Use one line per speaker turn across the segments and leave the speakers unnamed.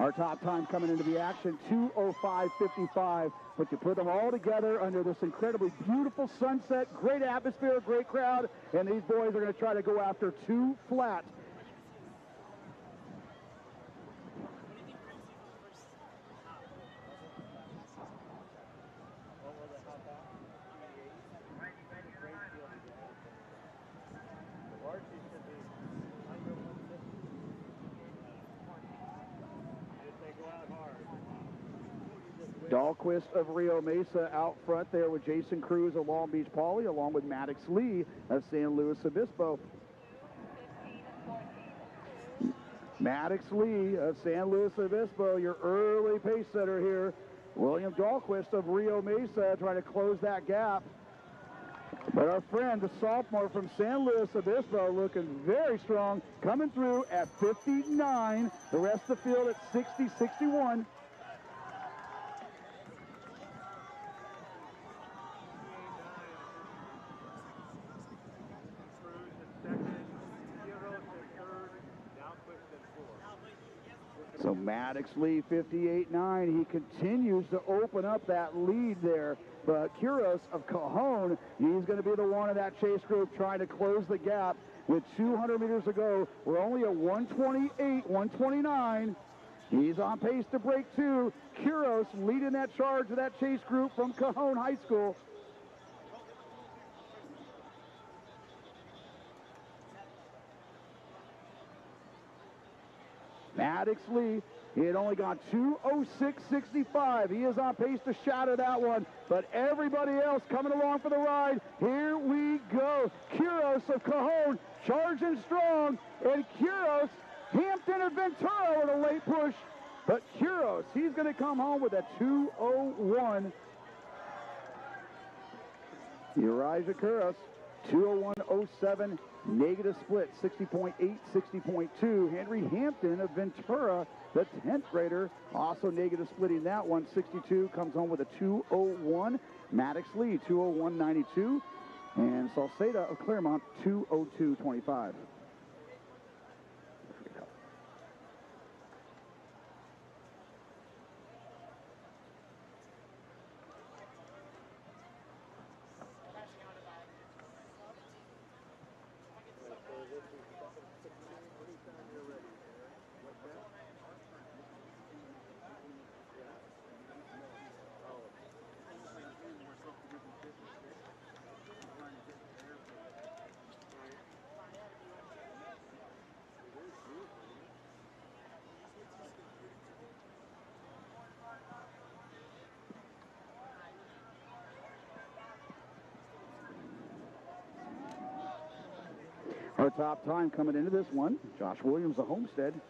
Our top time coming into the action, 2:05:55. But you put them all together under this incredibly beautiful sunset, great atmosphere, great crowd, and these boys are going to try to go after 2 flat. Dahlquist of Rio Mesa out front there with Jason Cruz of Long Beach Poly, along with Maddox Lee of San Luis Obispo. Maddox Lee of San Luis Obispo, your early pace setter here. William Dahlquist of Rio Mesa trying to close that gap. But our friend, the sophomore from San Luis Obispo, looking very strong, coming through at 59. The rest of the field at 60, 61. So Maddox Lee, 58.9. He continues to open up that lead there. But Kuros of Cajon, he's going to be the one in that chase group trying to close the gap with 200 meters to go. We're only at 128, 129. He's on pace to break 2. Kuros leading that charge of that chase group from Cajon High School. Maddox Lee, he had only gone 2:06.65. He is on pace to shatter that one, but everybody else coming along for the ride. Here we go. Kuros of Cajon charging strong, and Kuros, Hampton and Ventura with a late push, but Kuros, he's going to come home with a 2:01. Elijah Kuros, 2:01.07. Negative split, 60.8, 60.2. Henry Hampton of Ventura, the 10th grader, also negative splitting that one, 62, comes home with a 2:01. Maddox Lee, 2:01.92. And Salceda of Claremont, 2:02.25. Our top time coming into this one, Josh Williams of Homestead.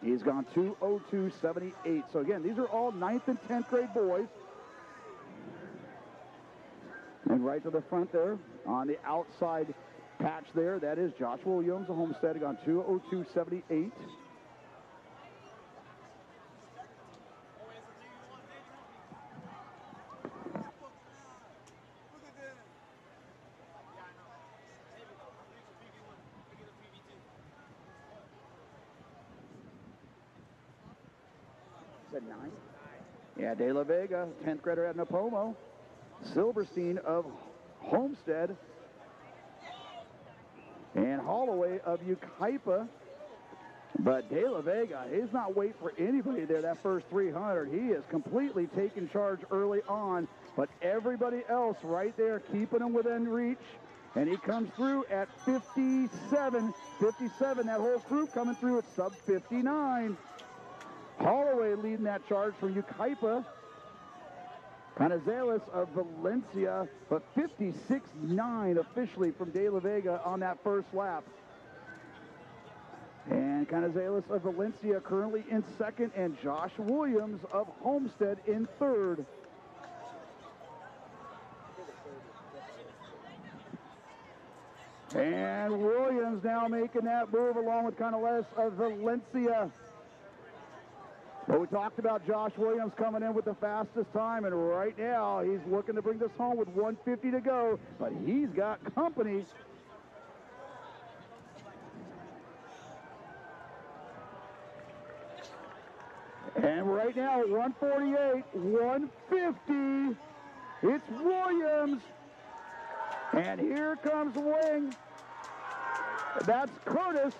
He's gone 2:02.78. So again, these are all 9th and 10th grade boys. And right to the front there, on the outside patch there, that is Josh Williams of Homestead, he gone 2:02.78. Said 9? Yeah, De La Vega, 10th grader at Napomo. Silverstein of Homestead. And Holloway of Yucaipa. But De La Vega, he's not waiting for anybody there that first 300. He is completely taking charge early on. But everybody else right there keeping him within reach. And he comes through at 57. 57, that whole crew coming through at sub 59. Holloway leading that charge from Yucaipa. Canizales of Valencia, but 56.9 officially from De La Vega on that first lap. And Canizales of Valencia currently in second, and Josh Williams of Homestead in third. And Williams now making that move along with Canizales of Valencia. But we talked about Josh Williams coming in with the fastest time, and right now he's looking to bring this home with 150 to go, but he's got company. And right now, 148, 150. It's Williams. And here comes Wing. That's Curtis.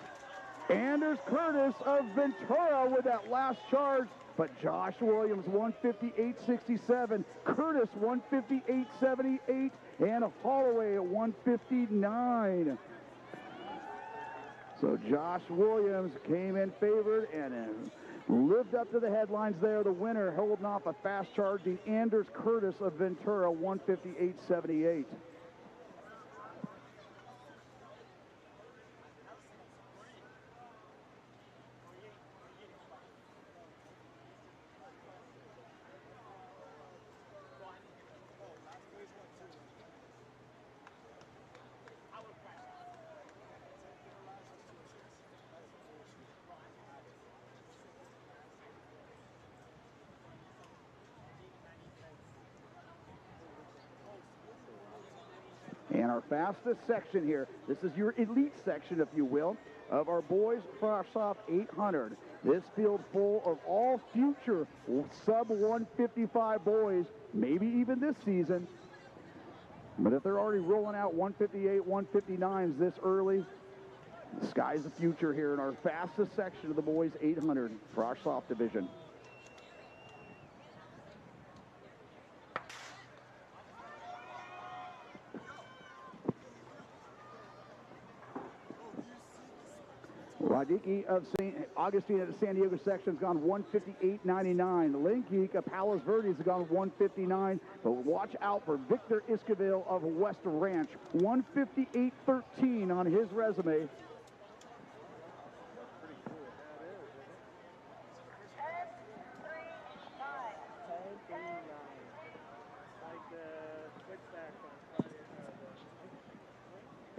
Anders Curtis of Ventura with that last charge. But Josh Williams, 158.67. Curtis, 158.78. And Holloway at 159. So Josh Williams came in favored and lived up to the headlines there. The winner holding off a fast-charging Anders Curtis of Ventura, 158.78. And our fastest section here, this is your elite section, if you will, of our boys Frosh-Soph 800. This field full of all future sub-155 boys, maybe even this season. But if they're already rolling out 158, 159s this early, the sky's the future here in our fastest section of the boys 800 Frosh-Soph division. Radicki of St. Augustine at the San Diego section has gone 158.99. Linkeek of Palos Verdes has gone 159. But watch out for Victor Esquivel of West Ranch, 158.13 on his resume.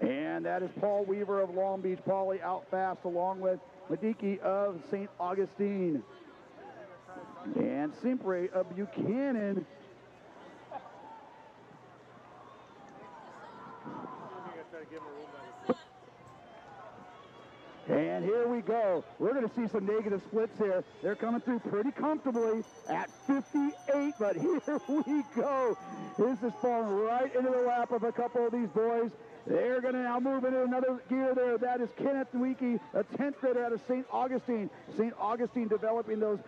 And that is Paul Weaver of Long Beach. Paulie out fast along with Madiki of St. Augustine. And Simpre of Buchanan. And here we go. We're going to see some negative splits here. They're coming through pretty comfortably at 58, but here we go. This is falling right into the lap of a couple of these boys. They're going to now move into another gear there. That is Kenneth Wiki, a 10th grader out of St. Augustine. St. Augustine developing those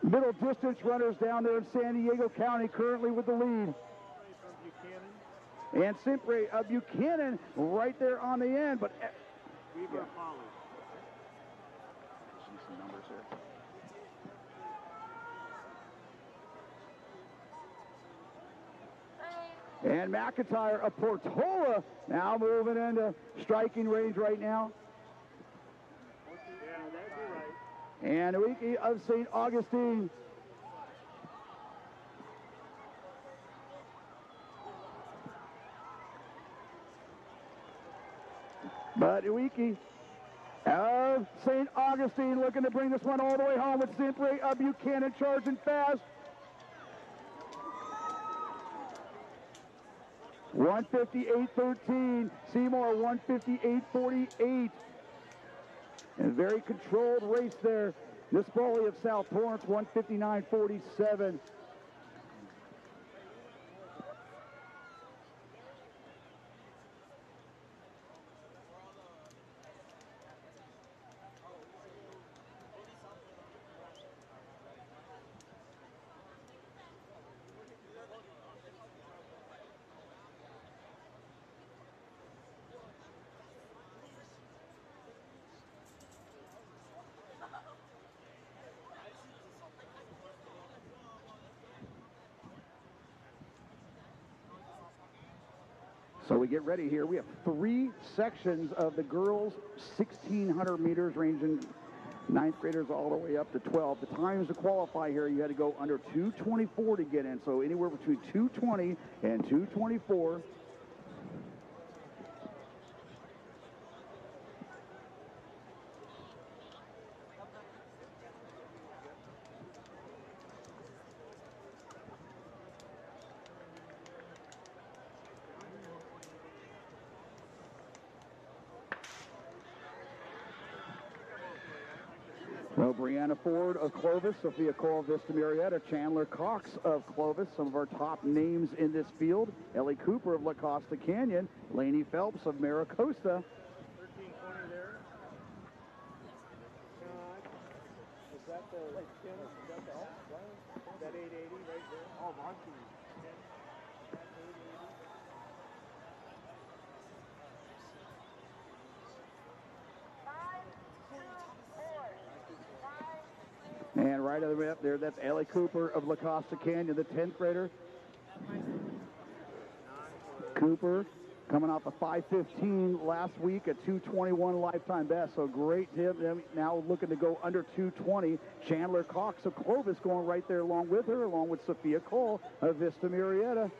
middle distance runners down there in San Diego County, currently with the lead. And Simpre of Buchanan right there on the end. But Weaver of Holly. See some numbers here. And McIntyre of Portola now moving into striking range right now. Yeah, that'd be right. And Wiki of St. Augustine. But Iwiki of St. Augustine looking to bring this one all the way home with Simpre of Buchanan charging fast. 158.13. Seymour 158.48. And a very controlled race there. This Foley of South Torrance 159.47. So we get ready here. We have 3 sections of the girls, 1,600 meters, ranging 9th graders all the way up to 12. The times to qualify here, you had to go under 2:24 to get in. So anywhere between 2:20 and 2:24. So Brianna Ford of Clovis, Sophia Cole of Vista Marietta, Chandler Cox of Clovis, some of our top names in this field. Ellie Cooper of La Costa Canyon, Lainey Phelps of Maricosta.
1320 there. Is that the like 10? Is that the Is that 880 right there? Oh, Monty. 10. That's 880.
And right over up there, that's Ellie Cooper of La Costa Canyon, the 10th grader. Cooper coming off a 5:15 last week, a 2:21 lifetime best. So great tip. Now looking to go under 2:20. Chandler Cox of Clovis going right there along with her, along with Sophia Cole of Vista Marietta.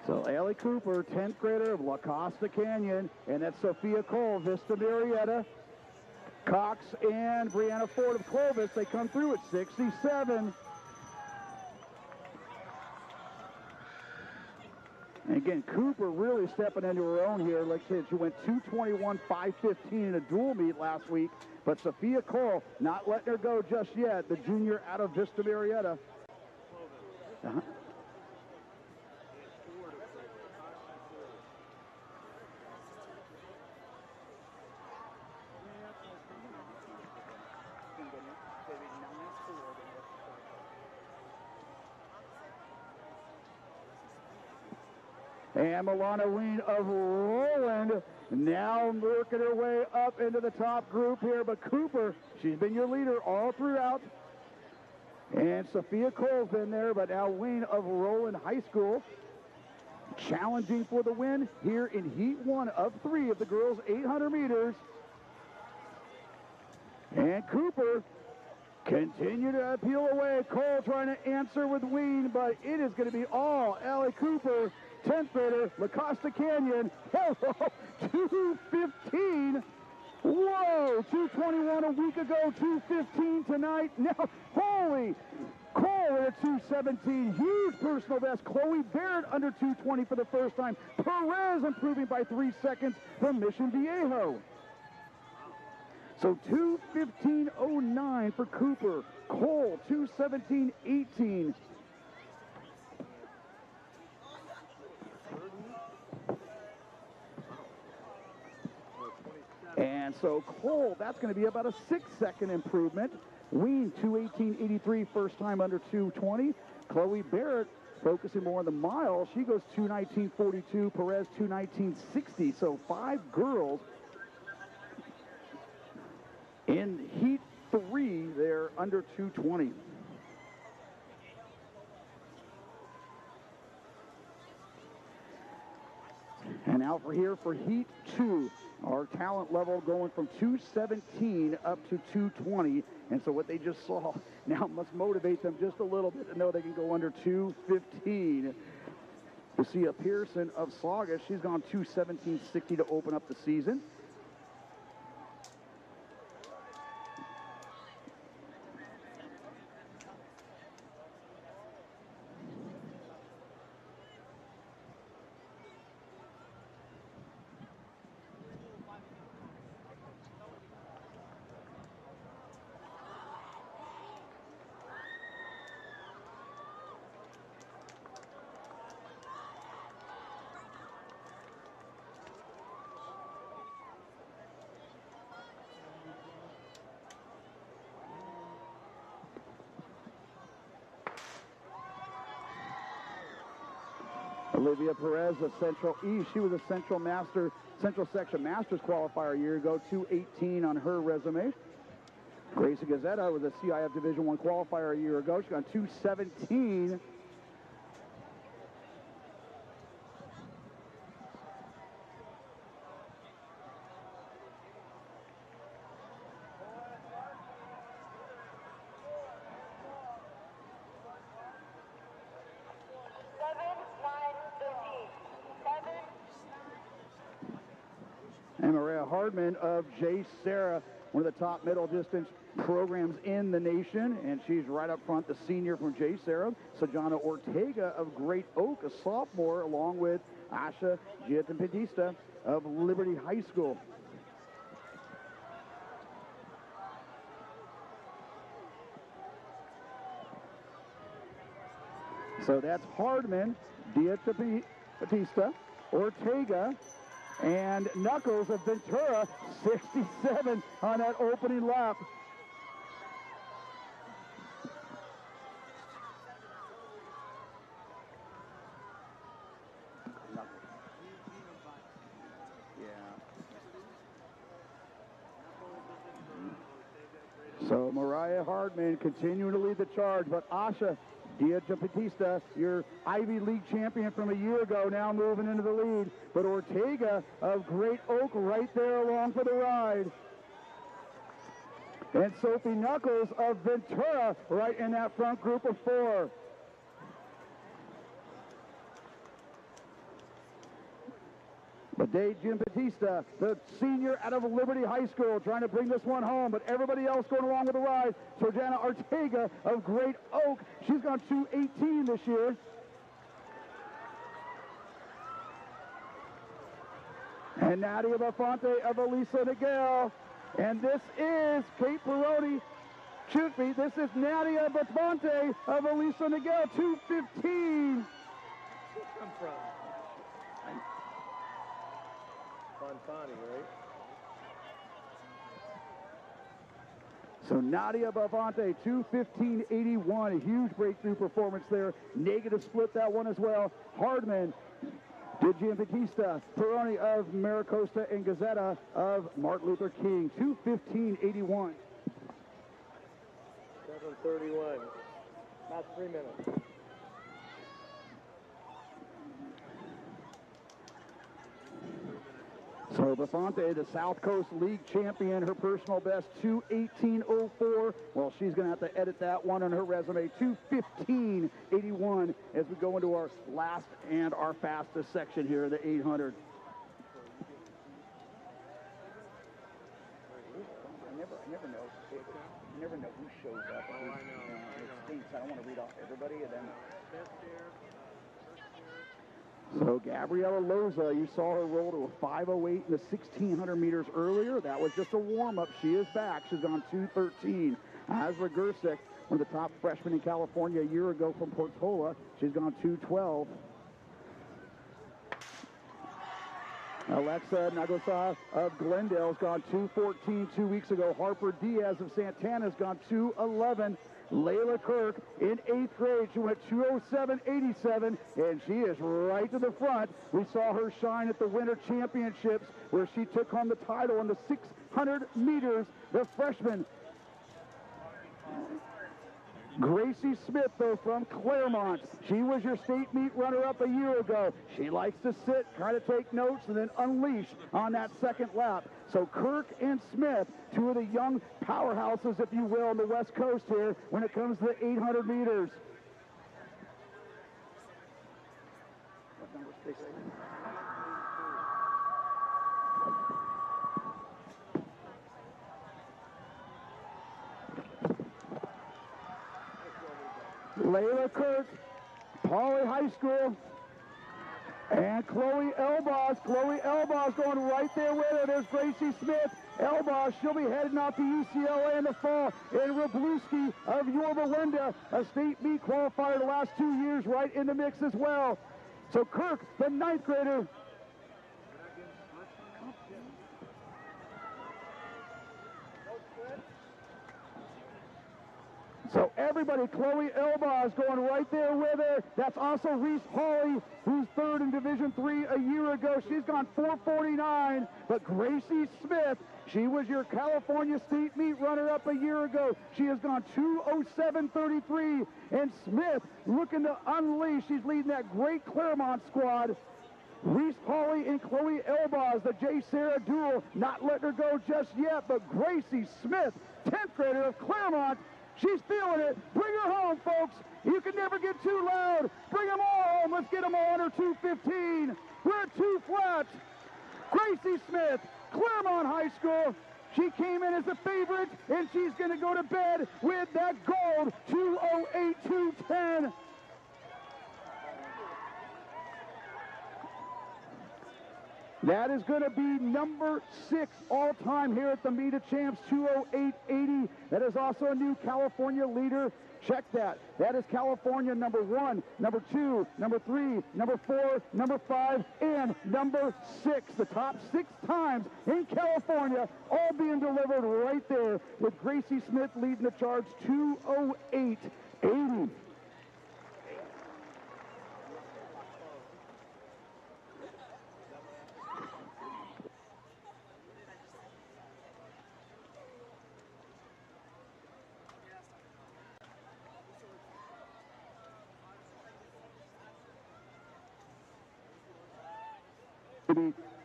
So Ellie Cooper, 10th grader of La Costa Canyon, and that's Sophia Cole, Vista Marietta. Cox and Brianna Ford of Clovis, they come through at 67. And again, Cooper really stepping into her own here. Like I said, she went 2:21, 5:15 in a dual meet last week. But Sophia Cole not letting her go just yet, the junior out of Vista Marietta. And Milana Ween of Roland now working her way up into the top group here. But Cooper, she's been your leader all throughout. And Sophia Cole's been there, but now Ween of Roland High School challenging for the win here in Heat 1 of 3 of the girls' 800 meters. And Cooper continue to peel away. Cole trying to answer with Ween, but it is going to be all Ellie Cooper. 10th grader, La Costa Canyon. Hello, 2:15. Whoa, 2:21 a week ago, 2:15 tonight. Now, holy, Cole at 2:17. Huge personal best. Chloe Barrett under 2:20 for the first time. Perez improving by 3 seconds from Mission Viejo. So 2:15.09 for Cooper. Cole, 2:17.18. And so Cole, that's going to be about a 6-second improvement. Ween, 2:18.83, first time under 2:20. Chloe Barrett focusing more on the mile. She goes 2:19.42. Perez, 2:19.60. So 5 girls in Heat 3, they're under 2:20. And now for Heat 2. Our talent level going from 2:17 up to 2:20. And so what they just saw now must motivate them just a little bit to know they can go under 2:15. Lucia Pearson of Saugus, she's gone 2:17.60 to open up the season. Olivia Perez of Central East. She was a Central Section Masters qualifier a year ago, 2:18 on her resume. Gracie Gazzetta was a CIF Division I qualifier a year ago. She's gone 2:17. And Maria Hardman of J. Sarah, one of the top middle distance programs in the nation. And she's right up front, the senior from J. Sarah. Sajana Ortega of Great Oak, a sophomore, along with Asha Giampedista of Liberty High School. So that's Hardman, Diaz Batista, Ortega, and Knuckles of Ventura, 67 on that opening lap. So Mariah Hardman continuing to lead the charge, but Asha Diaz Batista, your Ivy League champion from a year ago, now moving into the lead. But Ortega of Great Oak right there along for the ride. And Sophie Knuckles of Ventura right in that front group of four. But Jim Batista, the senior out of Liberty High School, trying to bring this one home, but everybody else going along with the ride. Georgiana Ortega of Great Oak, she's gone 2:18 this year. And Nadia Bafante of Elisa Niguel. And this is Kate Peroni. Excuse me, this is Nadia Bafante of Elisa Niguel, 2:15.
Where'd she come from? Fontani, right?
So Nadia Bavante, 2:15.81, a huge breakthrough performance there. Negative split that one as well. Hardman, Dijan Batista, Peroni of Maricosta, and Gazetta of Martin Luther King, 2:15.81.
7:31. Not 3 minutes.
So Bafante, the South Coast League champion, her personal best, 2:18.04. Well, she's going to have to edit that one on her resume, 2:15.81, as we go into our last and our fastest section here, the 800. I never know who shows up.
Oh, I know.
It stinks. I don't want to read off everybody, and then... So Gabriella Loza, you saw her roll to a 5:08 in the 1,600 meters earlier. That was just a warm-up. She is back. She's on 2:13. Azra Gersik, one of the top freshmen in California a year ago from Portola, she's gone 2:12. Alexa Nagosa of Glendale has gone 2:14 2 weeks ago. Harper Diaz of Santana has gone 2:11. Layla Kirk in 8th grade, she went 2:07.87, and she is right to the front. We saw her shine at the Winter Championships, where she took home the title in the 600 meters, the freshman. Gracie Smith, though, from Claremont. She was your state meet runner-up a year ago. She likes to sit, kind of take notes, and then unleash on that second lap. So Kirk and Smith, two of the young powerhouses, if you will, on the West Coast here when it comes to the 800 meters. What number is this? Layla Kirk, Pauley High School, and Chloe Elbaz. Chloe Elbaz going right there with her. There's Gracie Smith. Elbaz, she'll be heading out to UCLA in the fall. And Wroblewski of Yorba Linda, a state meet qualifier the last 2 years, right in the mix as well. So Kirk, the 9th grader. So everybody, Chloe Elbaz going right there with her. That's also Reese Hawley, who's third in Division III a year ago. She's gone 4:49. But Gracie Smith, she was your California State meet runner-up a year ago. She has gone 2:07.33. And Smith looking to unleash. She's leading that great Claremont squad. Reese Hawley and Chloe Elbaz, the J. Sarah duel, not letting her go just yet. But Gracie Smith, 10th grader of Claremont, she's feeling it. Bring her home, folks. You can never get too loud. Bring them all home. Let's get them all under 2:15. We're at 2 flat. Gracie Smith, Claremont High School. She came in as a favorite, and she's going to go to bed with that gold 2:08.210. That is going to be number 6 all-time here at the Meet of Champs, 208.80. That is also a new California leader. Check that. That is California number 1, number 2, number 3, number 4, number 5, and number 6. The top 6 times in California, all being delivered right there with Gracie Smith leading the charge, 208.80.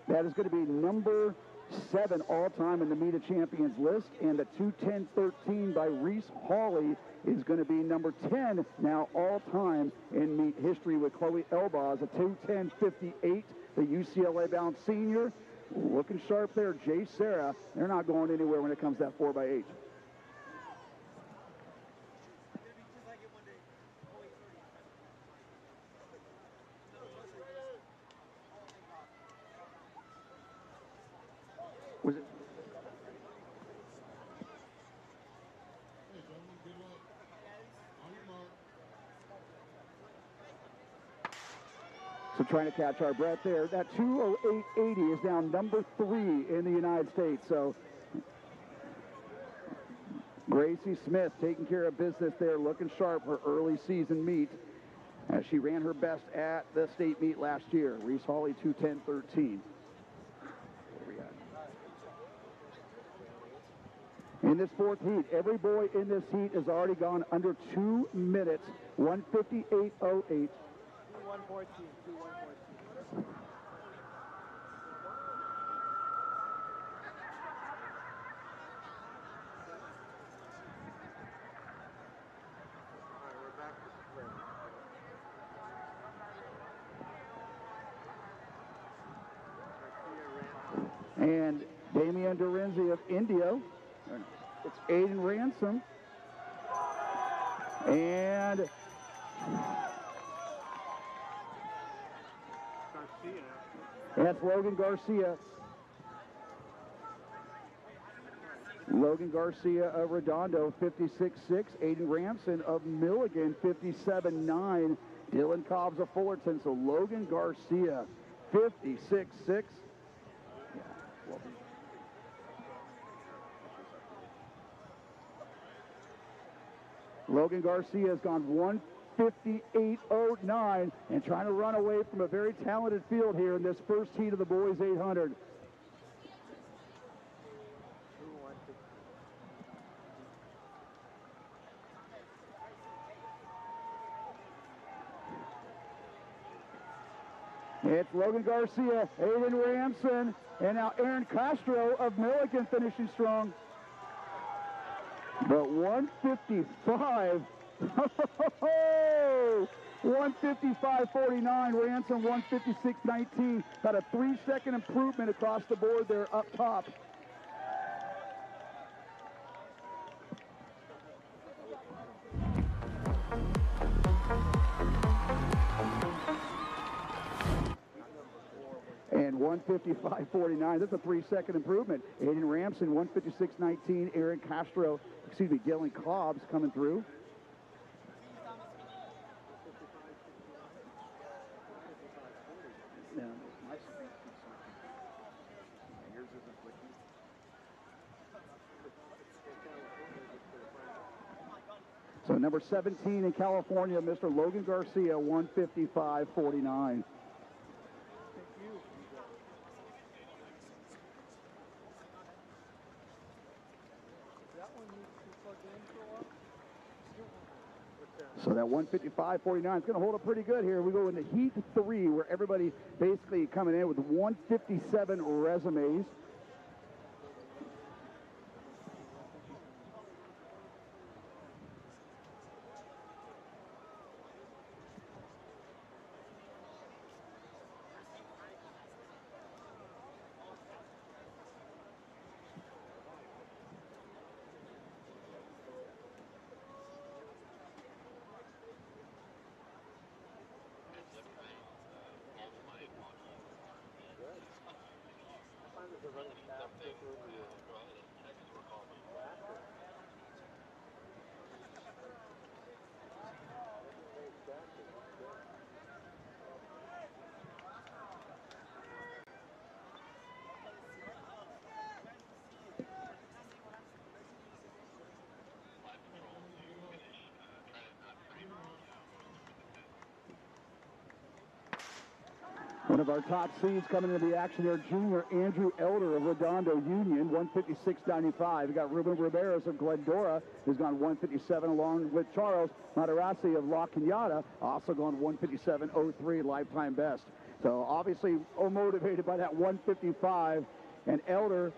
That is going to be number 7 all-time in the Meet of Champions list, and the 2:10.13 by Reese Hawley is going to be number 10 now all-time in meet history with Chloe Elbaz, a 2:10.58, the UCLA-bound senior. Looking sharp there, Jay Sarah. They're not going anywhere when it comes to that 4x8. Was it? So trying to catch our breath there. That 208.80 is now number 3 in the United States. So Gracie Smith taking care of business there, looking sharp her early season meet as she ran her best at the state meet last year. Reese Hawley 2:10.13. In this 4th heat, every boy in this heat has already gone under 2 minutes, 1:58.08.
2:114.
And Damian Dorenzi of India. It's Aiden Ransom. And that's Logan Garcia. Logan Garcia of Redondo, 56.6. Aiden Ransom of Milligan, 57.9. Dylan Cobbs of Fullerton. So Logan Garcia, 56.6. Logan Garcia has gone 1:58.09 and trying to run away from a very talented field here in this first heat of the boys 800. It's Logan Garcia, Aiden Ramson, and now Aaron Castro of Milligan finishing strong. But 155, 155.49, Ransom 156.19, about a 3-second improvement across the board there up top. And 155.49, that's a 3-second improvement. Aiden Ramson, 156.19, Aaron Castro, Dylan Cobbs coming through. So number 17 in California, Mr. Logan Garcia, 155.49. So that 155.49 is going to hold up pretty good here. We go into Heat 3, where everybody basically coming in with 157 resumes. One of our top seeds coming into the action there, junior Andrew Elder of Redondo Union, 156.95. We got Ruben Ramirez of Glendora, who's gone 157, along with Charles Matarasi of La Cañada, also gone 157.03, lifetime best. So obviously motivated by that 155. And Elder,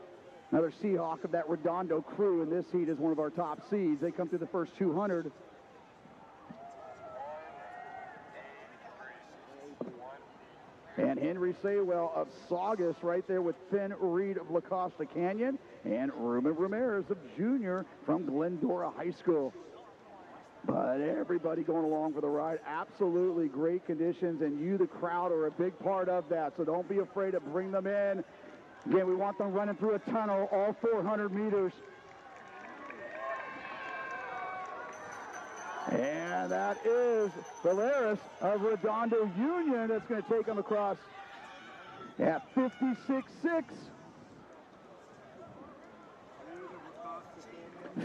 another Seahawk of that Redondo crew in this heat, is one of our top seeds. They come through the first 200. And Henry Saywell of Saugus right there with Finn Reed of La Costa Canyon and Ruben Ramirez of Junior from Glendora High School. But everybody going along for the ride. Absolutely great conditions, and you, the crowd, are a big part of that. So don't be afraid to bring them in. Again, we want them running through a tunnel all 400 meters. And that is Valeris of Redondo Union that's going to take them across at 56.6.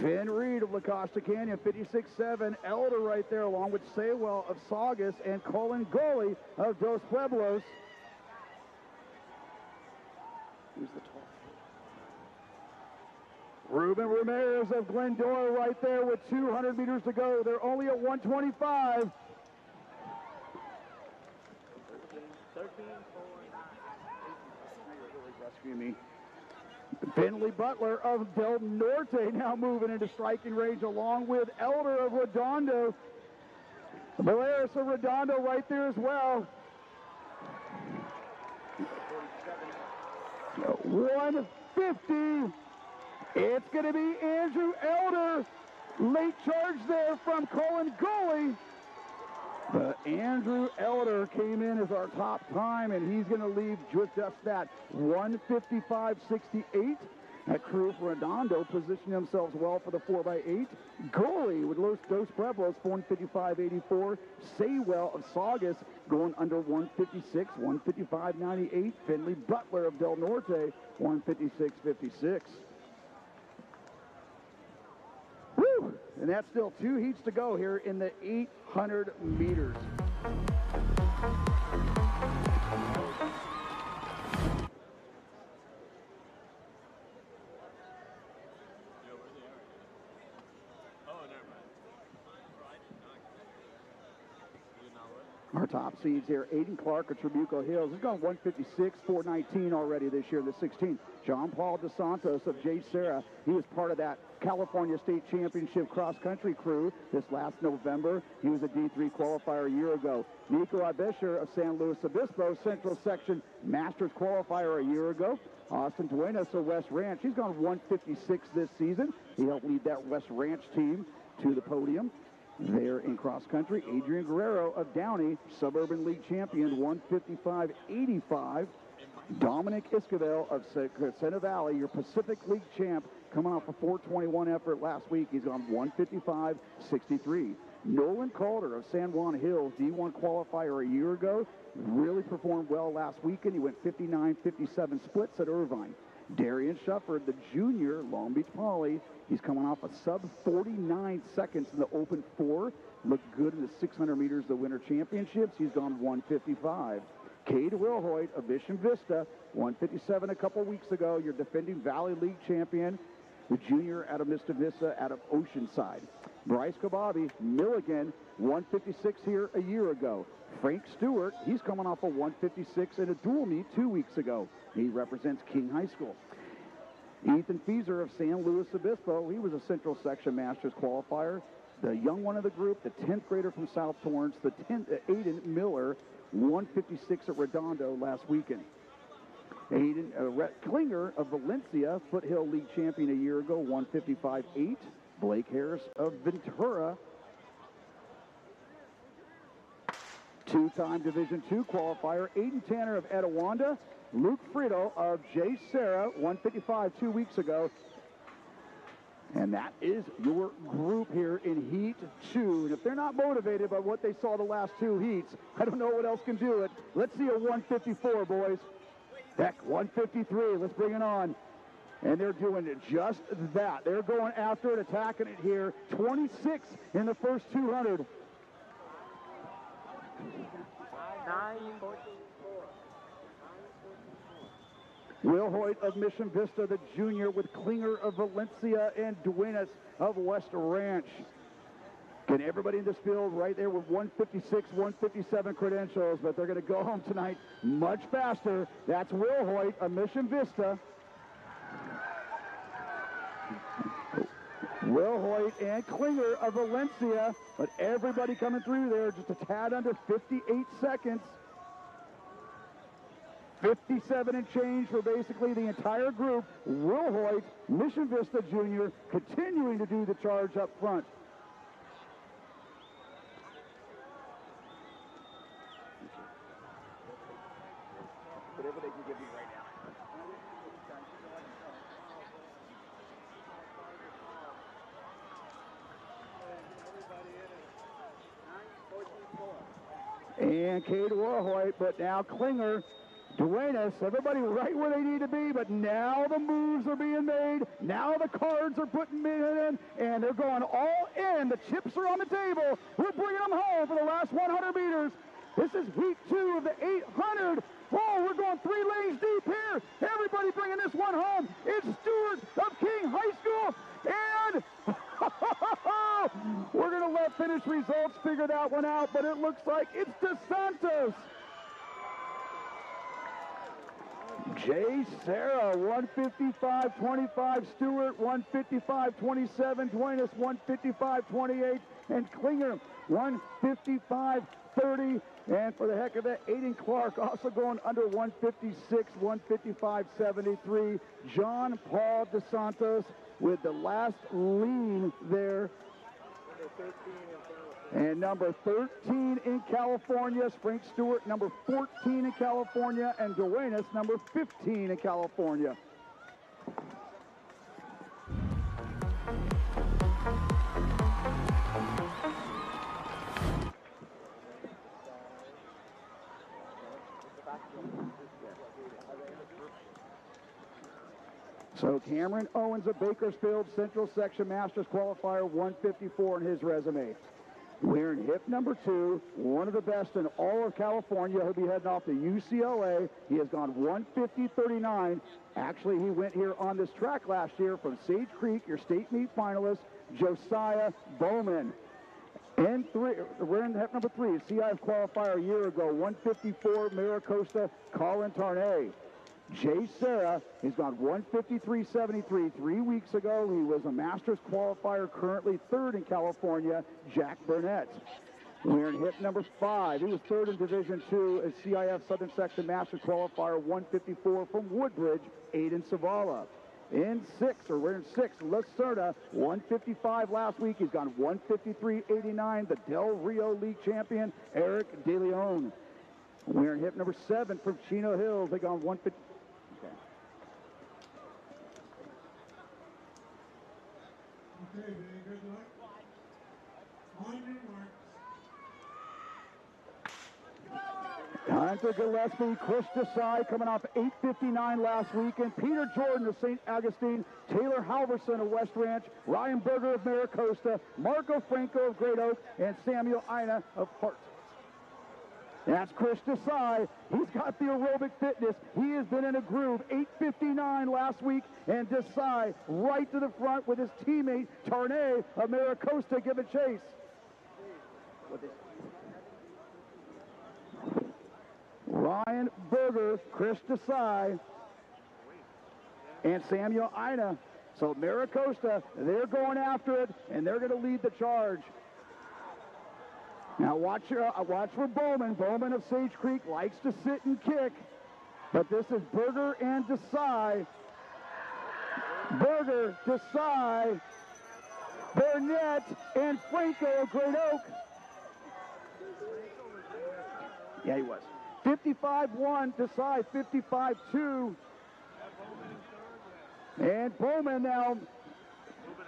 Finn Reed of La Costa Canyon, 56.7. Elder right there, along with Saywell of Saugus and Colin Gully of Dos Pueblos. Who's the top? Ruben Ramirez of Glendora right there with 200 meters to go. They're only at 125. 13, 4, 8. Finley Butler of Del Norte now moving into striking range, along with Elder of Redondo. Valeris of Redondo right there as well. 150. It's going to be Andrew Elder. Late charge there from Colin Gully. But Andrew Elder came in as our top time, and he's going to leave just that 155.68. That crew for Redondo positioned themselves well for the 4x8. Gully with Dos Pueblos, 155.84. Saywell of Saugus going under 156, 155.98. Finley Butler of Del Norte, 156.56. Woo! And that's still 2 heats to go here in the 800 meters. Our top seeds here, Aiden Clark of Trabuco Hills. He's gone 156, 419 already this year, the 16th. John Paul DeSantos of J. Sarah. He was part of that California State Championship cross-country crew this last November. He was a D3 qualifier a year ago. Nico Abesher of San Luis Obispo, Central Section Masters qualifier a year ago. Austin Duenas of West Ranch. He's gone 156 this season. He helped lead that West Ranch team to the podium. There in cross country, Adrian Guerrero of Downey, Suburban League champion, 155.85. Dominic Iscavell of Center Valley, your Pacific League champ, coming off a 421 effort last week. He's on 155.63. Nolan Calder of San Juan Hills, D1 qualifier a year ago, really performed well last weekend. He went 59-57 splits at Irvine. Darian Shufford, the junior, Long Beach Poly, he's coming off a sub-49 seconds in the Open 4. Looked good in the 600 meters, the Winter Championships. He's gone 155. Cade Wilhoit of Mission Vista, 157 a couple weeks ago. Your defending Valley League champion, the junior out of Mista Vista, out of Oceanside. Bryce Kababi, Milligan, 156 here a year ago. Frank Stewart, he's coming off a 156 in a dual meet 2 weeks ago. He represents King High School. Ethan Feeser of San Luis Obispo, he was a Central Section Masters qualifier. The young one of the group, the 10th grader from South Torrance, the 10th, Aiden Miller, 156 at Redondo last weekend. Aiden Rhett Klinger of Valencia, Foothill League champion a year ago, 155.8. Blake Harris of Ventura, two-time Division II qualifier. Aiden Tanner of Etowanda. Luke Friedel of J. Sarah, 155 2 weeks ago. And that is your group here in Heat 2. And if they're not motivated by what they saw the last 2 heats, I don't know what else can do it. Let's see a 154, boys. Heck, 153. Let's bring it on. And they're doing just that. They're going after it, attacking it here. 26 in the first 200.
9:14.4.
Will Hoyt of Mission Vista, the junior, with Klinger of Valencia and Duenas of West Ranch. Can everybody in this field right there with 156, 157 credentials, but they're going to go home tonight much faster. That's Will Hoyt of Mission Vista. Will Hoyt and Klinger of Valencia, but everybody coming through there just a tad under 58 seconds. 57 and change for basically the entire group. Will Hoyt, Mission Vista Jr., continuing to do the charge up front. Whatever they can give me right now. And Cade Warhoyt, but now Klinger, Duenas, everybody right where they need to be, but now the moves are being made. Now the cards are putting in, and they're going all in. The chips are on the table. We're bringing them home for the last 100 meters. This is heat 2 of the 800. Oh, we're going 3 lanes deep here. Everybody bringing this one home. It's Stewart of King High School. And we're going to let finish results figure that one out, but it looks like it's DeSantos. Jay Serra, 155.25. Stewart, 155.27. Duenas, 155.28. And Klinger, 155.30. And for the heck of it, Aiden Clark also going under 156, 155.73. John Paul DeSantos with the last lean there. And number 13 in California, Frank Stewart, number 14 in California, and Duenas, number 15 in California. So Cameron Owens of Bakersfield, Central Section Masters qualifier, 154 in his resume. We're in hip number 2, one of the best in all of California. He'll be heading off to UCLA. He has gone 150.39. Actually, he went here on this track last year from Sage Creek, your state meet finalist, Josiah Bowman. And we're in hip number 3, CIF qualifier a year ago, 154, Maricosta, Colin Tarnay. Jay Serra, he's gone 153.73 3 weeks ago. He was a Masters qualifier, currently 3rd in California, Jack Burnett. We're in hit number 5. He was 3rd in Division 2 as CIF Southern Section Masters qualifier, 154 from Woodbridge, Aiden Savala. We're in 6, Lacerda, 155 last week. He's gone 153.89. The Del Rio League champion, Eric De Leon. We're in hip number 7 from Chino Hills. They gone 150.
Okay, very good luck. On your marks.
Hunter Gillespie, Chris Desai coming off 8:59 last weekend. Peter Jordan of St. Augustine, Taylor Halverson of West Ranch, Ryan Berger of Maricosta, Marco Franco of Great Oak, and Samuel Ina of Hart. That's Chris Desai. He's got the aerobic fitness. He has been in a groove. 8:59 last week, and Desai right to the front with his teammate Tarnay of Maricosta giving chase. Ryan Berger, Chris Desai, and Samuel Ina. So Maricosta, they're going after it, and they're going to lead the charge. Now watch for Bowman. Bowman of Sage Creek likes to sit and kick. But this is Berger and Desai. Berger, Desai, Burnett, and Franco of Great Oak. Yeah, he was. 55-1, Desai 55-2. And Bowman now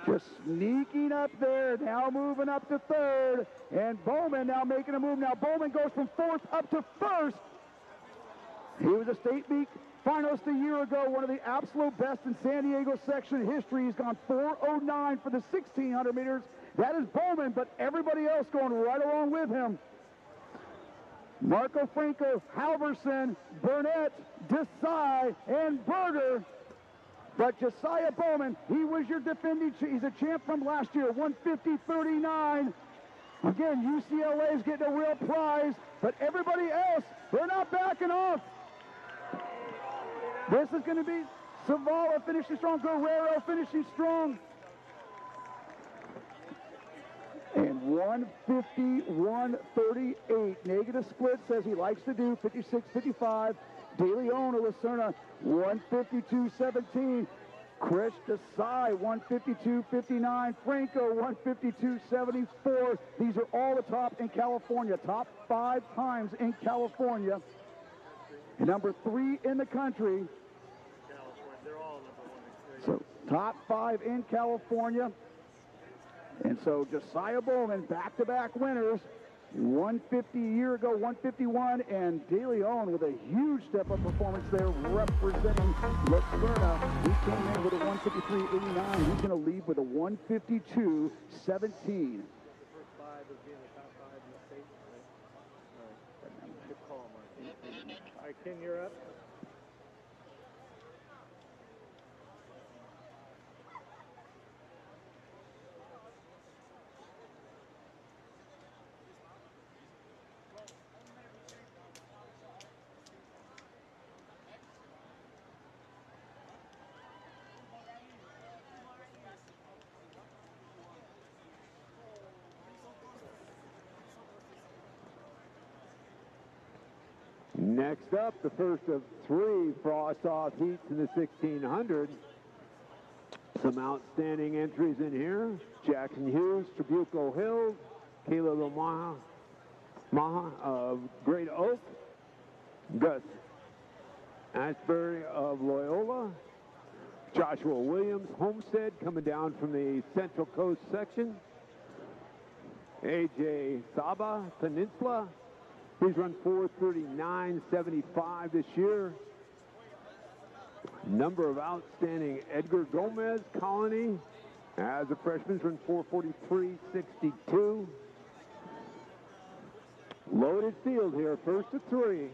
just sneaking up there, now moving up to 3rd. And Bowman now making a move. Now Bowman goes from 4th up to 1st. He was a state meet finalist a year ago, one of the absolute best in San Diego section history. He's gone 4:09 for the 1,600 meters. That is Bowman, but everybody else going right along with him. Marco Franco, Halverson, Burnett, Desai, and Berger. But Josiah Bowman, he was your defending, he's a champ from last year, 150.39. Again, UCLA is getting a real prize, but everybody else, they're not backing off. This is going to be Zavala finishing strong, Guerrero finishing strong. And 151.38. Negative split says he likes to do 56.55. De Leon of Lucerna, 152.17. Chris Desai, 152.59. Franco, 152.74. These are all the top in California. Top 5 times in California. And number 3 in the country.
They're all number 1.
So top 5 in California. And so Josiah Bowman, back-to-back winners, 150 a year ago, 151, and De Leon with a huge step-up performance there representing Lucerna. He came in with a 153.89. He's going to leave with a 152.17.
The first 5 is being the top 5 in the state. All right. Good call, Mark. All right, Ken, you're up.
Next up, the first of 3 frost-off heats in the 1600. Some outstanding entries in here. Jackson Hughes, Trabuco Hills, Kayla Maha of Great Oak, Gus Ashbury of Loyola, Joshua Williams, Homestead, coming down from the Central Coast section, AJ Saba, Peninsula. He's run 4:39.75 this year. Number of outstanding: Edgar Gomez, Colony, as a freshman, run 4:43.62. Loaded field here, first of 3.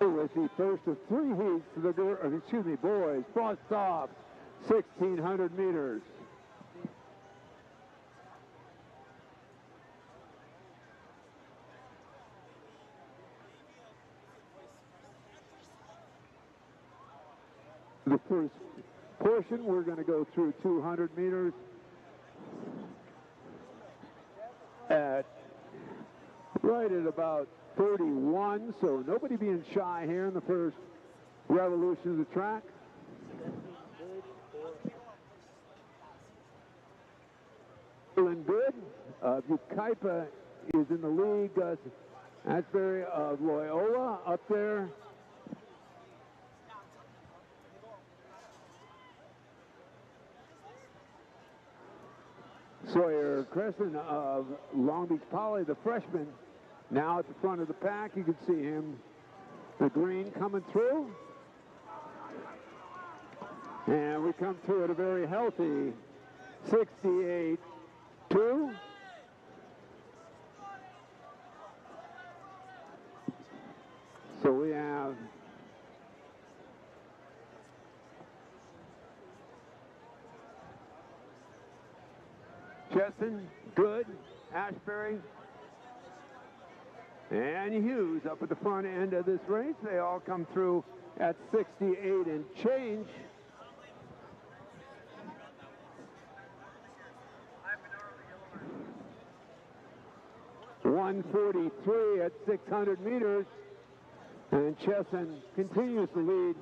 With the first of 3 heats for the boys, frost off, 1,600 meters. The first portion, we're going to go through 200 meters at right at about 31, so nobody being shy here in the first revolution of the track. Feeling good. Ukaipa is in the lead. Gus Asbury of Loyola up there. Sawyer Crescent of Long Beach Poly, the freshman, now at the front of the pack. You can see him, the green coming through. And we come through at a very healthy 68.2. So we have Chesson, Good, Ashbury, and Hughes up at the front end of this race. They all come through at 68 and change. .143 at 600 meters, and Chesson continues to lead.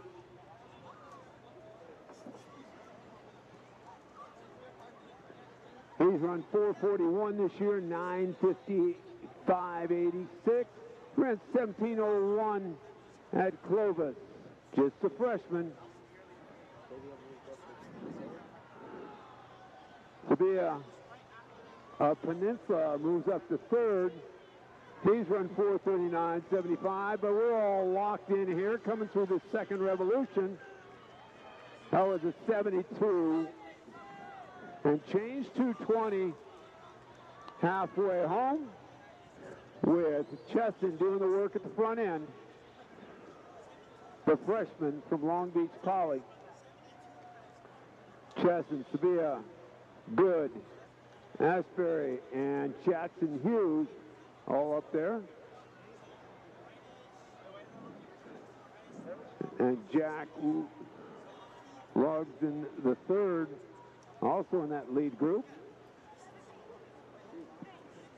He's run 4:41 this year, 9:55.86. Ran 17:01 at Clovis. Just a freshman. Sabia Peninsula moves up to third. He's run 4:39.75, but we're all locked in here coming through the second revolution. That was a 72 and change 220 halfway home with Cheston doing the work at the front end. The freshman from Long Beach Poly. Cheston, Sabia, Good, Asbury, and Jackson Hughes all up there. And Jack Rugden the third, also in that lead group.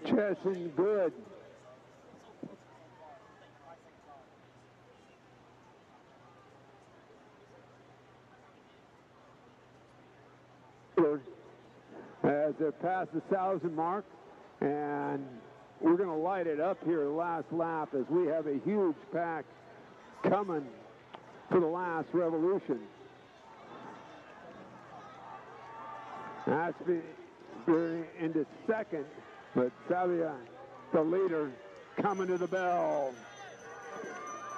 Chesson, Good. As they're past the 1,000 mark, and we're going to light it up here the last lap as we have a huge pack coming for the last revolution. Asbury into second, but Savia, the leader, coming to the bell.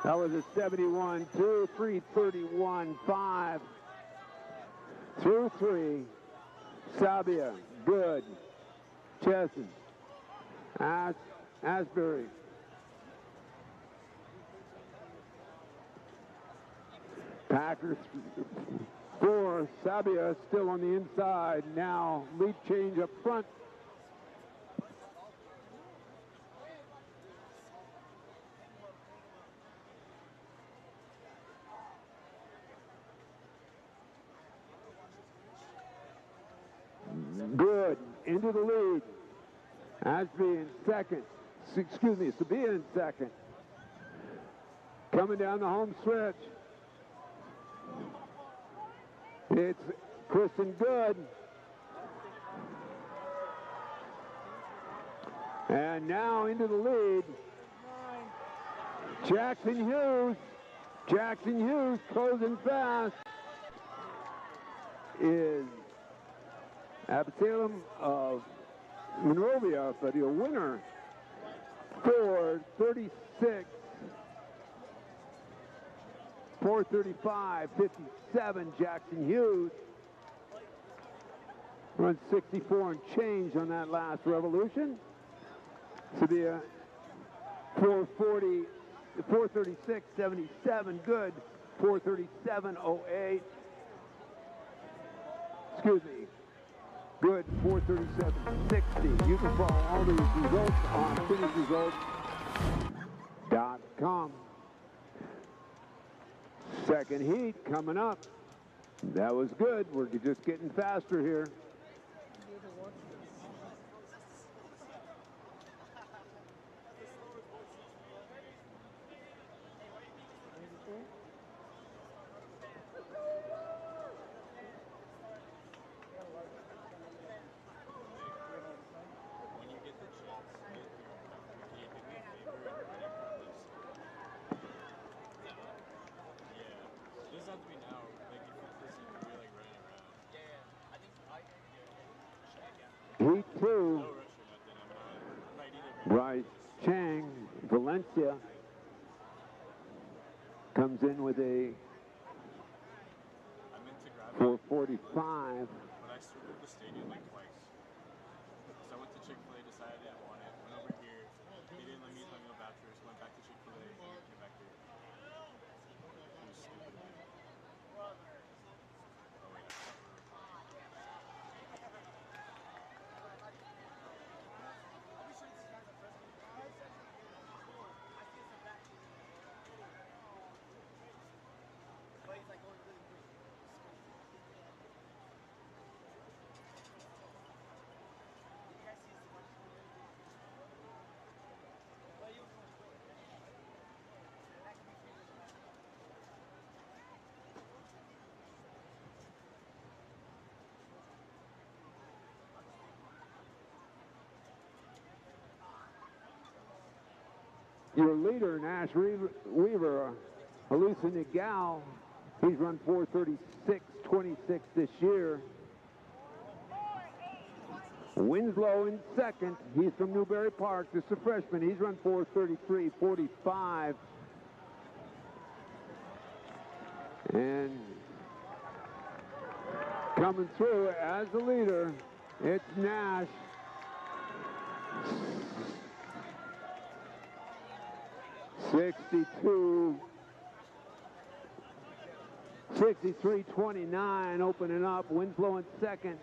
That was a 71.2, 3:31.5 through 3. Sabia, Good, Chesson, Asbury. Packers 4, Sabia still on the inside. Now lead change up front. Good, into the lead. Asbury in second. Excuse me, Sabia in second. Coming down the home stretch. It's Kristen Good. And now into the lead. Jackson Hughes. Jackson Hughes closing fast. Is Absalom of Monrovia, but your winner for 36, 4:35.57. Jackson Hughes runs 64 and change on that last revolution. Sabia 4:36.77. Good 4:37.08. Excuse me. Good 4:37.60. You can follow all these results on finishresults.com. Second heat coming up. That was good. We're just getting faster here. Heat 2, Bryce Chang, Valencia, comes in with a 4:45.
But I circled the stadium like twice. So I went to Chick-fil-A, decided I didn't want it. Went over here. They didn't let me use my meal vouchers. Went back to Chick-fil-A and came back here. It was stupid. Oh, wait.
Your leader, Nash Weaver, Alyssa Nagel, he's run 4:36.26 this year. Winslow in second. He's from Newberry Park. This is a freshman. He's run 4:33.45. And coming through as the leader, it's Nash. 63.29 opening up. Winslow in second.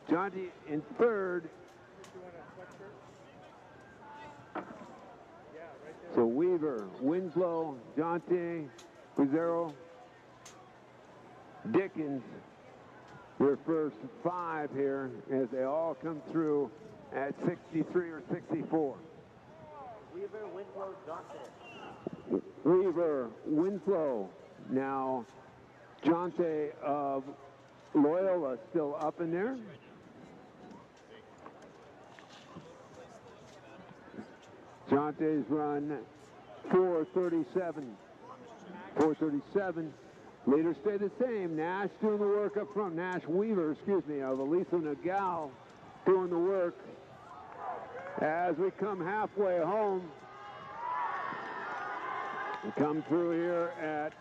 Jonty in third. So Weaver, Winslow, Jonte, Pizarro, Dickens, their first five here as they all come through at 63 or 64.
Weaver, Winslow, Jonte.
Weaver, Winslow. Now, Jonte of Loyola still up in there. Jonte's run 4:37. Leaders stay the same. Nash doing the work up front. Weaver, of Elisa Nagel doing the work as we come halfway home. We come through here at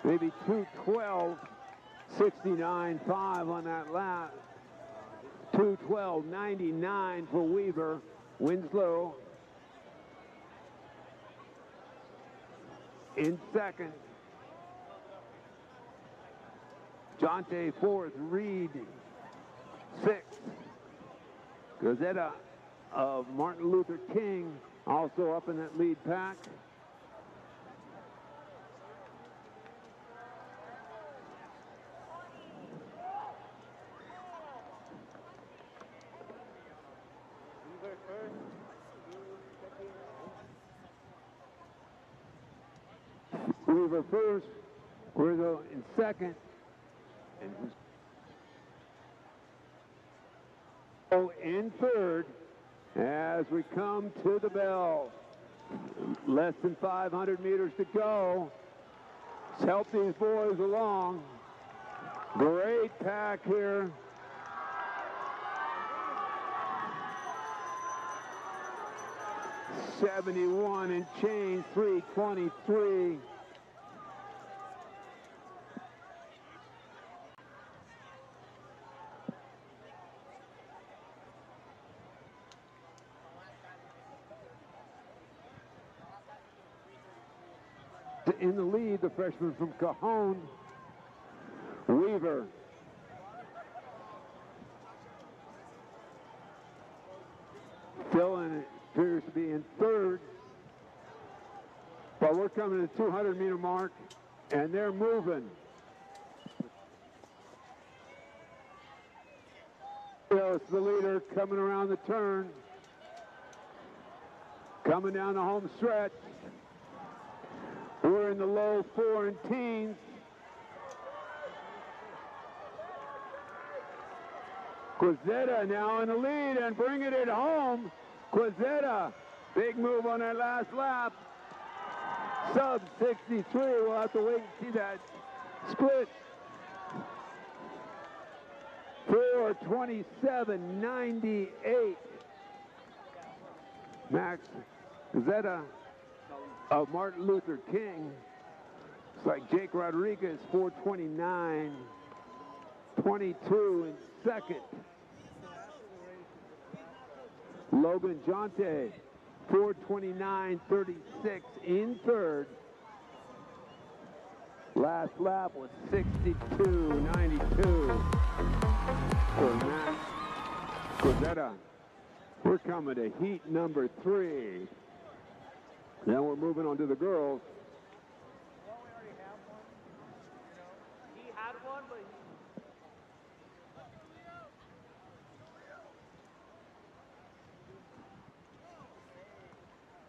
maybe 2:12.69.5 on that lap. 2:12.99 for Weaver. Winslow in second. Jonte fourth. Reed sixth. Gazetta of Martin Luther King also up in that lead pack. Weaver first, Rizzo in second, and in third as we come to the bell. Less than 500 meters to go. Let's help these boys along. Great pack here. .71 and change, 3:23. In the lead, the freshman from Cajon, Weaver. Dillon appears to be in third, but we're coming to the 200-meter mark, and they're moving. It's the leader coming around the turn, coming down the home stretch. We're in the low 4 and teens. Quezada now in the lead and bringing it home. Quezada, big move on that last lap. Sub 63, we'll have to wait and see that split. 4:27.98. Max Quezada of Martin Luther King. It's like Jake Rodriguez, 4:29.22 in second. Logan Jonte, 4:29.36 in third. Last lap was 62.92 for Max Quezada. We're coming to heat number 3. Now we're moving on to the girls.
Well, we already have one. He had one, but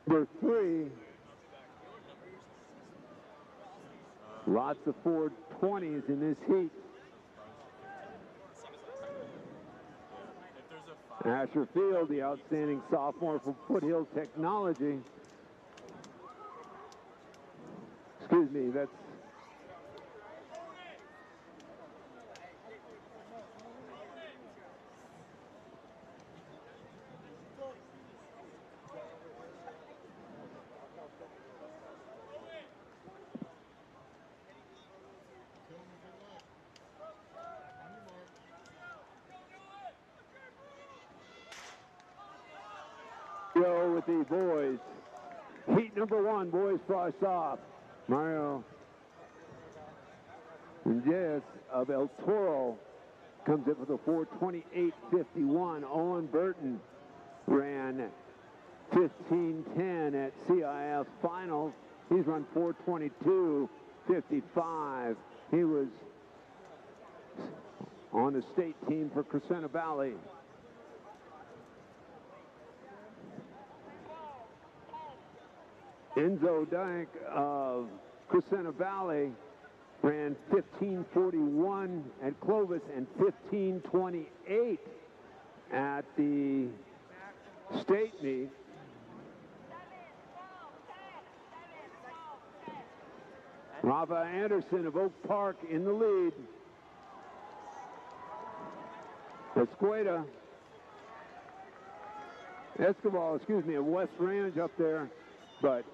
Number 3. Lots of 420s in this heat. Asher Field, the outstanding sophomore from Foothill Technology. Excuse me, that's with the boys. Heat number 1, boys frost off. Mario Yes of El Toro comes in with a 4:28.51. Owen Burton ran 15:10 at CIF finals. He's run 4:22.55. He was on the state team for Crescenta Valley. Enzo Dyke of Crescenta Valley ran 15:41 at Clovis and 15:28 at the state meet. Rafa Anderson of Oak Park in the lead. Escobar, of West Ranch up there, but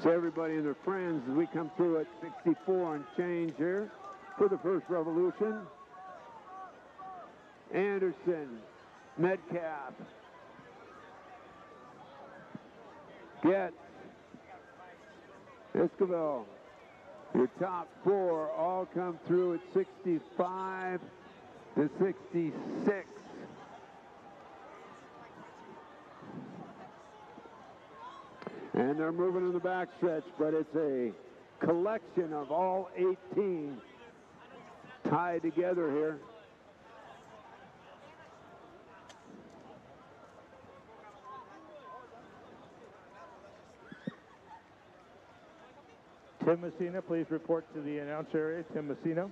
so everybody and their friends as we come through at 64 and change here for the first revolution. Anderson, Metcalf, Getz, Escobar. Your top 4 all come through at 65 to 66. And they're moving in the backstretch, but it's a collection of all 18 tied together here.
Tim Messina, please report to the announce area. Tim Messina.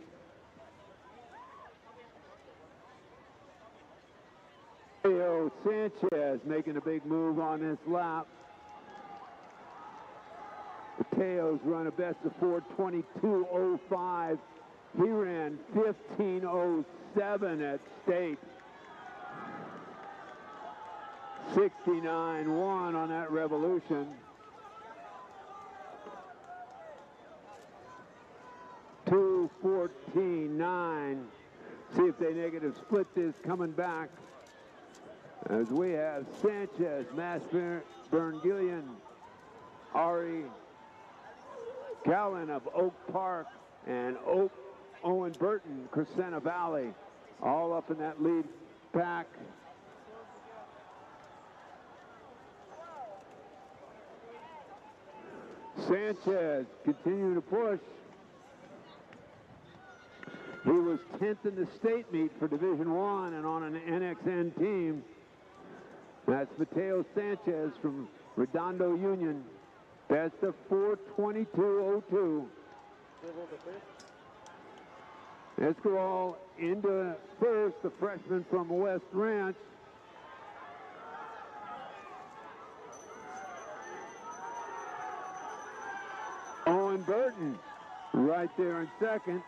Mateo Sanchez making a big move on this lap. Mateo's run a best of 4:22.05. He ran 15:07 at state. 69.1 on that revolution. 2:14.9. See if they negative split this coming back. As we have Sanchez, Bern-Gillian, Ari Callan of Oak Park, and Owen Burton, Crescenta Valley, all up in that lead pack. Sanchez continuing to push. He was 10th in the state meet for Division I and on an NXN team. That's Mateo Sanchez from Redondo Union. Best of 4:22.02. Escobar into first, the freshman from West Ranch. Owen Burton right there in second.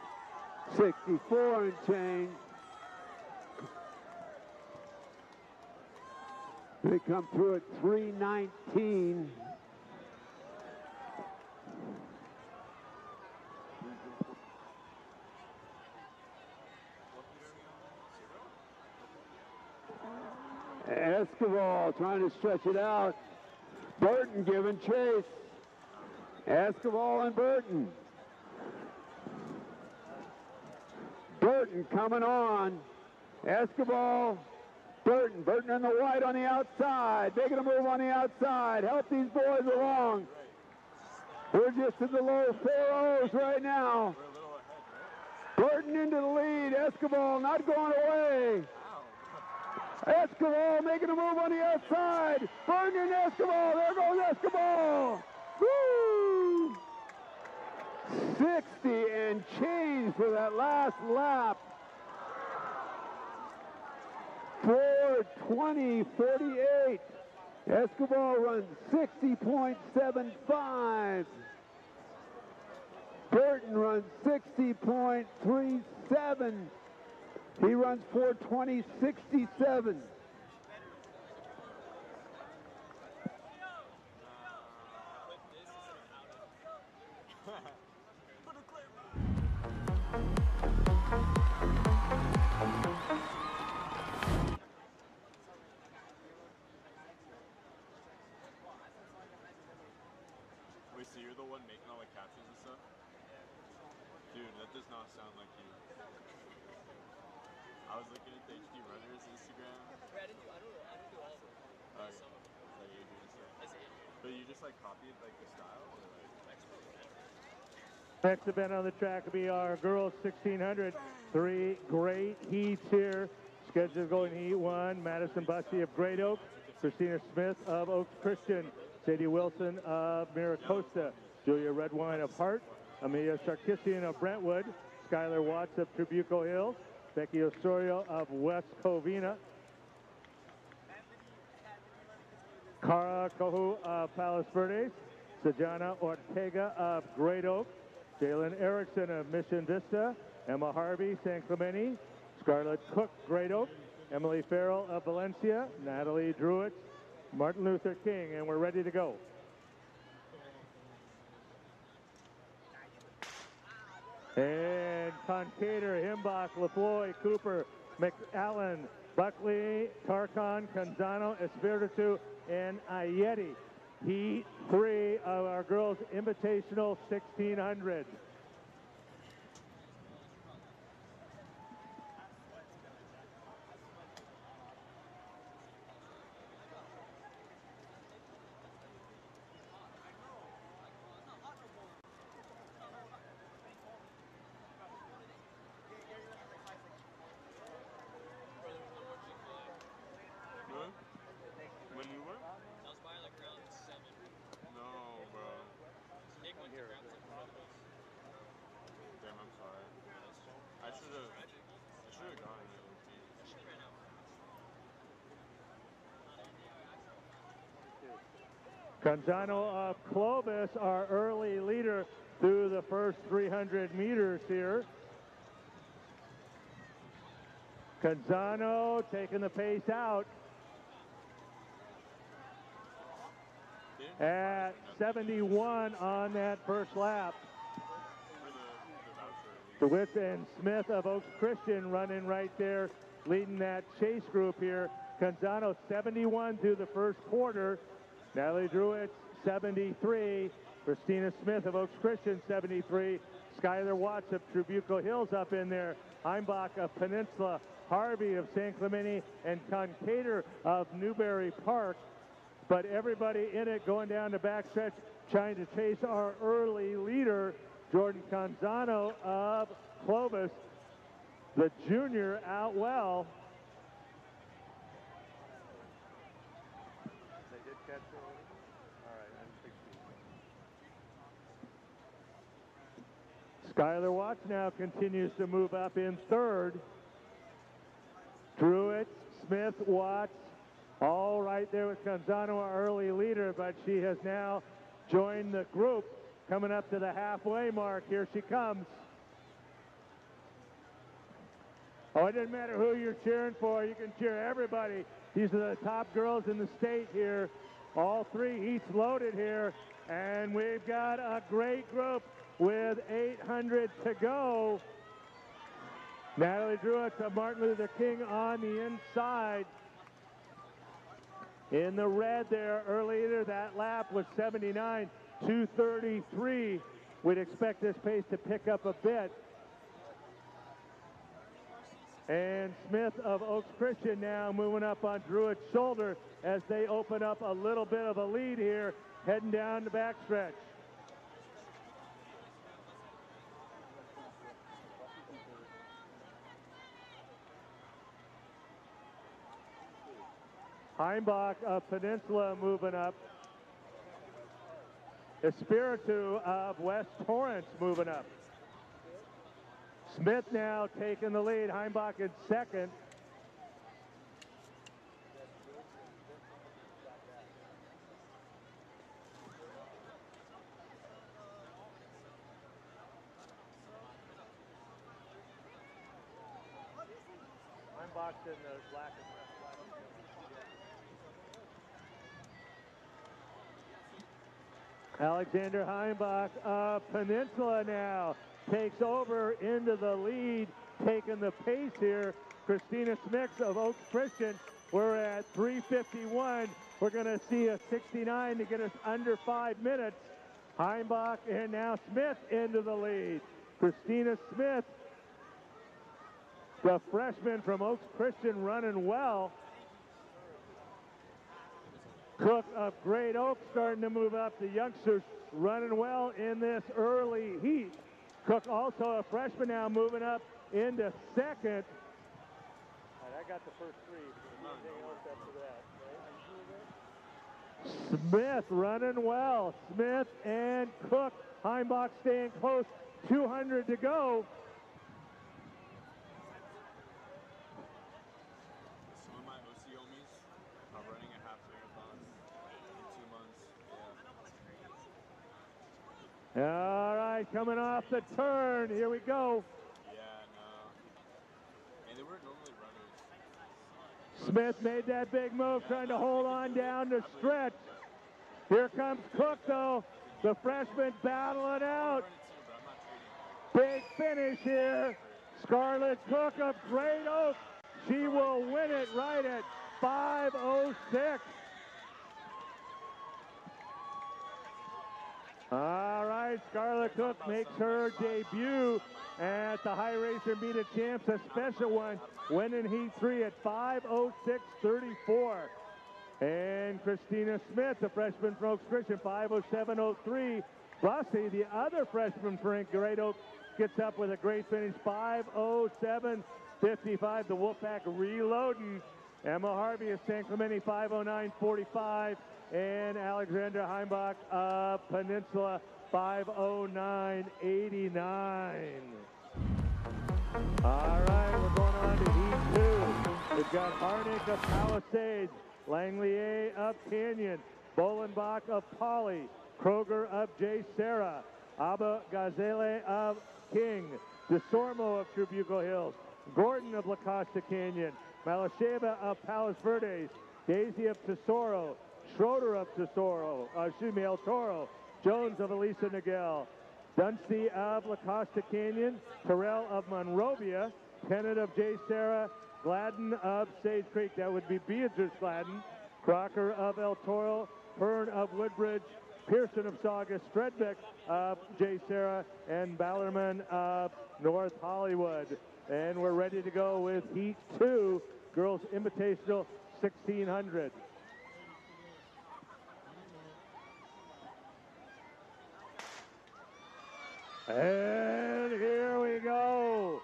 64 and change. They come through at 3:19. Escobar trying to stretch it out. Burton giving chase. Escobar and Burton. Burton coming on. Escobar, Burton. Burton in the white on the outside. Making a move on the outside. Help these boys along. We're just in the low 4-0s right now. Burton into the lead. Escobar not going away. Escobar making a move on the outside. Burton and Escobar. There goes Escobar. Woo! 60 and change for that last lap. 4:20.48. Escobar runs 60.75. Burton runs 60.37. He runs 4:20.67.
That does not sound like you. I was looking at the HD Runners Instagram.
I don't do all of them.
Okay.
Some of them.
It's like Adrian stuff.
That's Adrian.
But you just like copied like the style or like?
Next event on the track will be our girls 1600. 3 great heats here. Scheduled going heat 1, Madison Bussey of Great Oak, Christina Smith of Oaks Christian, Sadie Wilson of Miracosta, Julia Redwine of Hart, Amelia Sarkisian of Brentwood, Skylar Watts of Trabuco Hills, Becky Osorio of West Covina, Cara Kohu of Palos Verdes, Sajana Ortega of Great Oak, Jalen Erickson of Mission Vista, Emma Harvey, San Clemente, Scarlett Cook, Great Oak, Emily Farrell of Valencia, Natalie Druitt, Martin Luther King, and we're ready to go. And Concater, Himbach, LaFloy, Cooper, McAllen, Buckley, Tarkon, Canzano, Espiritu, and Ayeti. Heat 3 of our girls' Invitational 1600.
When you were?
I was by like around 7.
No, bro.
Nick went to grab some photos.
Damn, I'm sorry. I should have gone there with you.
She ran out.
Canzano of Clovis, our early leader through the first 300 meters here. Canzano taking the pace out at 71 on that first lap. DeWitt and Smith of Oaks Christian running right there, leading that chase group here. Canzano 71 through the first quarter. Natalie Druitt 73. Christina Smith of Oaks Christian 73. Skylar Watts of Trabuco Hills up in there. Heimbach of Peninsula. Harvey of San Clemente, and Concater of Newberry Park. But everybody in it going down the backstretch trying to chase our early leader, Jordan Canzano of Clovis, the junior, out well.
They did catch her already? All right, I'm 16.
Skylar Watts now continues to move up in third. Druitt, Smith, Watts, all right there with Canzano, our early leader, but she has now joined the group, coming up to the halfway mark. Here she comes. Oh, it doesn't matter who you're cheering for. You can cheer everybody. These are the top girls in the state here. All 3 heats loaded here, and we've got a great group with 800 to go. Natalie Druitt to Martin Luther King on the inside. In the red there, early leader, that lap was 79, 233. We'd expect this pace to pick up a bit. And Smith of Oaks Christian now moving up on Druitt's shoulder as they open up a little bit of a lead here, heading down the backstretch. Heimbach of Peninsula moving up. Espiritu of West Torrance moving up. Smith now taking the lead. Heimbach in second. Heimbach's in the black and red. Alexander Heimbach of Peninsula now takes over into the lead, taking the pace here. Christina Smith of Oaks Christian, we're at 3:51. We're going to see a 69 to get us under 5 minutes. Heimbach and now Smith into the lead. Christina Smith, the freshman from Oaks Christian, running well. Cook of Great Oak starting to move up. The youngsters running well in this early heat. Cook, also a freshman, now moving up into second.
All right, I got the first three. Anything else after that?
Smith running well. Smith and Cook. Heimbach staying close. 200 to go.
Some of my OC homies are running a half marathon in 2 months.
All right, coming off the turn. Here we go.
Yeah, no. And they weren't normally runners.
Smith made that big move, trying to hold on down the stretch. Here comes Cook, though. The freshman battling out. Big finish here. Scarlett Cook of Great Oak. She will win it right at 5:06. All right, Scarlett Cook makes her debut at the High Racer Meet of Champs, a special one, winning Heat 3 at 5:06.34. And Christina Smith, the freshman from Oaks Christian, 5:07.03. Bussy, the other freshman for Great Oak, gets up with a great finish, 5:07.55. The Wolfpack reloading. Emma Harvey of San Clemente, 5:09.45. And Alexandra Heimbach of Peninsula, 5:09.89. All right, we're going on to Heat 2. We've got Harnick of Palisades, Langlier of Canyon, Bolenbach of Poly, Kroger of J. Sarah, Abba Gazelle of King, DeSormo of Trabuco Hills, Gordon of La Costa Canyon, Malasheva of Palos Verdes, Daisy of Tesoro, Schroeder of Tesoro, El Toro, Jones of Elisa Nagel, Dunstey of La Costa Canyon, Terrell of Monrovia, Tennant of J. Sarah, Gladden of Sage Creek, that would be Beatrice Gladden, Crocker of El Toro, Hearn of Woodbridge, Pearson of Saugus, Stredbeck of J. Sarah, and Ballerman of North Hollywood. And we're ready to go with Heat 2, Girls Invitational 1600. And here we go.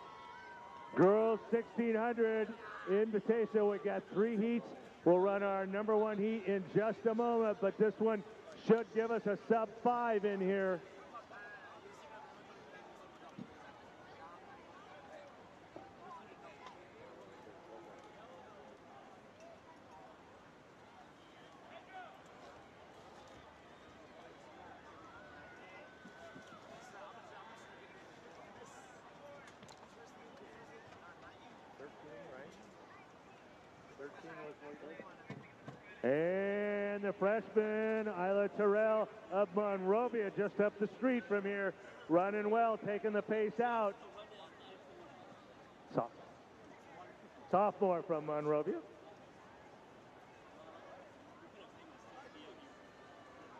Girls 1600 Invitational. We got 3 heats. We'll run our number 1 heat in just a moment, but this one should give us a sub-5 in here. And the freshman, Isla Terrell of Monrovia, just up the street from here, running well, taking the pace out. Sophomore from Monrovia.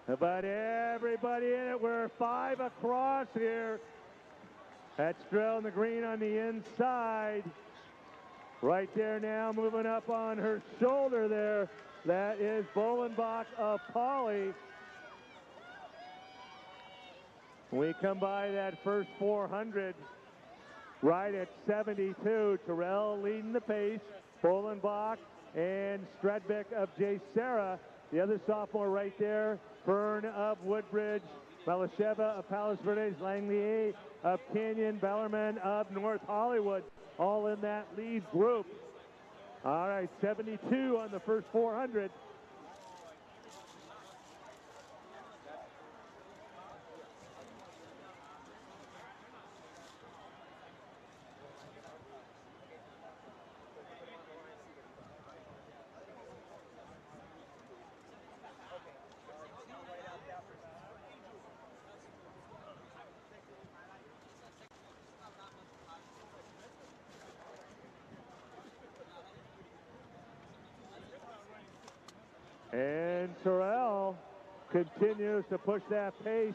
But everybody in it, we're 5 across here. That's Strell in the green on the inside. Right there now, moving up on her shoulder there. That is Bolenbach of Poly. We come by that first 400 right at 72. Terrell leading the pace. Bolenbach and Stradbeck of J. Sarah. The other sophomore right there, Fern of Woodbridge, Malasheva of Palos Verdes, Langlier of Canyon, Ballerman of North Hollywood, all in that lead group. All right, 72 on the first 400. And Terrell continues to push that pace.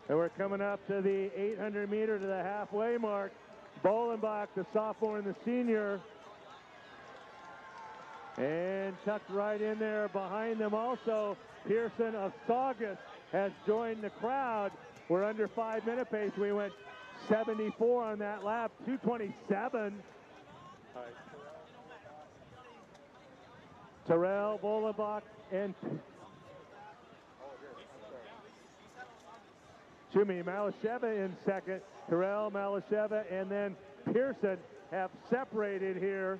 And we're coming up to the 800 meter to the halfway mark. Bolenbach, the sophomore and the senior. And tucked right in there behind them also, Pearson of Saugus has joined the crowd. We're under 5-minute pace. We went 74 on that lap, 227. Terrell, Bolenbach, and Malasheva in second. Terrell, Malasheva, and then Pearson have separated here.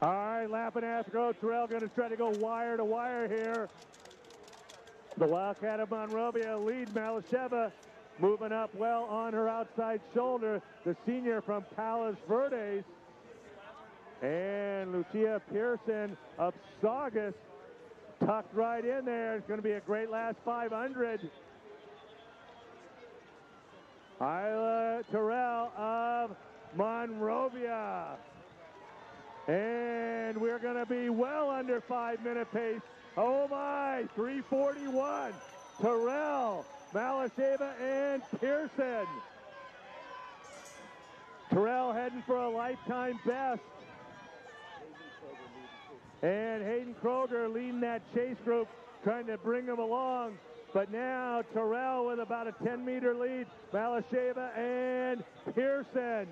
All right, lap and a half to go. Terrell going to try to go wire to wire here. The Wildcat of Monrovia lead Malasheva, moving up well on her outside shoulder. The senior from Palos Verdes. And Lucia Pearson of Saugus tucked right in there. It's going to be a great last 500. Isla Terrell of Monrovia. And we're going to be well under 5-minute pace. Oh my, 3:41. Terrell, Malasheva, and Pearson. Terrell heading for a lifetime best. And Hayden Kroger leading that chase group, trying to bring them along. But now Terrell with about a 10-meter lead. Malasheva and Pearson.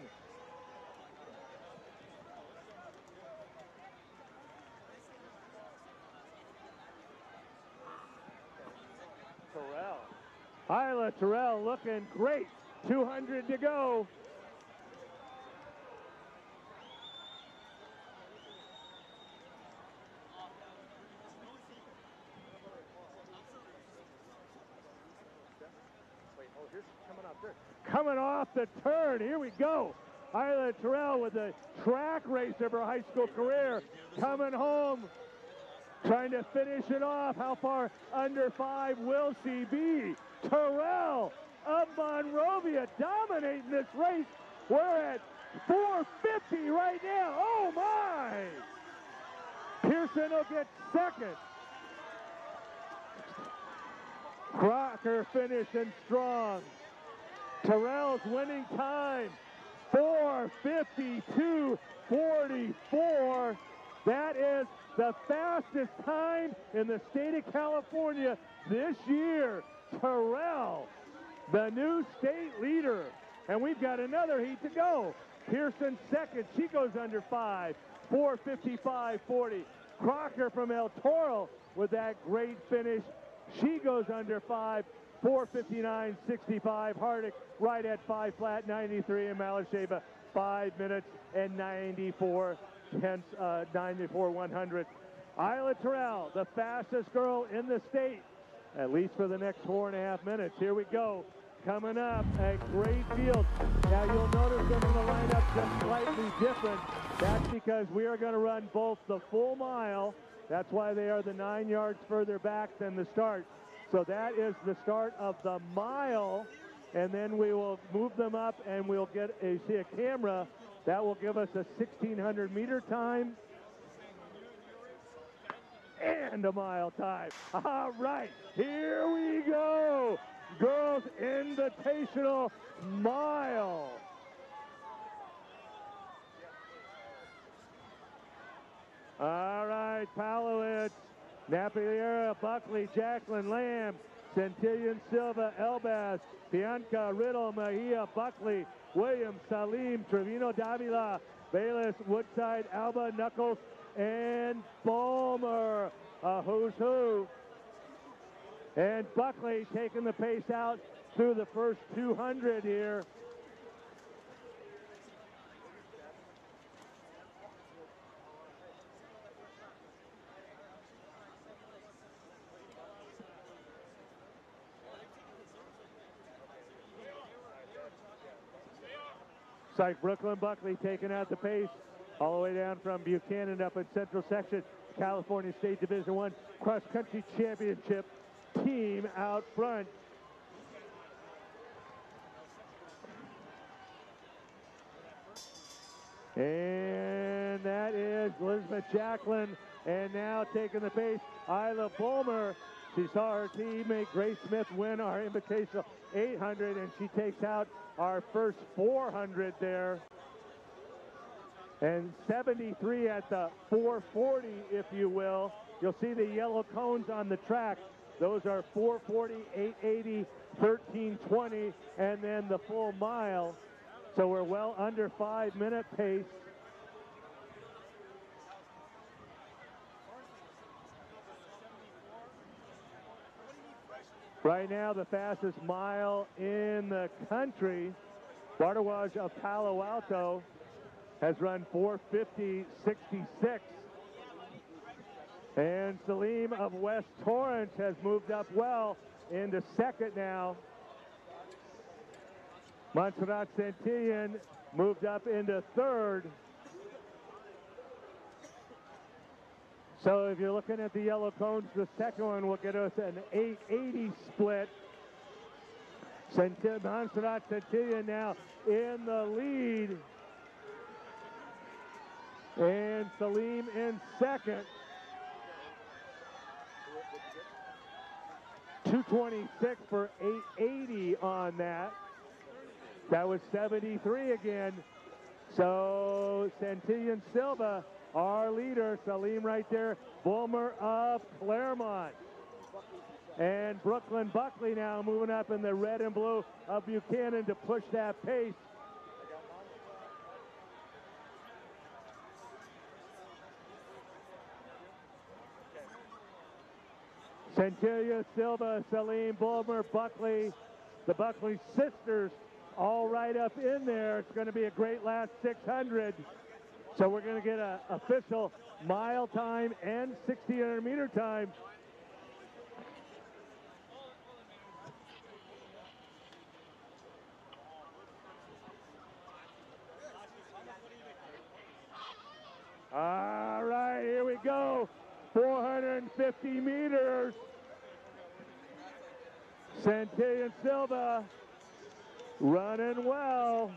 Isla Terrell looking great. 200 to go. Coming off the turn. Here we go. Isla Terrell with the track race of her high school career. Coming home. Trying to finish it off. How far under 5 will she be? Terrell of Monrovia dominating this race. We're at 450 right now. Oh my! Pearson will get second. Crocker finishing strong. Terrell's winning time, 4:52.44. That is the fastest time in the state of California this year. Terrell, the new state leader. And we've got another heat to go. Pearson second. She goes under 5. 4:55.40. Crocker from El Toro with that great finish. She goes under 5. 4:59.65. Hardick right at 5 flat 93, and Malasheva 5 minutes and 94 100. Isla Terrell, the fastest girl in the state, at least for the next 4.5 minutes. Here we go. Coming up, a great field. Now you'll notice them in the lineup just slightly different. That's because we are going to run both the full mile. That's why they are the 9 yards further back than the start. So that is the start of the mile, and then we will move them up and we'll get a camera. That will give us a 1,600 meter time and a mile time. All right, here we go. Girls Invitational Mile. All right, Palowitz, Napiera, Buckley, Jacqueline Lamb, Centillion Silva, Elbaz, Bianca, Riddle, Mejia, Buckley, Williams, Salim, Trevino Davila, Bayless, Woodside, Alba, Knuckles, and Bulmer. A who's who. And Buckley taking the pace out through the first 200 here. It's like Brooklyn Buckley taking out the pace all the way down from Buchanan up in Central Section. California State Division I Cross Country Championship team out front. And that is Elizabeth Jacqueline. And now taking the pace, Isla Bulmer. She saw her teammate Grace Smith win our Invitational 800, and she takes out our first 400 there. And 73 at the 440, if you will. You'll see the yellow cones on the track. Those are 440, 880, 1320, and then the full mile. So we're well under 5-minute pace. Right now, the fastest mile in the country, Bartawaj of Palo Alto, has run 4:50.66. And Salim of West Torrance has moved up well into second now. Montserrat Santillan moved up into third. So if you're looking at the yellow cones, the second one will get us an 880 split. Montserrat Santillan now in the lead. And Salim in second. 226 for 880 on that. That was 73 again. So Santillan Silva, our leader, Salim right there, Bulmer of Claremont. And Brooklyn Buckley now moving up in the red and blue of Buchanan to push that pace. Santillan Silva, Salim, Bulmer, Buckley, the Buckley sisters all right up in there. It's going to be a great last 600. So we're going to get an official mile time and 1600 meter time. All right, here we go. 450 meters. Santillan Silva running well.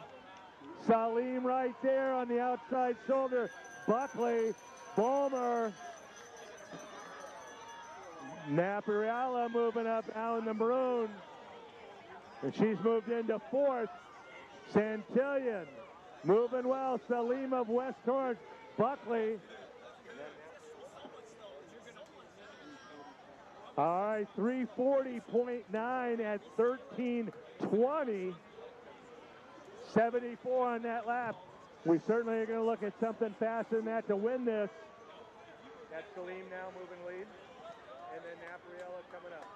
Salim right there on the outside shoulder. Buckley, Bulmer. Napariala moving up now in the maroon. And she's moved into fourth. Santillan moving well. Salim of West Torrance. Buckley. All right, 340.9 at 13:20. 74 on that lap. We certainly are going to look at something faster than that to win this.
That's Salim now moving lead. And then Napariella coming up.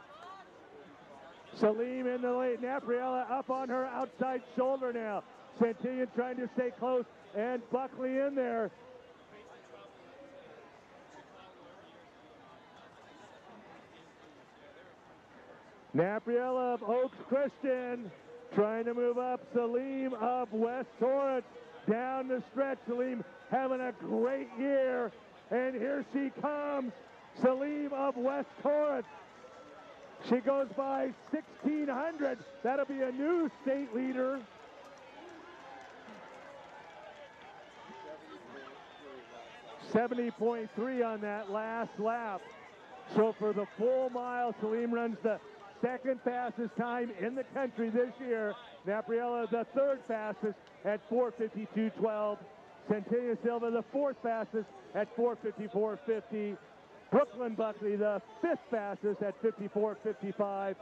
Salim in the lead. Napariella up on her outside shoulder now. Santillan trying to stay close, and Buckley in there. Napariella of Oaks Christian trying to move up. Salim of West Torrance down the stretch. Salim having a great year. And here she comes. Salim of West Torrance. She goes by 1,600. That'll be a new state leader. .70.3 on that last lap. So for the full mile, Salim runs the second fastest time in the country this year. Napariella the third fastest at 4:52.12. Santillan Silva the fourth fastest at 4:54.50. Brooklyn Buckley the fifth fastest at 54.55.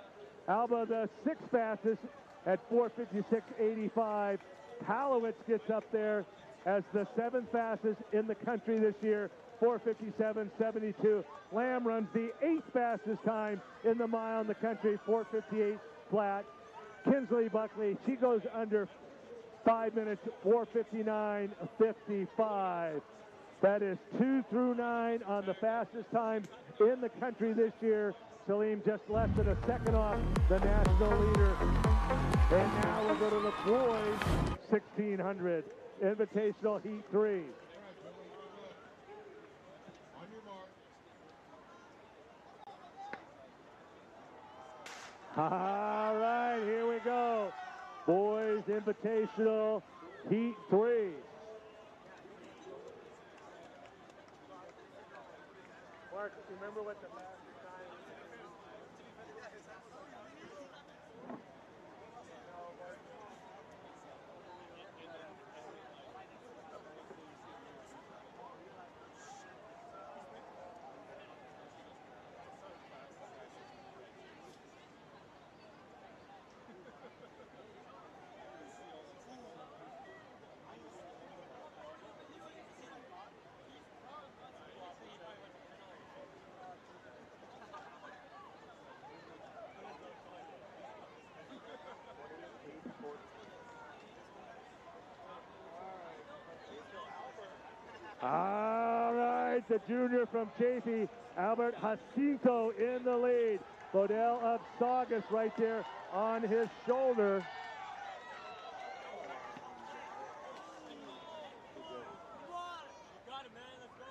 Alba the sixth fastest at 4:56.85. Palowitz gets up there as the seventh fastest in the country this year, 4:57.72. Lamb runs the eighth fastest time in the mile in the country, 4:58 flat. Kinsley Buckley, she goes under 5 minutes, 4:59.55. That is 2 through 9 on the fastest times in the country this year. Salim just less than a second off the national leader. And now we'll go to the boys 1600 Invitational Heat 3.
On your mark.
All right, here we go. Boys Invitational Heat 3.
Mark, do you remember what the fastest time was? No, Mark.
All right, the junior from Chaffee, Albert Jacinto in the lead. Bodell of Saugus right there on his shoulder.
Got it, man. Let's go.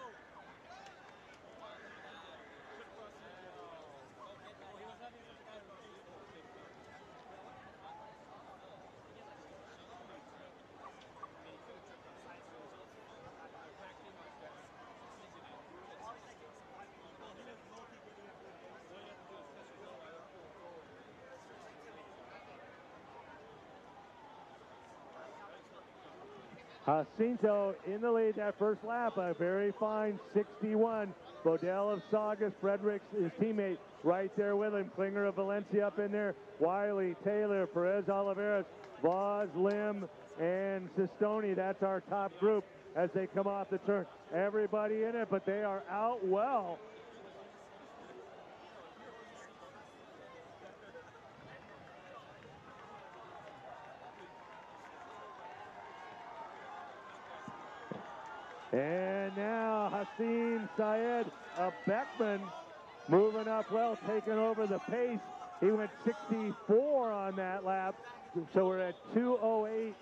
Jacinto in the lead that first lap, a very fine 61. Bodell of Saugus, Fredericks, his teammate, right there with him. Klinger of Valencia up in there. Wiley, Taylor, Perez Oliveras, Voss, Lim, and Sistoni. That's our top group as they come off the turn. Everybody in it, but they are out well. And now Hassan Syed of Beckman moving up well, taking over the pace. He went 64 on that lap, so we're at 2:08.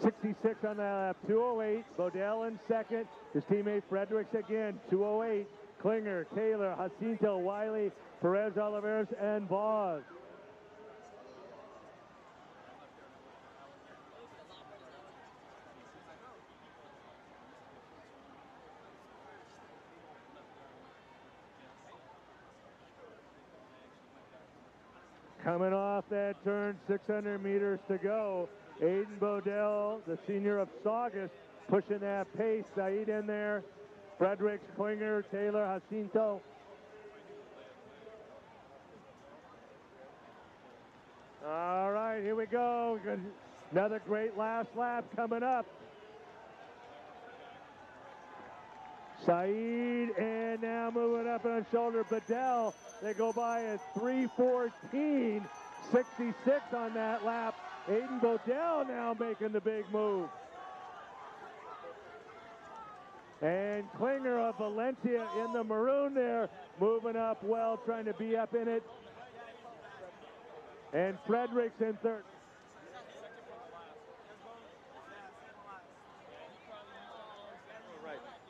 66 on that lap, 2:08. Bodell in second. His teammate Fredericks again, 2:08. Klinger, Taylor, Jacinto, Wiley, Perez Oliveras, and Voss. Coming off that turn, 600 meters to go. Aiden Bodell, the senior of Saugus, pushing that pace. Saeed in there. Fredericks, Klinger, Taylor, Jacinto. All right, here we go. Another great last lap coming up. Saeed, and now moving up on shoulder, Bodell. They go by at 3:14.66 on that lap. Aiden Bodell now making the big move. And Klinger of Valencia in the maroon there, moving up well, trying to be up in it. And Fredericks in third.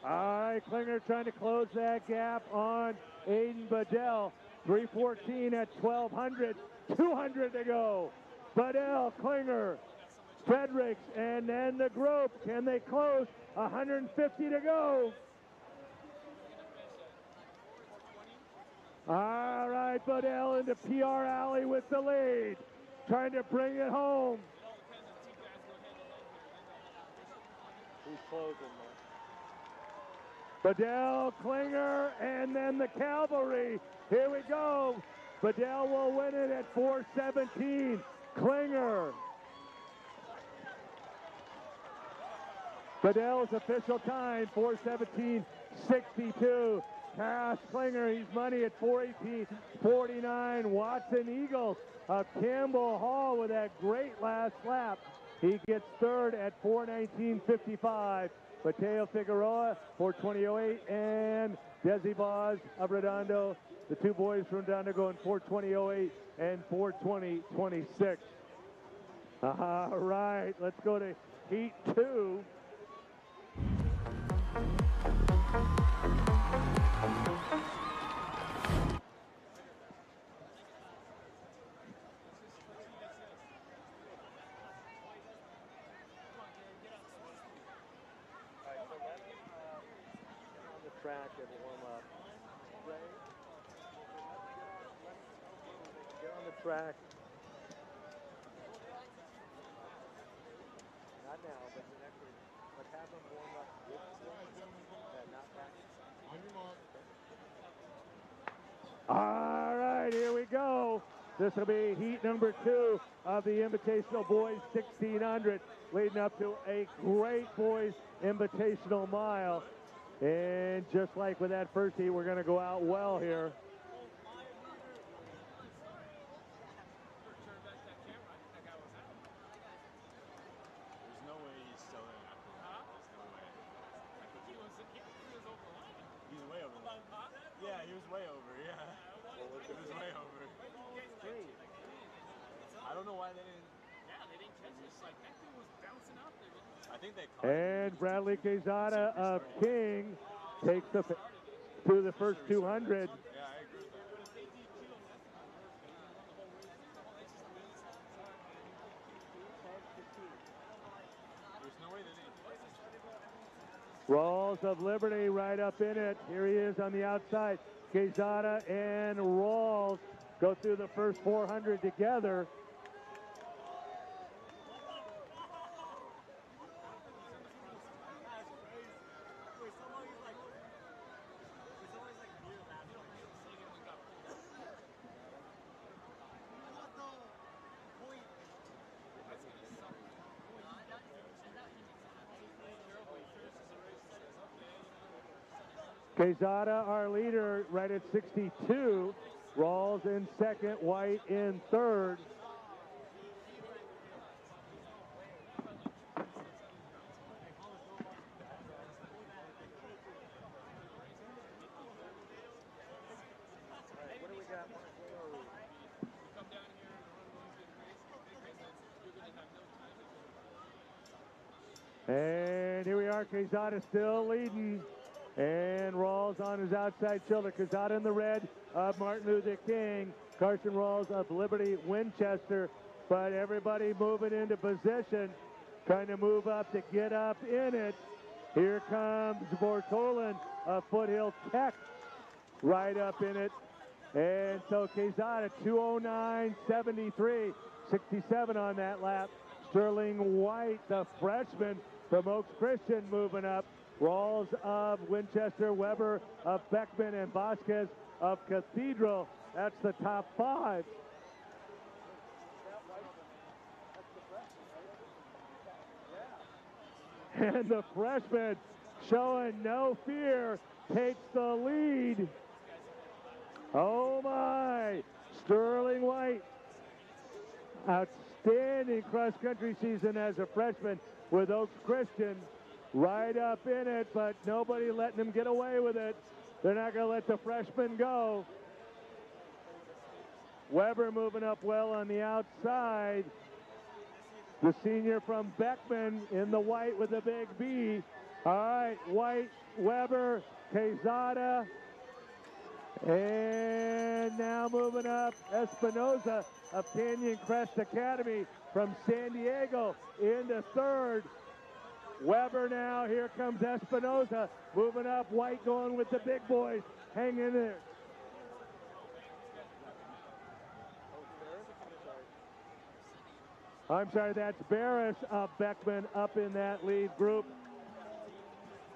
All right, Klinger trying to close that gap on Aiden Bodell. 3:14 at 1200, 200 to go. Bodell, Klinger, Fredericks, and then the group. Can they close? 150 to go. All right, Bodell into PR Alley with the lead. Trying to bring it home.
Who's closing, Mark?
Bodell, Klinger, and then the cavalry. Here we go. Bodell will win it at 4:17. Klinger. Bodell's official time, 4:17.62. Pass Klinger, he's money at 4:18.49. Watson Eagles of Campbell Hall with that great last lap. He gets third at 4:19.55. Mateo Figueroa, 4:20.08, and Desi Voss of Redondo. The two boys from Redondo going 4:20.08 and 4:20.26. All right, let's go to Heat 2.
track and warm up. Get on the track. Not now, but the next week. Let's have them warm up. Not back.
On your mark.
All right, here we go. This will be heat number 2 of the Invitational Boys 1600, leading up to a great boys Invitational mile. And just like with that first heat, we're going to go out well here.
There's no way he's still in after that. There's no way. He was over the line. He's way over the line. Yeah, he was way over, yeah. He was way over. I don't know why they didn't. Yeah, they didn't catch it. Like, that thing was bouncing out there. I think they caught it.
And Bradley Quezada of King takes the to the first 200.
Yeah, I agree with that. There's no way they didn't.
Rawls of Liberty right up in it. Here he is on the outside. Quezada and Rawls go through the first 400 together. Quezada, our leader, right at 62. Rawls in second, White in third.
What do we got?
And here we are, Quezada still leading. And Rawls on his outside shoulder. Quezada in the red of Martin Luther King. Carson Rawls of Liberty Winchester. But everybody moving into position, trying to move up to get up in it. Here comes Bortolan of Foothill Tech right up in it. And so Quezada 209.73, 67 on that lap. Sterling White, the freshman from Oaks Christian, moving up. Rawls of Winchester, Weber of Beckman, and Vasquez of Cathedral. That's the top 5. And the freshman, showing no fear, takes the lead. Oh my, Sterling White. Outstanding cross-country season as a freshman with Oaks Christian. Right up in it, but nobody letting him get away with it. They're not going to let the freshman go. Weber moving up well on the outside. The senior from Beckman in the white with a big B. All right, White, Weber, Quezada. And now moving up, Espinoza of Canyon Crest Academy from San Diego into third. Weber now, here comes Espinoza, moving up, White going with the big boys, hanging there. I'm sorry, that's Barris of Beckman up in that lead group.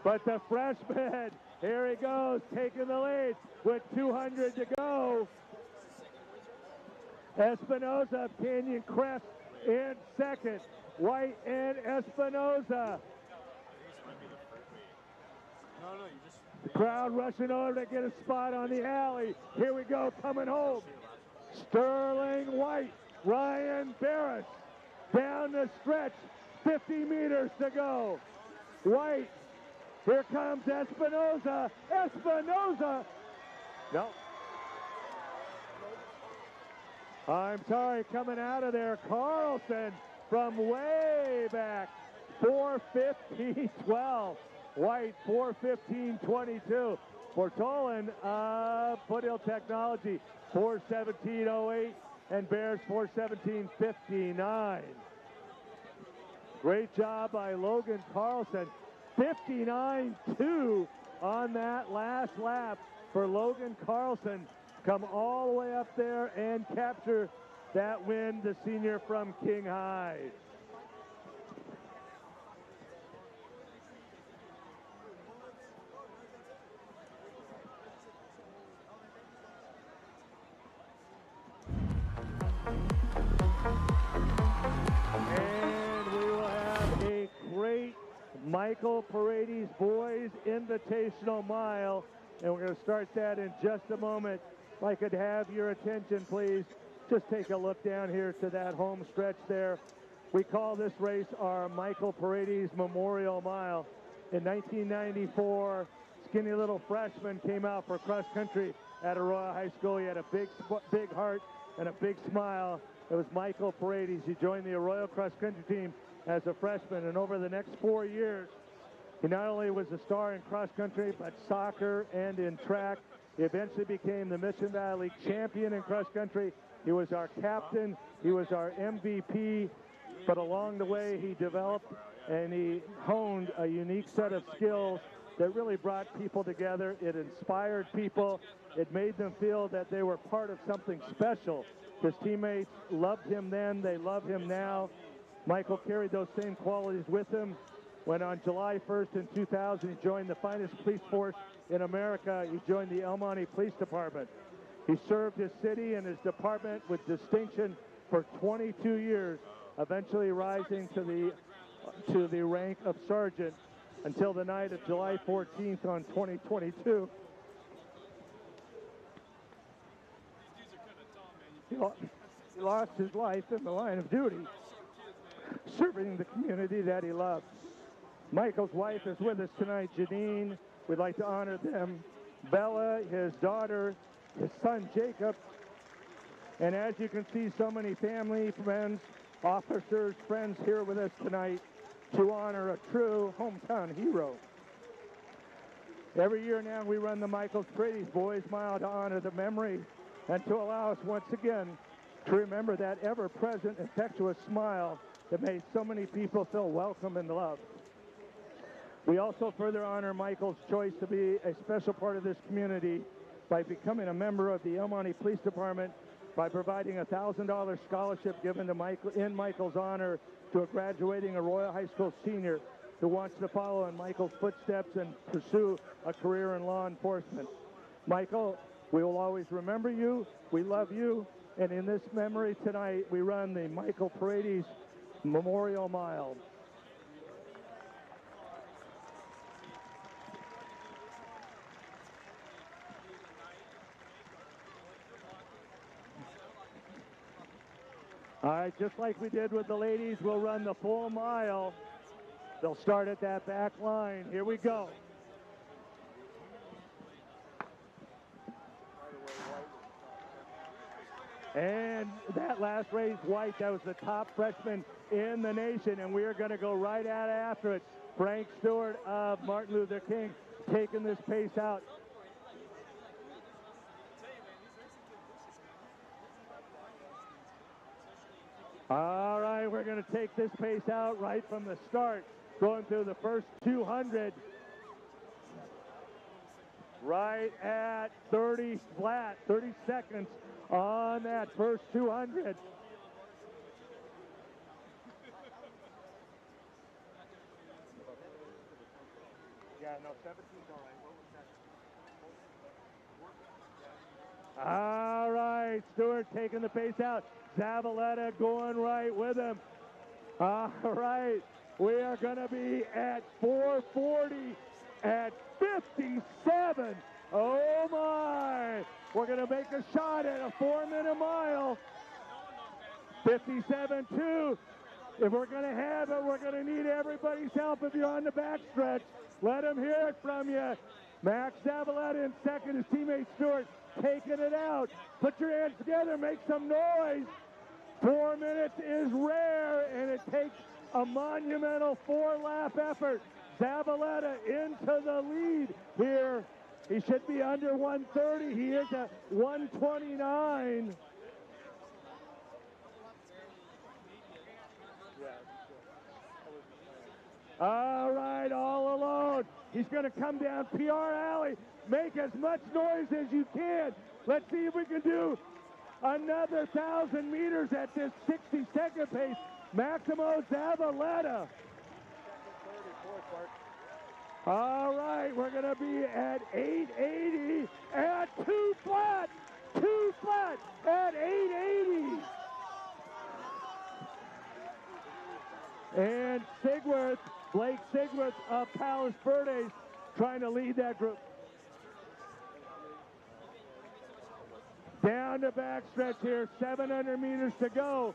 But the freshman, here he goes, taking the lead with 200 to go. Espinoza of Canyon Crest in second. White and Espinoza. The crowd rushing over to get a spot on the alley. Here we go, coming home. Sterling White, Ryan Barris, down the stretch, 50 meters to go. White, here comes Espinoza. Espinoza, no. I'm sorry, coming out of there, Carlson from way back, 4:15.12. White, 4:15.22. Bortolan of Foothill Technology, 4:17.08. And Bears, 4:17.59. Great job by Logan Carlson. 59.2 on that last lap for Logan Carlson. Come all the way up there and capture that win, the senior from King High. And we will have a great Michael Paredes Boys Invitational Mile, and we're going to start that in just a moment. If I could have your attention, please. Just take a look down here to that home stretch there. We call this race our Michael Paredes Memorial Mile. In 1994, skinny little freshman came out for cross country at Arroyo High School. He had a big heart and a big smile. It was Michael Paredes. He joined the Arroyo cross country team as a freshman, and over the next 4 years, he not only was a star in cross country, but soccer and in track. He eventually became the Mission Valley champion in cross country. He was our captain. He was our MVP. But along the way, he developed and he honed a unique set of skills that really brought people together. It inspired people. It made them feel that they were part of something special. His teammates loved him then. They love him now. Michael carried those same qualities with him when on July 1st in 2000, he joined the finest police force in America. He joined the El Monte Police Department. He served his city and his department with distinction for 22 years, eventually rising to the rank of sergeant until the night of July 14th on 2022. He lost his life in the line of duty, serving the community that he loved. Michael's wife is with us tonight, Janine. We'd like to honor them. Bella, his daughter, his son Jacob, and as you can see, so many family, friends, officers, friends here with us tonight to honor a true hometown hero. Every year now we run the Michael Paredes Boys Mile to honor the memory and to allow us once again to remember that ever-present infectious smile that made so many people feel welcome and loved. We also further honor Michael's choice to be a special part of this community by becoming a member of the El Monte Police Department, by providing a $1,000 scholarship given to Michael in Michael's honor to a graduating Arroyo High School senior who wants to follow in Michael's footsteps and pursue a career in law enforcement. Michael, we will always remember you. We love you. And in this memory tonight, we run the Michael Paredes Memorial Mile. All right, just like we did with the ladies, we'll run the full mile. They'll start at that back line. Here we go. And that last race, White, that was the top freshman in the nation, and we are going to go right at after it. Frank Stewart of Martin Luther King taking this pace out. All right, we're going to take this pace out right from the start, going through the first 200. Right at 30 flat, 30 seconds on that first 200. Yeah, no, 17's all right. What was that? All right, Stewart taking the pace out. Zavaleta going right with him. All right, we are going to be at 440 at 57. Oh my! We're going to make a shot at a 4-minute mile. 57-2. If we're going to have it, we're going to need everybody's help. If you're on the backstretch, let them hear it from you. Max Zavaleta in second, his teammate Stewart taking it out. Put your hands together, make some noise. 4 minutes is rare, and it takes a monumental 4-lap effort. Zavaleta into the lead here. He should be under 130. He is at 129. All right, all alone. He's going to come down PR Alley. Make as much noise as you can. Let's see if we can do another 1,000 meters at this 60-second pace. Maximo Zavaleta. All right, we're going to be at 880 at 2 flat at 880. And Blake Sigworth of Palos Verdes trying to lead that group. Down the backstretch here, 700 meters to go.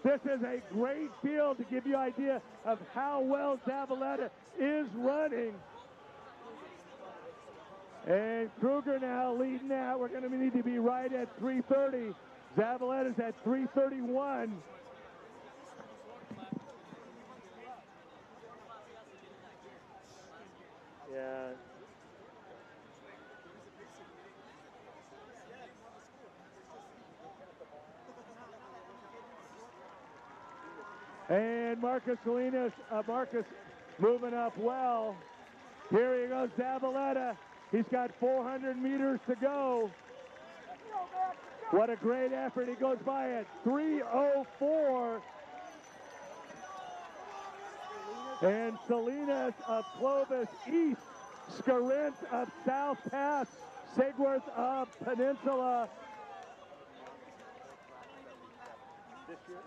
This is a great field to give you an idea of how well Zavaleta is running. And Kruger now leading that. We're going to need to be right at 3:30. Zavaleta's at 3:31.
Yeah.
And Marcus Salinas, Marcus moving up well. Here he goes, Zavaleta. He's got 400 meters to go. What a great effort. He goes by at 3:04. And Salinas of Clovis East, Scarent of South Pass, Sigworth of Peninsula.
This year?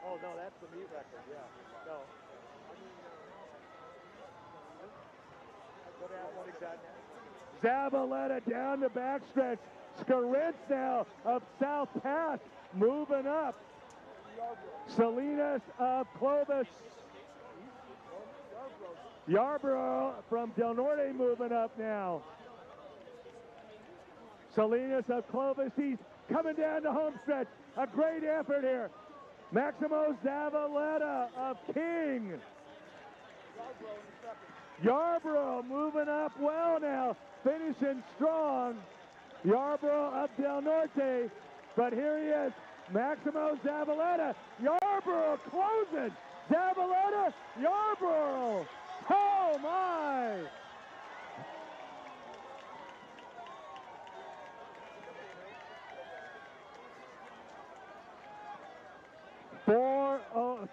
Oh, no, that's the meet record, yeah. No. Go down one exact.
Zavaleta down the backstretch. Scarent now of South Pass moving up. Salinas of Clovis. Yarborough from Del Norte moving up now. Salinas of Clovis East coming down the home stretch. A great effort here. Maximo Zavaleta of King. Yarborough moving up well now, finishing strong. Yarborough of Del Norte, but here he is, Maximo Zavaleta. Yarborough closing. Zavaleta, Yarborough. Oh my! Four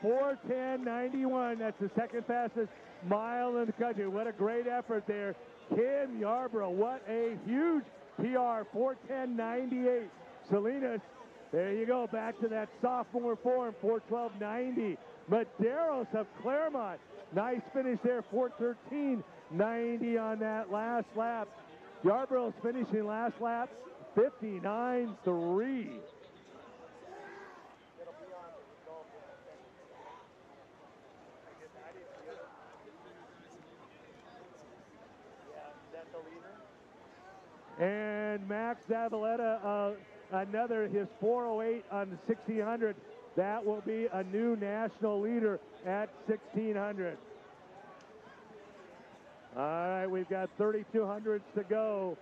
4:10.91. That's the second fastest mile in the country. What a great effort there. Kim Yarborough, what a huge PR, 4:10.98. Salinas, there you go, back to that sophomore form, 4:12.90. Medeiros of Claremont, nice finish there, 4:13.90 on that last lap. Yarborough's finishing last lap, 59.3. And Max Zavaleta, his 4:08 on the 1600. That will be a new national leader at 1600. All right, we've got 3,200s to go.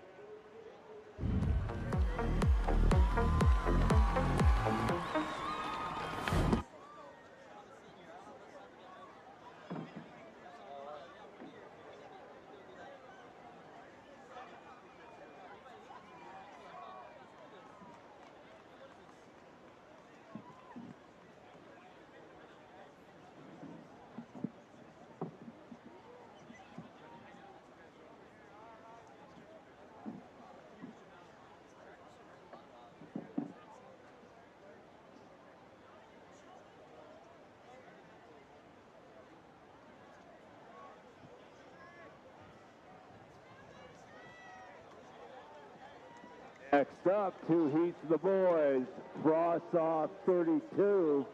Next up, two heats of the boys. Frost off 32,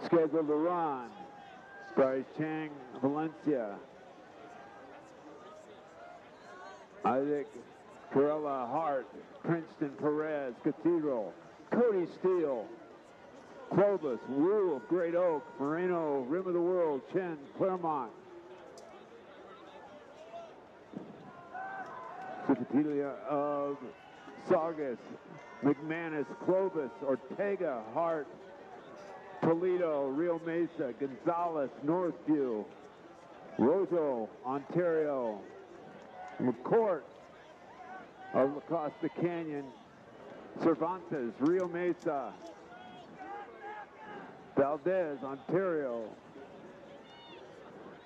scheduled to run. Bryce Chang, Valencia. Isaac Corella Hart, Princeton Perez, Cathedral. Cody Steele, Clovis, Wu of Great Oak, Moreno, Rim of the World, Chen, Claremont. Cicapedia of Saugus, McManus, Clovis, Ortega, Hart, Toledo, Rio Mesa, Gonzalez, Northview, Roseau, Ontario. McCourt of La Costa Canyon. Cervantes, Rio Mesa. Valdez, Ontario.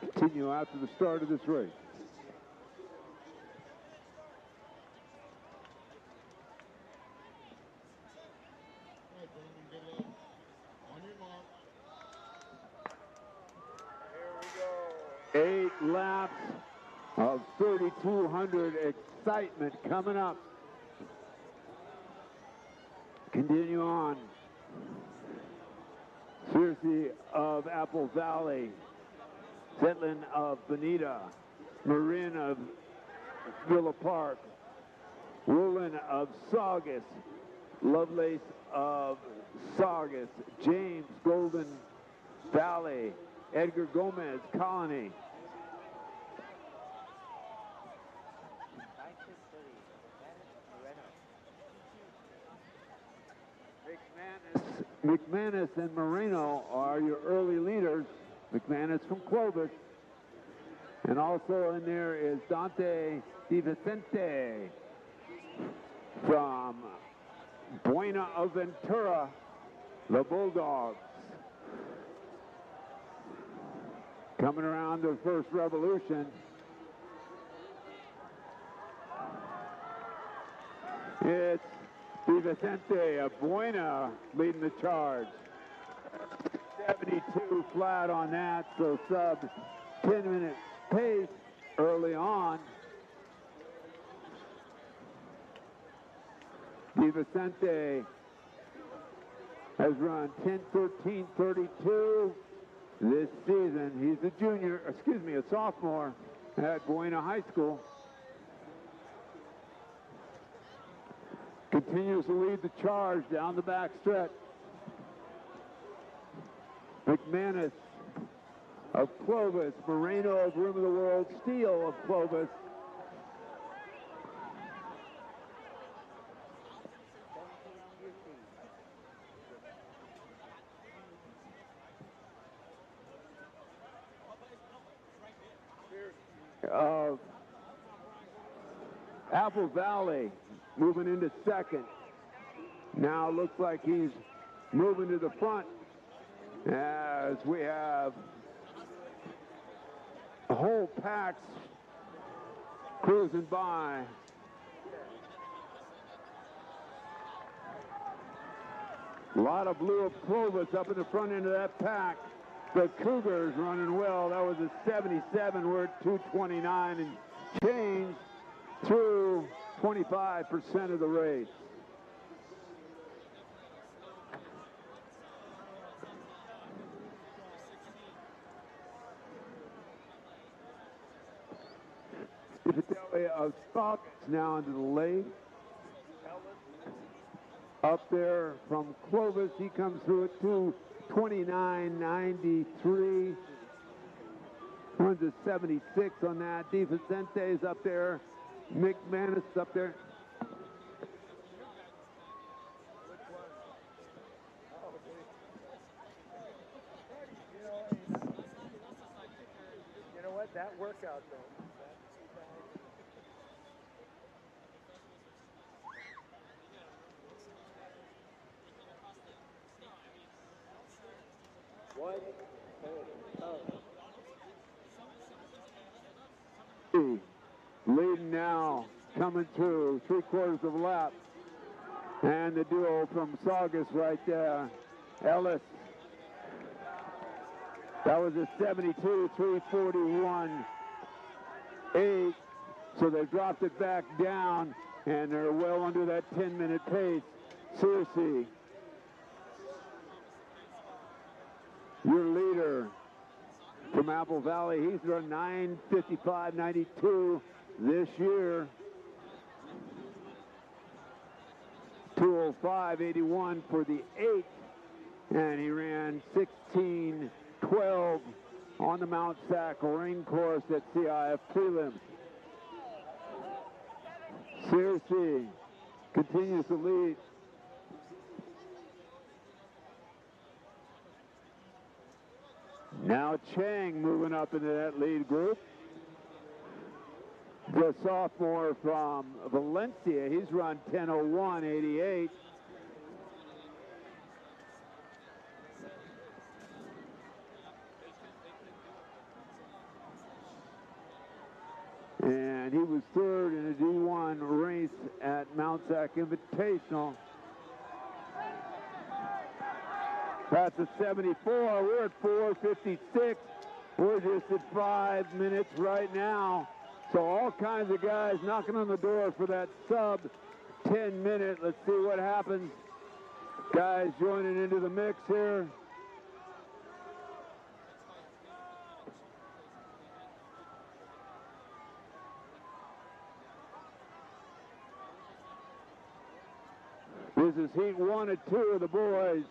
Continue after the start of this race.
All right, gentlemen, good luck. On your mark.
Here we go.
8 laps of 3,200 excitement coming up. Continue on. Searcy of Apple Valley. Zetlin of Bonita. Marin of Villa Park. Woolen of Saugus. Lovelace of Saugus. James Golden Valley. Edgar Gomez Colony. McManus and Moreno are your early leaders. McManus from Clovis. And also in there is Dante Di Vicente from Buenaventura, the Bulldogs. Coming around the first revolution. It's Di Vicente of Buena leading the charge. 72 flat on that, so sub 10-minute pace early on. Di Vicente has run 10:13:32 this season. He's a sophomore at Buena High School. Continues to lead the charge down the back stretch. McManus of Clovis, Moreno of Room of the World, Steele of Clovis. Apple Valley moving into second. Now looks like he's moving to the front as we have the whole packs cruising by. A lot of blue of Clovis up in the front end of that pack. The Cougars running well. That was a 77. We're at 229 and change through 25% of the race. Of Stock now into the lane. Up there from Clovis, he comes through at 2:29.93. Runs a 76 on that. Di Vicente's up there. McManus up there.
You know what? That workout though.
Leading now, coming through 3/4 of a lap. And the duo from Saugus right there, Ellis. That was a 72, 3:41.8. So they dropped it back down, and they're well under that 10-minute pace. Searcy, your leader from Apple Valley, he's run 9:55.92 this year. 2:05.81 for the 8th, and he ran 16:12 on the Mount Sac rain course at CIF prelims. Searcy continues to lead. Now Chang moving up into that lead group. The sophomore from Valencia, he's run 10:01.88. And he was third in a D1 race at Mount Sac Invitational. That's a 74. We're at 4:56. We're just at 5 minutes right now. So all kinds of guys knocking on the door for that sub 10 minute. Let's see what happens. Guys joining into the mix here. This is heat 1 and 2 of the boys.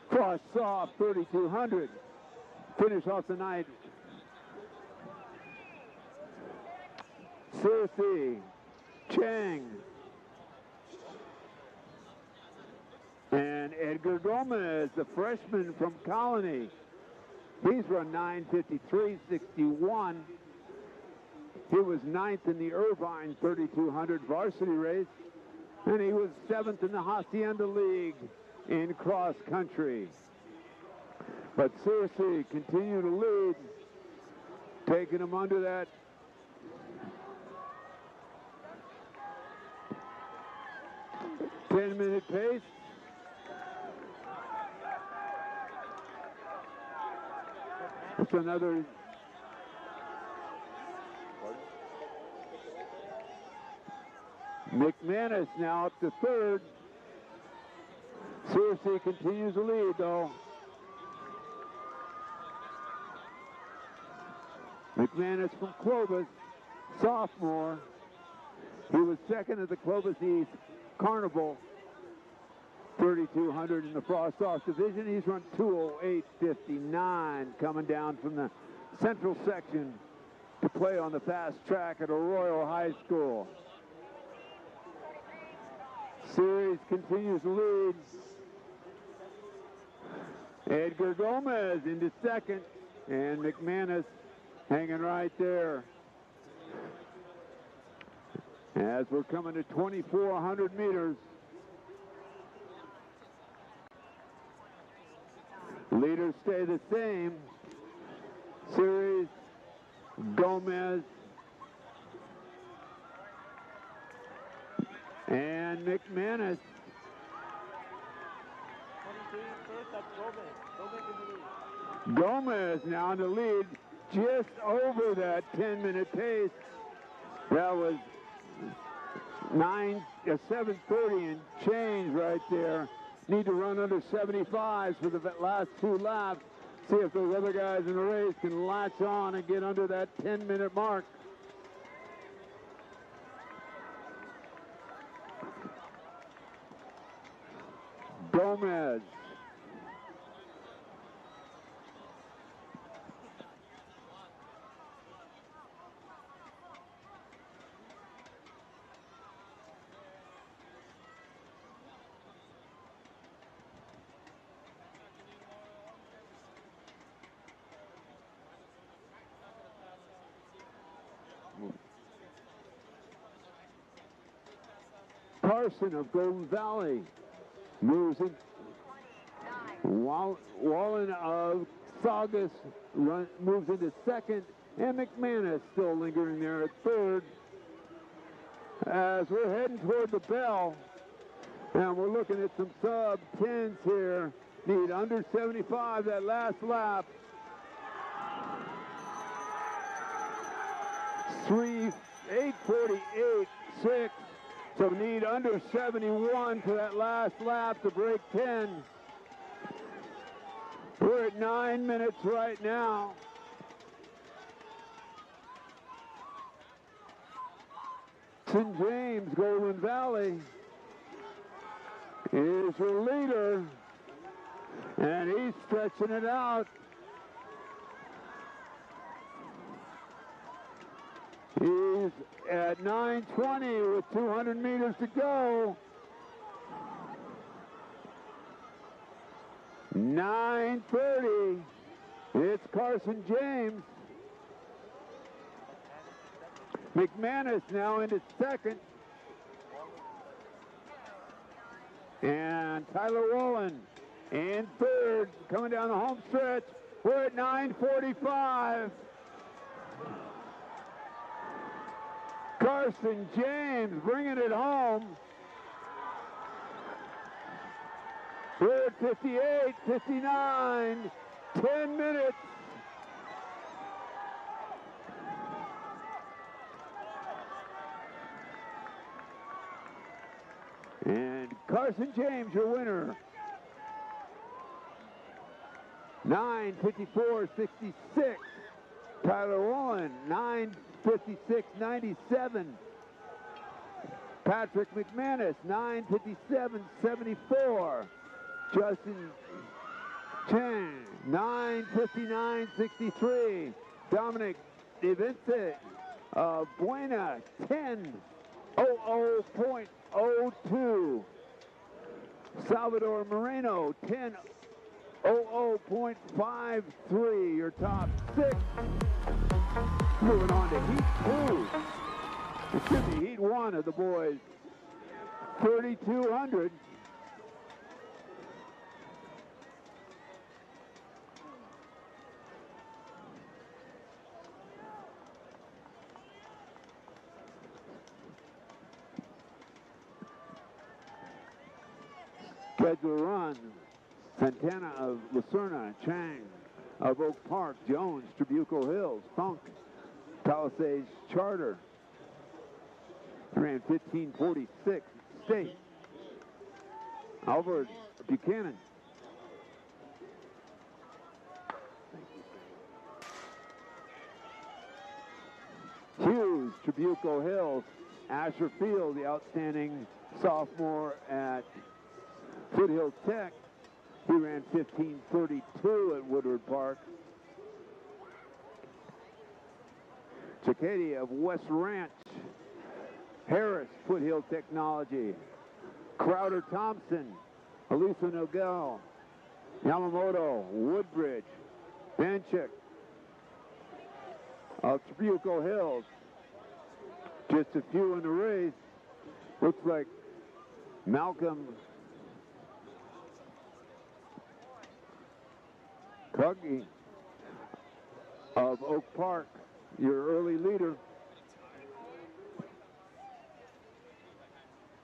Cross soft 3,200. Finish off the night. Cersei, Chang, and Edgar Gomez, the freshman from Colony. He's run 9:53.61. He was 9th in the Irvine 3,200 varsity race, and he was 7th in the Hacienda League in cross country. But Cersei continued to lead, taking him under that 10-minute pace. It's another McManus now up to third. Cersei continues to lead though. McManus from Clovis, sophomore. He was second at the Clovis East Carnival 3,200 in the Frost-Off division. He's run 2:08.59 coming down from the central section to play on the fast track at Arroyo High School. Series continues to lead. Edgar Gomez into second, and McManus hanging right there. As we're coming to 2,400 meters. Leaders stay the same. Series, Gomez, and McManus.
22 first, that's Gomez. Gomez in the lead.
Gomez now in the lead, just over that 10-minute pace. That was 7:30 and change right there. Need to run under 75s for the last 2 laps. See if those other guys in the race can latch on and get under that 10-minute mark. Gomez. Carson of Golden Valley moves in. Wallen of Saugus moves into second, and McManus still lingering there at third. As we're heading toward the bell, and we're looking at some sub-10s here. Need under 75 that last lap. 8:48.6. So need under 71 for that last lap to break 10. We're at 9 minutes right now. St. James, Golden Valley is your leader, and he's stretching it out. He's at 9:20 with 200 meters to go. 9:30. It's Carson James. McManus now into second. And Tyler Wolin in third, coming down the home stretch. We're at 9:45. Carson James bringing it home. We're at 58, 59, 10 minutes. And Carson James, your winner. 9:54.66. Tyler Wolin, 9:56.97. Patrick McManus, 9:57.74. Justin Chang, 9:59.63. Dominic DeVince Buena, 10:00.02. Salvador Moreno, 10:00.53. Your top six. Moving on to Heat 2. It should be Heat 1 of the boys. 3,200. Schedule run. Santana of Lucerna, Chang of Oak Park, Jones, Trabuco Hills, Funk, Palisades, Charter. Ran 15:46. State. Albert Buchanan. Hughes, Trabuco Hills. Asher Field, the outstanding sophomore at Foothill Tech. He ran 15:32 at Woodward Park. Cicchetti of West Ranch. Harris, Foothill Technology. Crowder Thompson, Elisa Nogel, Yamamoto, Woodbridge, Banchik of Trabuco Hills. Just a few in the race. Looks like Malcolm Cuggy of Oak Park, your early leader.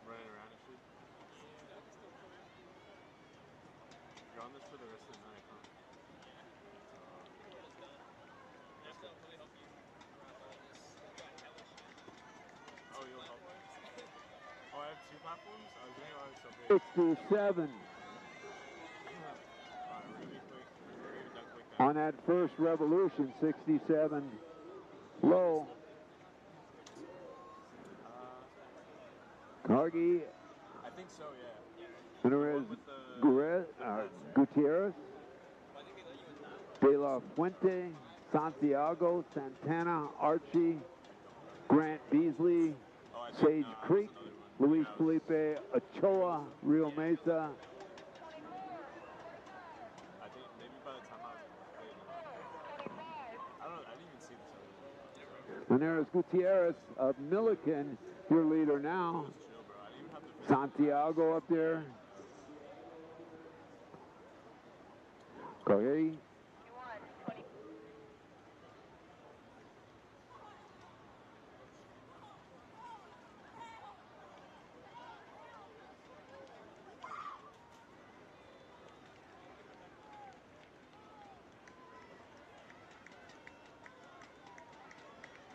Running around and shit. You're on this for the rest of the night, huh? Oh, you'll help me? Oh, I have two platforms? I was wondering why it's so big.
67.
Alright, we're gonna be quick. We're gonna be done quick then.
On that first revolution, 67 low. Cargie,
I think so, yeah.
Ramirez, Gutierrez, De La Fuente, Santiago, Santana, Archie, Grant Beasley,
Oh, I think,
Sage
no,
Creek,
that's another one.
Luis
Yeah,
Felipe Ochoa, Rio Mesa,
I think maybe by the time I was playing, I don't know, I didn't even see this other one.
Ramirez Gutierrez of Milliken, your leader now.
It was chill, bro. I didn't even have to visit.
Santiago up there. Carrie.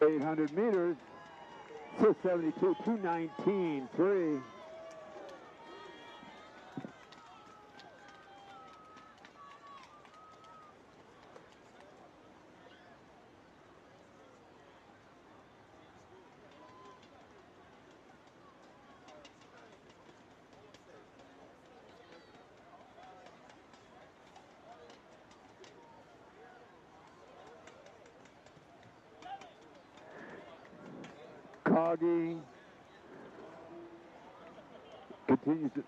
800 meters, 672, 219.3. Coggy continues to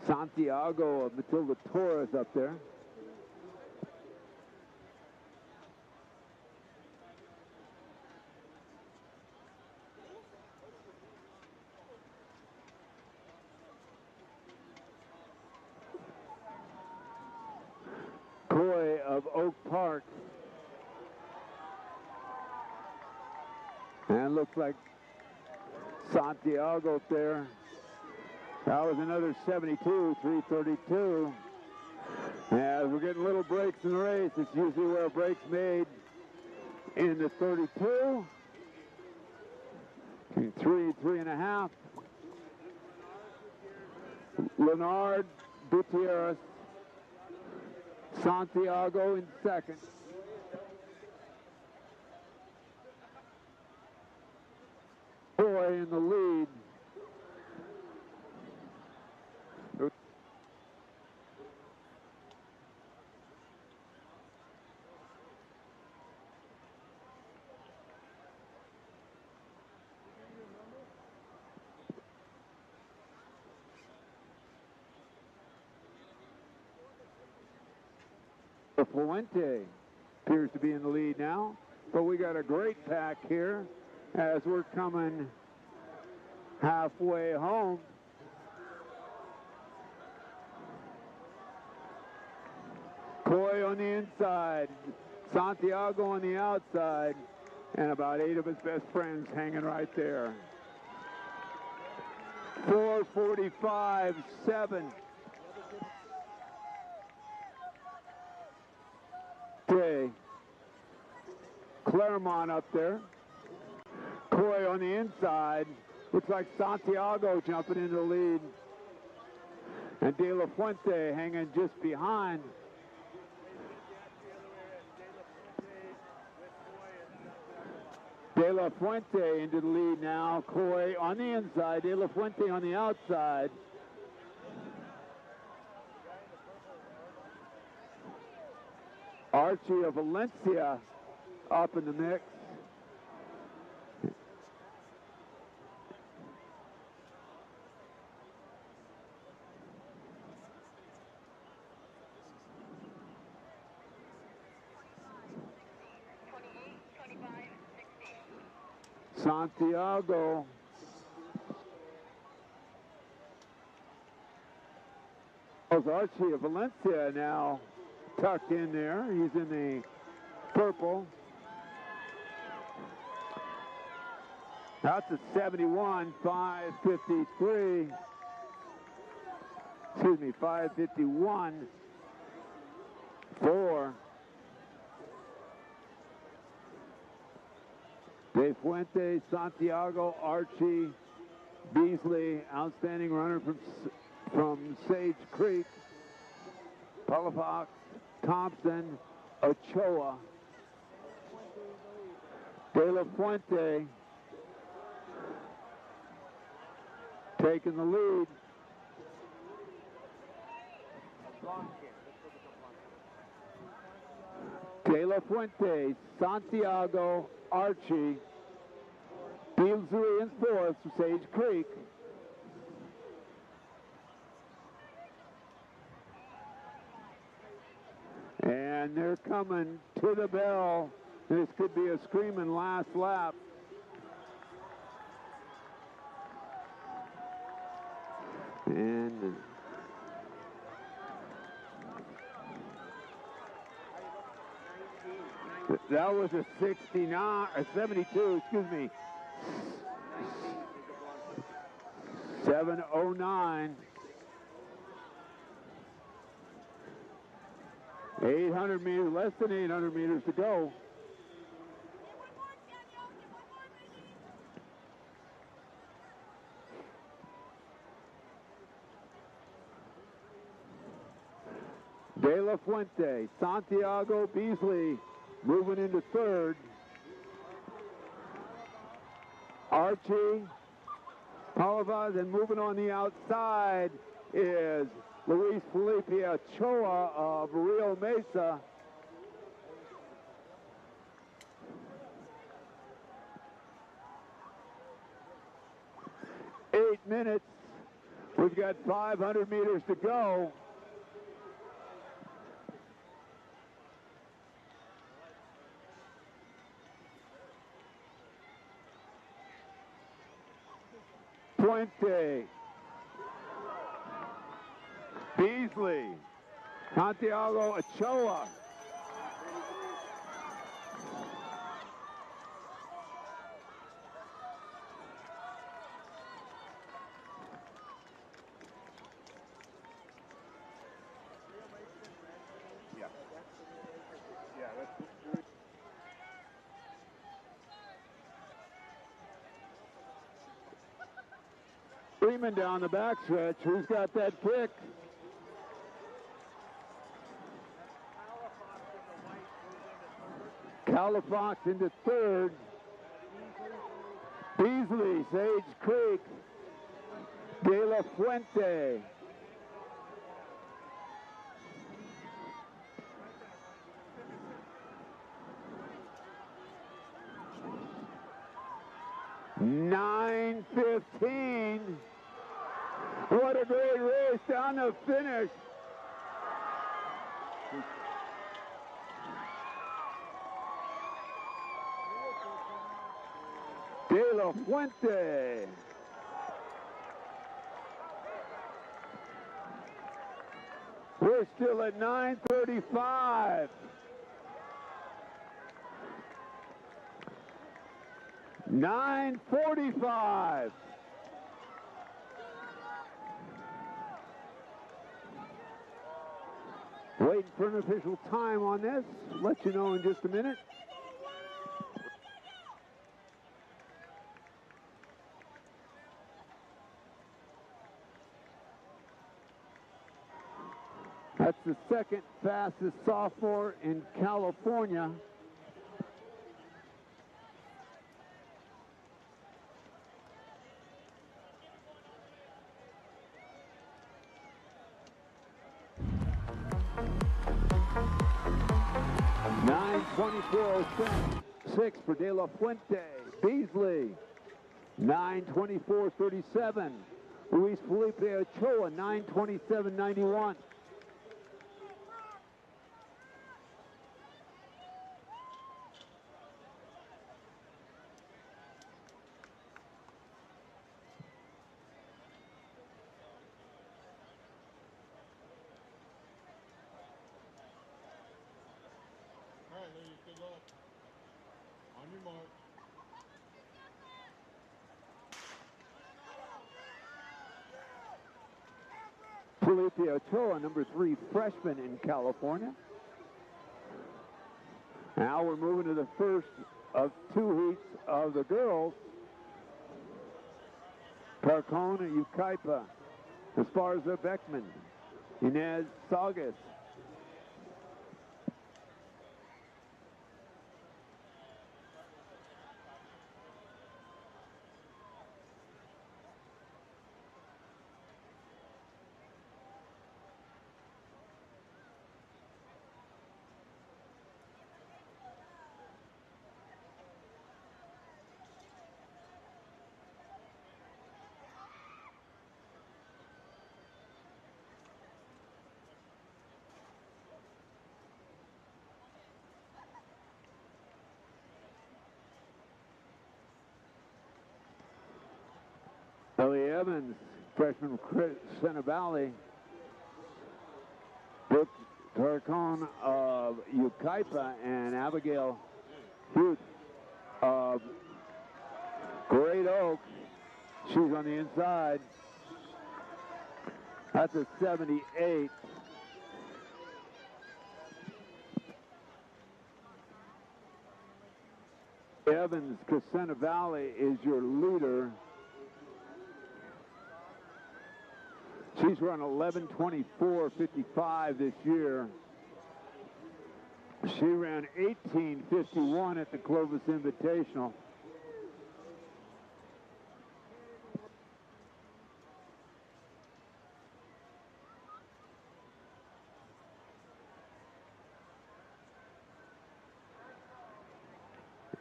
Santiago of Matilda Torres up there. Coy of Oak Park. And looks like Santiago up there. That was another 72, 332. As we're getting little breaks in the race, it's usually where a break's made in the 32. Between 3.5. Leonard Gutierrez. Santiago in second. Boy in the lead. Fuente appears to be in the lead now, but we got a great pack here as we're coming halfway home. Coy on the inside, Santiago on the outside, and about 8 of his best friends hanging right there. 4:45.7. Okay. Claremont up there. Coy on the inside. Looks like Santiago jumping into the lead. And De La Fuente hanging just behind. De La Fuente into the lead now. Coy on the inside. De La Fuente on the outside. Archie of Valencia up in the mix. Santiago. Archie of Valencia now tucked in there. He's in the purple. That's a 71, 5:53. Excuse me, 5:51. 4. De Fuente, Santiago, Archie, Beasley, outstanding runner from Sage Creek. Palafox, Thompson, Ochoa, De La Fuente taking the lead. De La Fuente, Santiago, Archie, Beasley in 4th for Sage Creek. And they're coming to the bell. This could be a screaming last lap. And that was a 69, a 72, excuse me. 7:09. 800 meters, less than 800 meters to go. De La Fuente, Santiago, Beasley moving into 3rd. Archie, Palavas, and moving on the outside is Luis Felipe Ochoa of Rio Mesa. Eight minutes We've got 500 meters to go. Puente, Beasley, Santiago Ochoa. Freeman down the backstretch. Who's got that kick? Calafox into third. Beasley, Sage Creek, De La Fuente. $9:15. What a great race down the finish. De La Fuente. We're still at 9:35. $9:45. Waiting for an official time on this. Let you know in just a minute. That's the second fastest sophomore in California. $9:24.06 for De La Fuente. Beasley, 9:24.37. Luis Felipe Ochoa, 9:27.91.
All right, ladies, good luck. On your mark.
Felipe Ochoa, number 3 freshman in California. Now we're moving to the first of 2 heats of the girls. Carcona Ukaipa, Esparza Beckman, Inez Saugus. Ellie Evans, freshman from Center Valley. Brooke Tarcon of Ukaipa and Abigail Huth of Great Oak. She's on the inside. That's a 78. Evans, Crescenta Valley is your leader. She's run 11:24.55 this year. She ran 18:51 at the Clovis Invitational.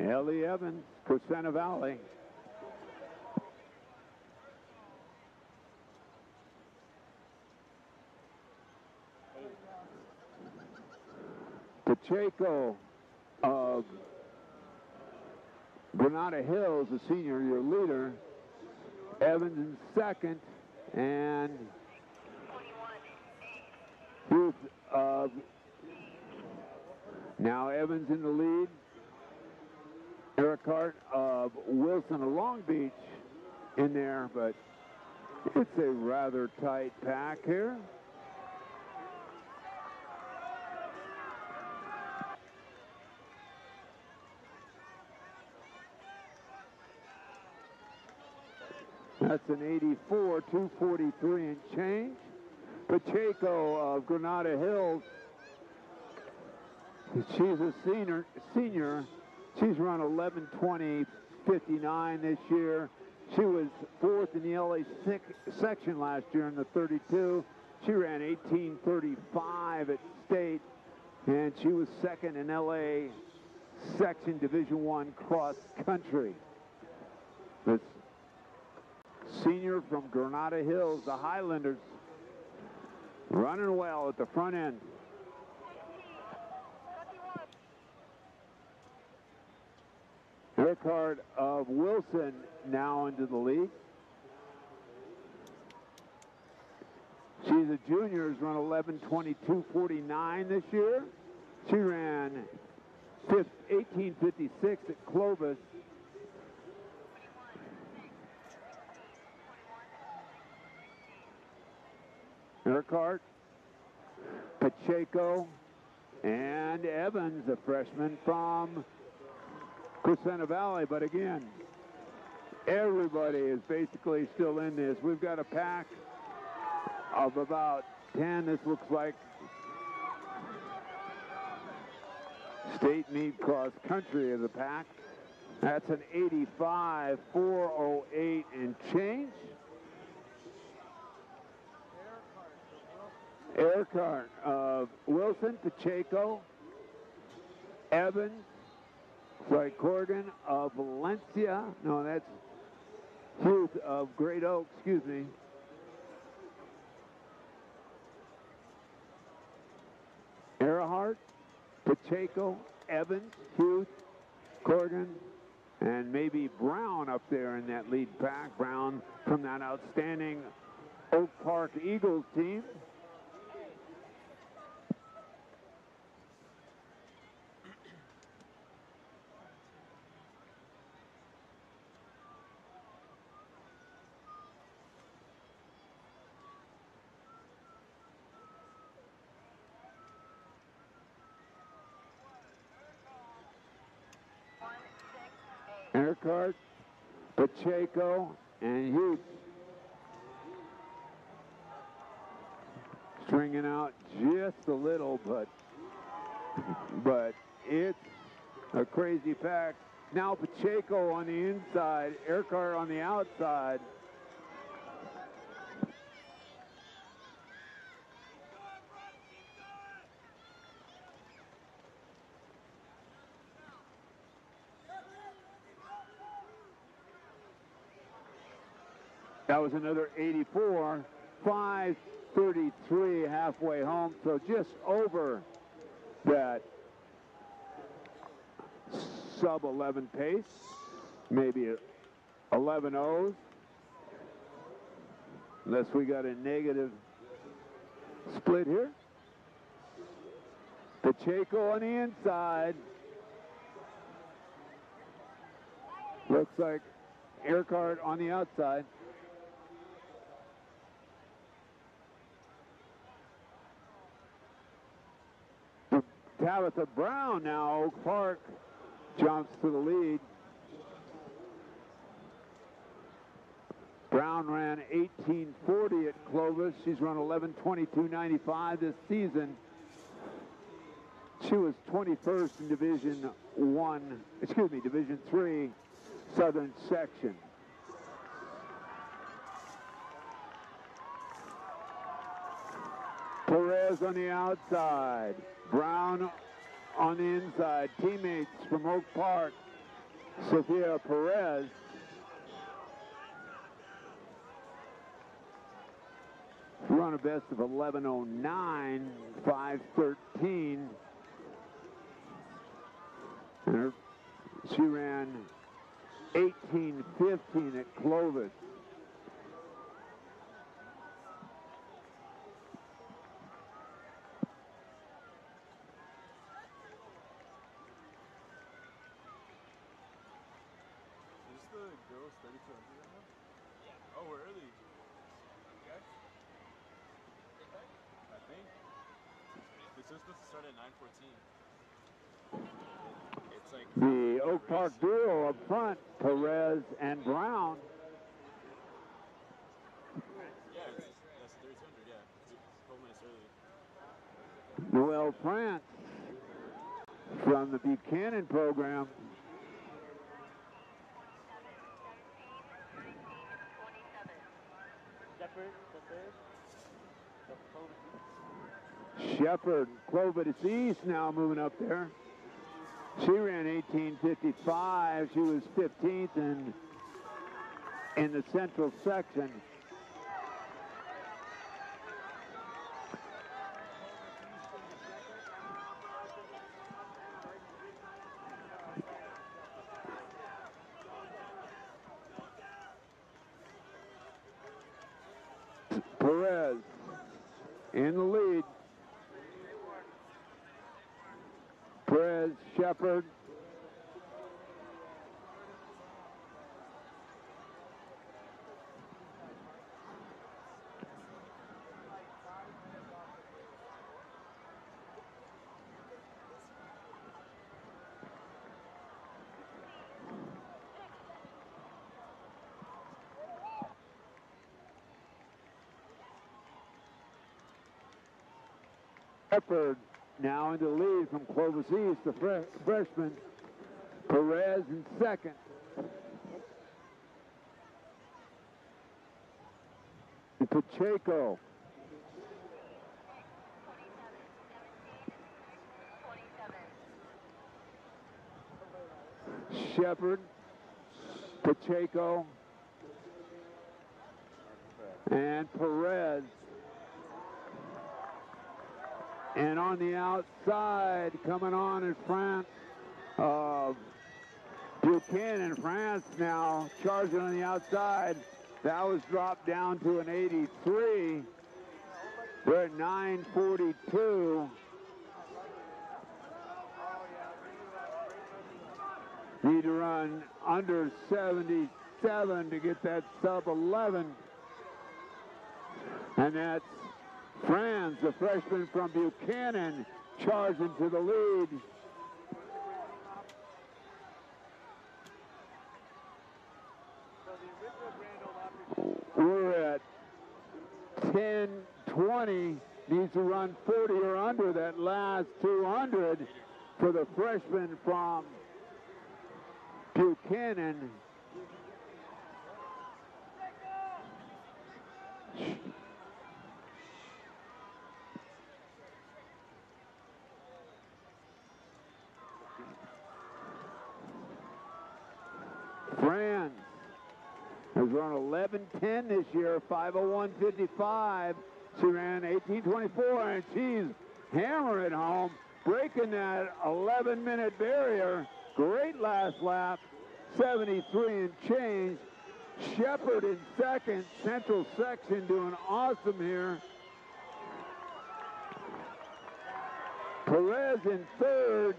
Ellie Evans, Crescenta Valley. Pacheco of Granada Hills, the senior, your leader. Evans in second, and Youth of, now Evans in the lead. Eric Hart of Wilson of Long Beach in there, but it's a rather tight pack here. That's an 84, 243 and change. Pacheco of Granada Hills, she's a senior. She's run 11:20:59 this year. She was fourth in the LA section last year in the 32. She ran 18:35 at state, and she was second in LA section Division I cross country. This senior from Granada Hills, the Highlanders, running well at the front end. Urquhart of Wilson now into the lead. She's a junior, has run 11:22:49 this year. She ran 18:56 at Clovis. Urquhart, Pacheco, and Evans, a freshman from Crescenta Valley. But again, everybody is basically still in this. We've got a pack of about 10. This looks like state meet cross country of the pack. That's an 85:408 and change. Urquhart of Wilson, Pacheco, Evans, sorry, Corrigan of Valencia. No, that's Youth of Great Oak, excuse me. Earhart, Pacheco, Evans, Hughes, Corrigan, and maybe Brown up there in that lead pack. Brown from that outstanding Oak Park Eagles team. Urquhart, Pacheco, and Hughes stringing out just a little, but it's a crazy pack. Now Pacheco on the inside, Urquhart on the outside. That was another 84, 5:33 halfway home, so just over that sub-11 pace, maybe 11.0s, unless we got a negative split here. Pacheco on the inside. Looks like Urquhart on the outside. Tabitha Brown now, Oak Park, jumps to the lead. Brown ran 18:40 at Clovis. She's run 11:22:95 this season. She was 21st in Division III Southern Section. Perez on the outside. Brown on the inside. Teammates from Oak Park. Sophia Perez. Run a best of 11:09, 5:13. And she ran 18:15 at Clovis.
Is this the girls 3200 right now? Yeah. Oh, we're early. Okay. I think. This was supposed to start at 9:14. It's like
The Oak Park duo up front, Perez and Brown.
Yeah, that's 3200. Yeah, it's 12 minutes early.
Noel France from the Buchanan program. Shepherd, Clovis East now moving up there. She ran 18:55. She was 15th in the central section. Perez in the lead. Perez, Shepherd. Shepherd now in the lead from Clovis East, the freshman. Perez in second. And Pacheco. Shepherd, Pacheco, and Perez. And on the outside, coming on is France. Buchanan, France now charging on the outside. That was dropped down to an 83. We're at 9:42. Need to run under 77 to get that sub 11. And that's Franz, the freshman from Buchanan, charging to the lead. We're at 10:20. Needs to run 40 or under that last 200 for the freshman from Buchanan. Franz has run 11:10 this year, 5:01.55. She ran 18:24, and she's hammering home, breaking that 11-minute barrier. Great last lap, 73 and change. Shepherd in second, central section doing awesome here. Perez in third.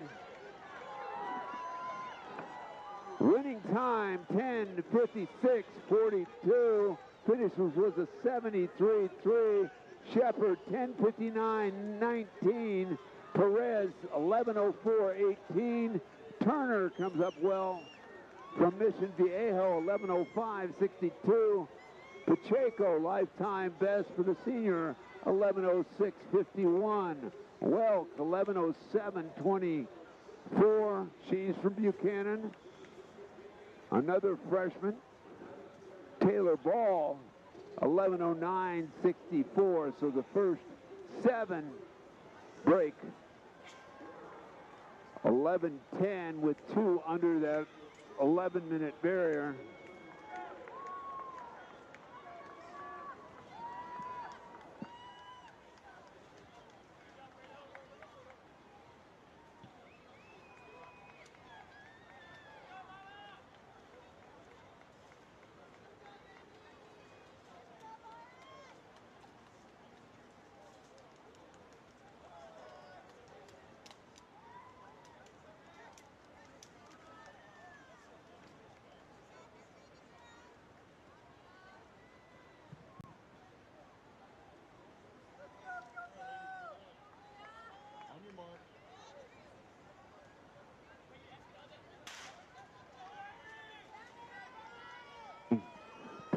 Winning time, 10:56.42. Finish was a 73.3. Shepherd, 10:59.19. Perez, 11:04.18. Turner comes up well from Mission Viejo, 11:05.62. Pacheco, lifetime best for the senior, 11:06.51. Welk, 11:07.24. She's from Buchanan. Another freshman, Taylor Ball, 11:09.64. So the first 7 break. 11:10 with 2 under that 11-minute barrier.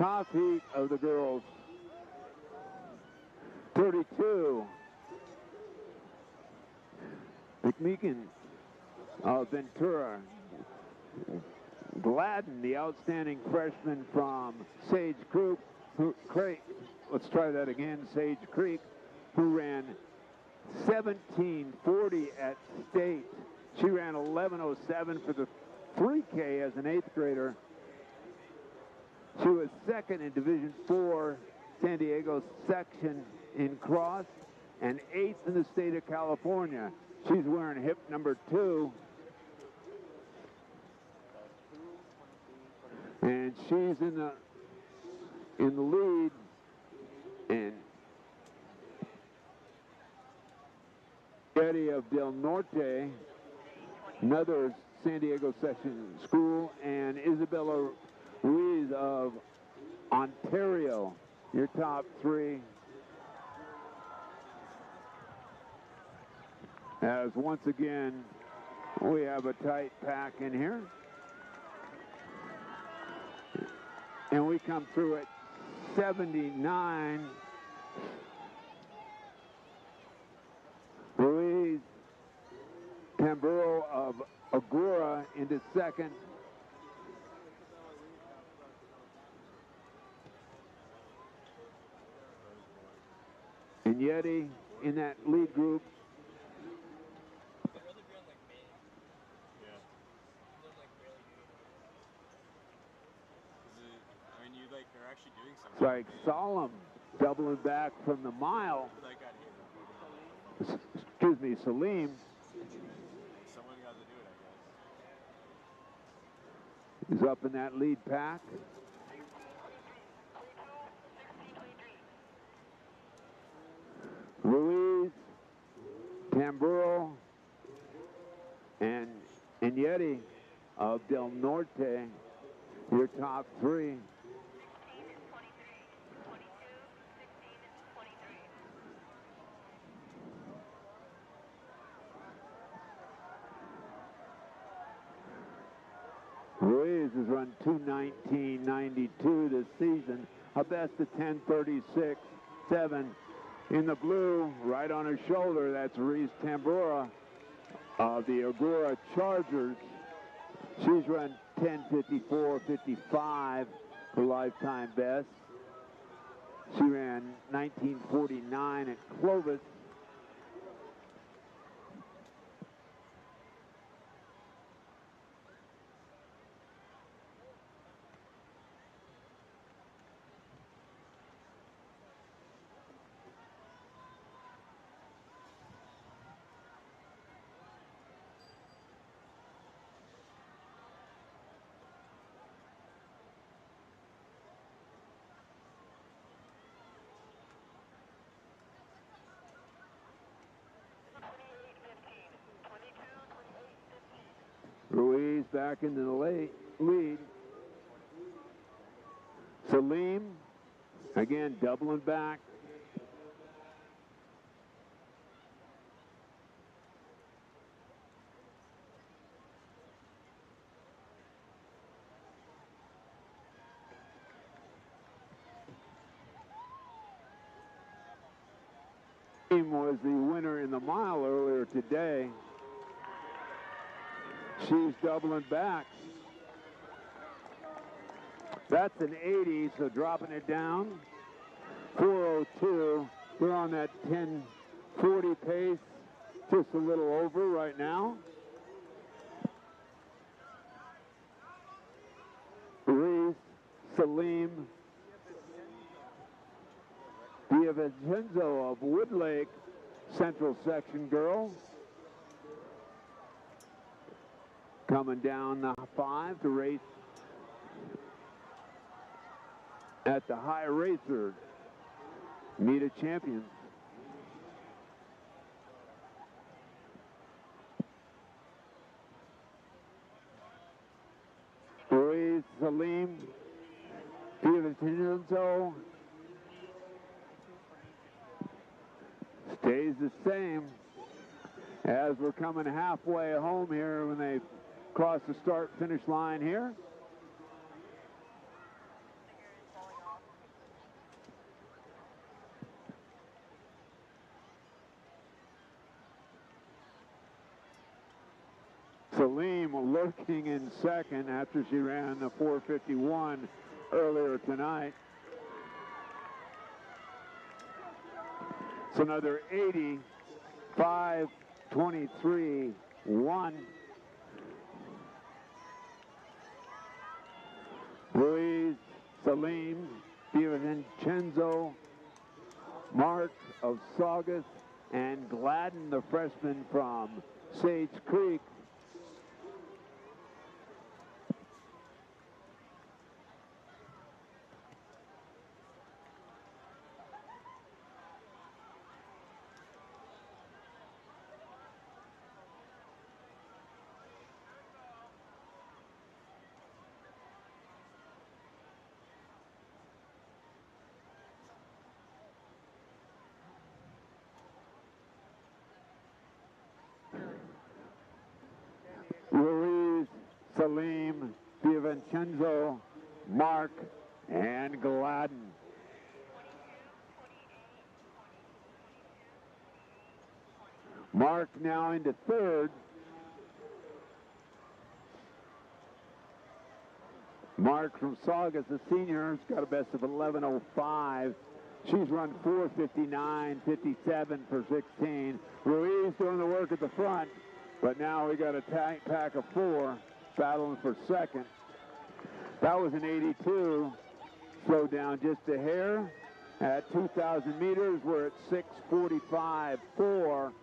top heat of the girls. 32. McMeekin of Ventura. Gladden, the outstanding freshman from Sage Creek, let's try that again, Sage Creek, who ran 17:40 at state. She ran 11:07 for the 3K as an 8th grader. She was second in Division IV San Diego section in cross and 8th in the state of California. She's wearing hip number 2. And she's in the lead, and Eddie of Del Norte, another San Diego section school, and Isabella Ruiz of Ontario, your top 3. As once again, we have a tight pack in here. And we come through at 79. Ruiz Tamburo of Agora into second. And Yeti in that lead group.
They're actually doing something.
It's like Solemn doubling back from the mile.
That got hit.
Excuse me, Salim.
Someone got to do it, I guess.
Is up in that lead pack. Ruiz, Tamburo, and Yeti of Del Norte, your top 3. Ruiz has run 2:19.92 this season, a best of 10:36.7. In the blue, right on her shoulder, that's Ruiz Tambora of the Agora Chargers. She's run 10:54.55 her lifetime best. She ran 19:49 at Clovis. Ruiz back into the lead. Salim, again, doubling back. Salim was the winner in the mile earlier today. She's doubling back. That's an 80, so dropping it down. 4:02. We're on that 10:40 pace, just a little over right now. Ruiz, Salim, Diavincenzo of Woodlake, Central Section girl. Coming down the 5 to race at the High Racer Meet of Champions. Ruiz, Salim, Diavincenzo stays the same as we're coming halfway home here when they cross the start-finish line here. Salim lurking in second after she ran the 4:51 earlier tonight. It's another 80, 5:23, 1. Ruiz, Salim, DiVincenzo, Mark of Saugus, and Gladden, the freshman from Sage Creek. Ruiz, Salim, DiVincenzo, Mark, and Gladden. Mark now into third. Mark from Saugus, a senior, has got a best of 11:05. She's run 4:59.57 for 16. Ruiz doing the work at the front, but now we got a tight pack of four battling for second. That was an 82. Slowed down just a hair. At 2,000 meters, we're at 6:45.4.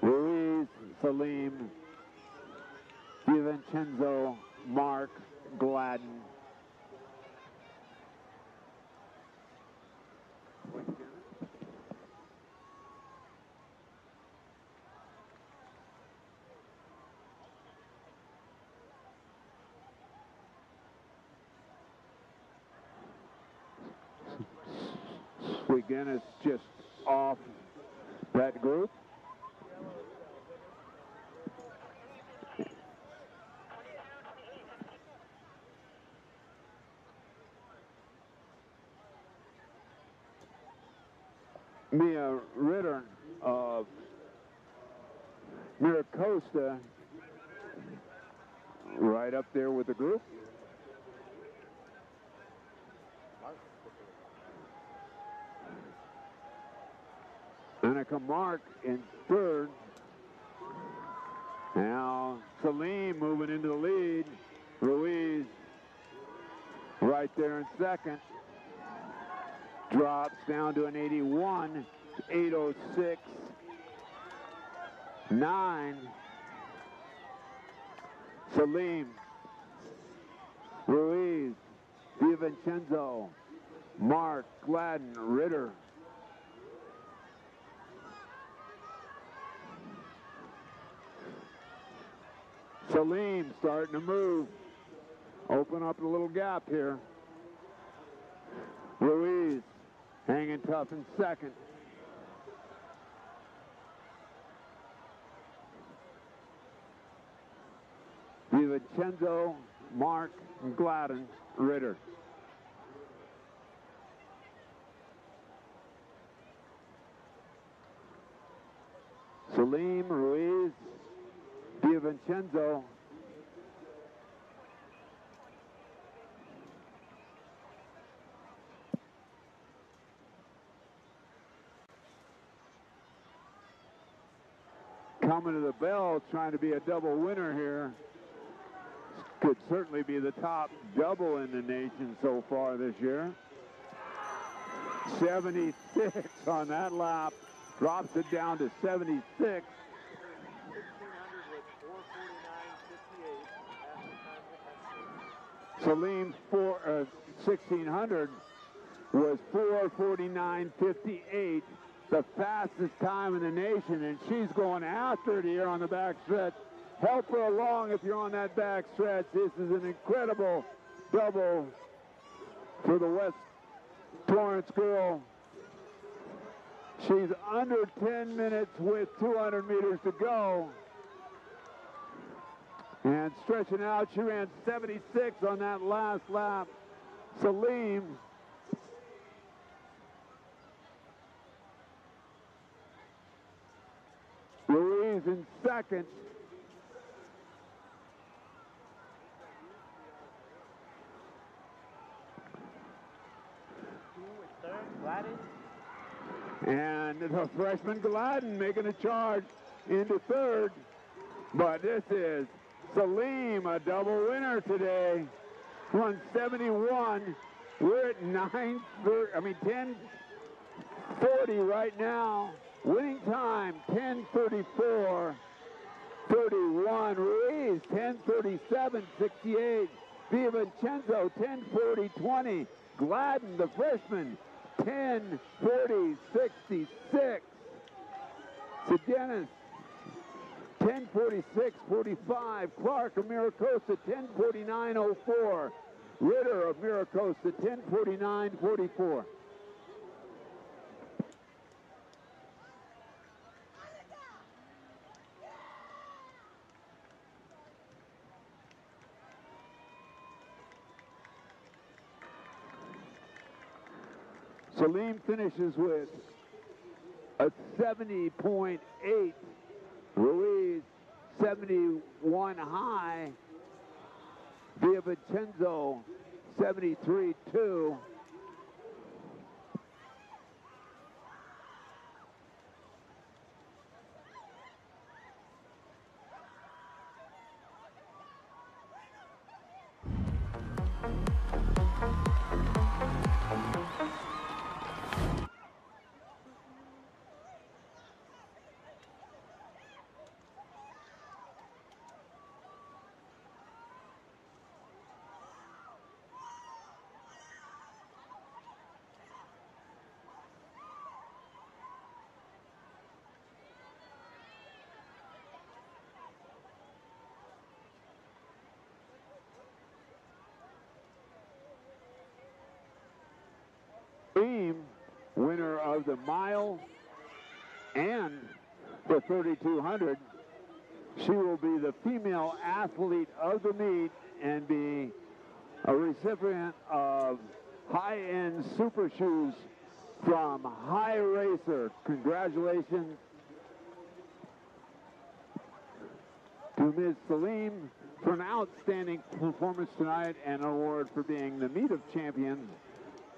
Ruiz, Salim, DiVincenzo, Mark, Gladden. Again, it's just off that group. Mia Ritter of Miracosta right up there with the group. Annika Mark in third. Now Salim moving into the lead. Ruiz right there in second. Drops down to an 81, 8:06.9. Salim, Ruiz, DiVincenzo, Mark, Gladden, Ritter. Salim starting to move. Open up a little gap here. Ruiz hanging tough in second. DiVincenzo, Mark, and Gladden, Ritter. Salim, Ruiz, DiVincenzo, coming to the bell, trying to be a double winner here. Could certainly be the top double in the nation so far this year. 76 on that lap, drops it down to 76. Salim's 1600 was 4:49.58, the fastest time in the nation, and she's going after it here on the back stretch. Help her along if you're on that back stretch. This is an incredible double for the West Torrance girl. She's under 10 minutes with 200 meters to go. And stretching out, she ran 76 on that last lap. Salim. Ruiz in second.
Third, Gladys.
And the freshman Gladden making a charge into third. But this is Salim, a double winner today. Run 71. We're at 10:40 right now. Winning time 10:34. 31. Ruiz 10:37.68. Vincenzo 10:40.20. Gladden, the freshman, 10:40.66. Sedenis 10:46.45. Clark of Miracosta 10:49.04. Ritter of Miracosta 10:49.44. Salim finishes with a 70.8. Ruiz 71 high. Vincenzo 73.2. Winner of the mile and the 3200. She will be the female athlete of the meet and be a recipient of high-end super shoes from High Racer. Congratulations to Ms. Salim for an outstanding performance tonight and an award for being the Meet of Champions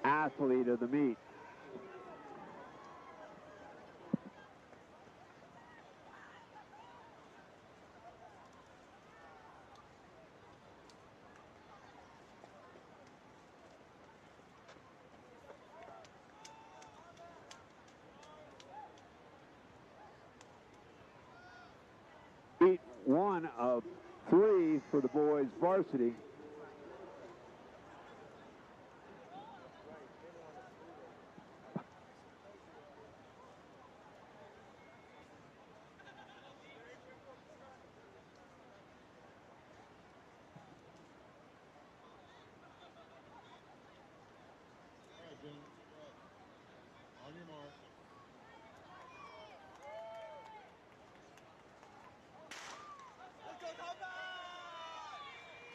athlete of the meet. Heat 1 of 3 for the boys varsity.
On your mark.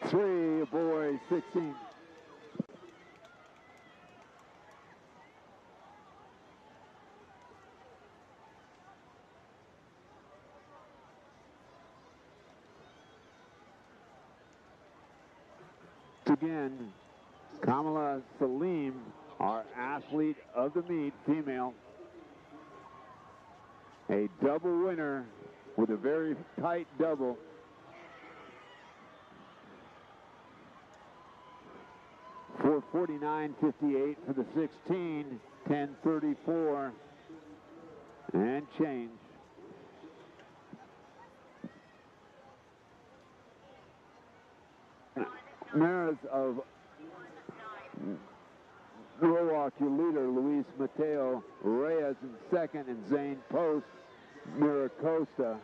Three boys, 16. Again, Kamala Salim, our athlete of the meet, female. A double winner with a very tight double. For 49.58 for the 16, 10:34 and change. Maris of Milwaukee leader Luis Mateo Reyes in second, and Zane Post, Miracosta.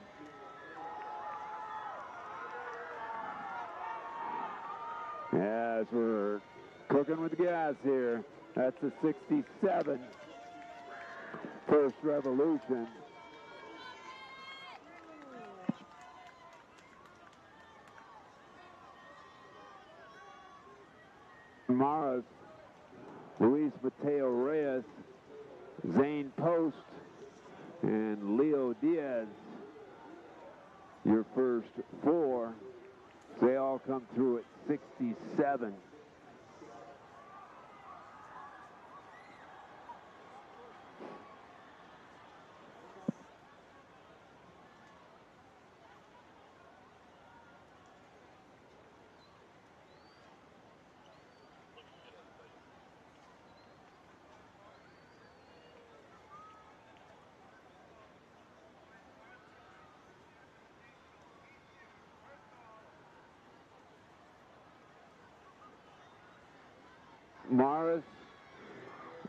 As we're cooking with gas here, that's a 67 first revolution. Maras, Luis Mateo Reyes, Zane Post, and Leo Diaz your first 4. They all come through at 67. Morris,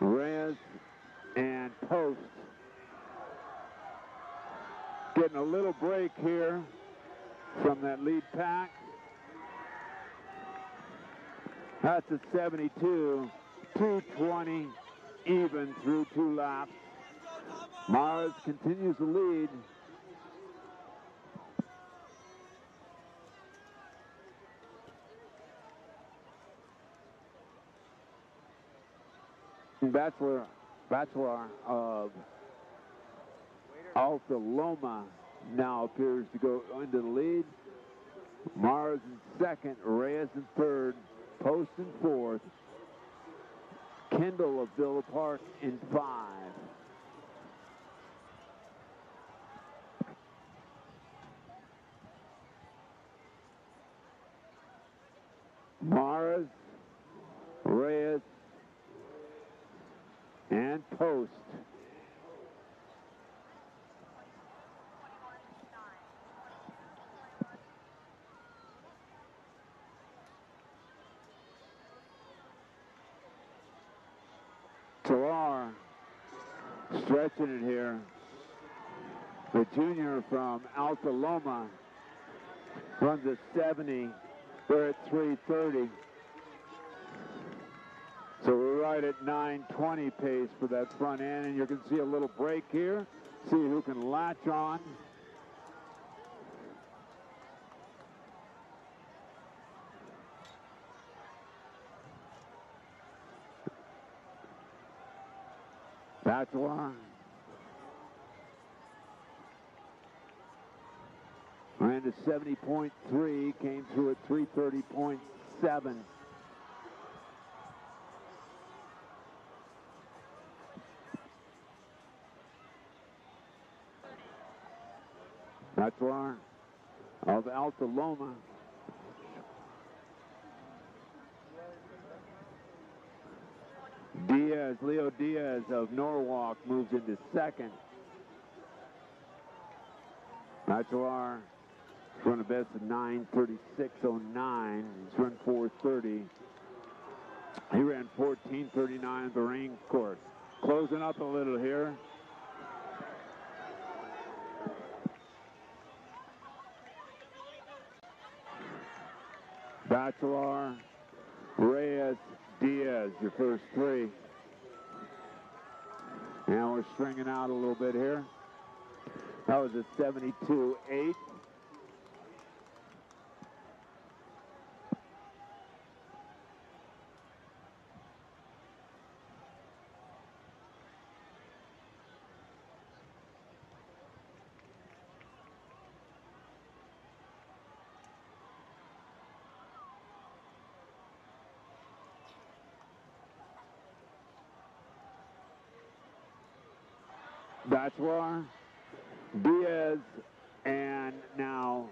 Reyes, and Post. Getting a little break here from that lead pack. That's a 72, 220, even through 2 laps. Morris continues to lead. Bachelor of Alta Loma now appears to go into the lead. Mars in second, Reyes in third, Post in fourth, Kendall of Villa Park in 5. Mars, Reyes, and Post. Talar stretching it here. The junior from Alta Loma runs a 70. We're at 3:30. So we're right at 9:20 pace for that front end, and you can see a little break here. See who can latch on. Bachelor. Ran to 70.3, came through at 330.7. Bachelor of Alta Loma. Leo Diaz of Norwalk moves into second. Bachelor run a best of 9:36.09. He's run 4:30. He ran 14:39 at the rain course. Closing up a little here. Bachelor, Reyes, Diaz, your first 3. Now we're stringing out a little bit here. That was a 72.8. Bachelor, Diaz, and now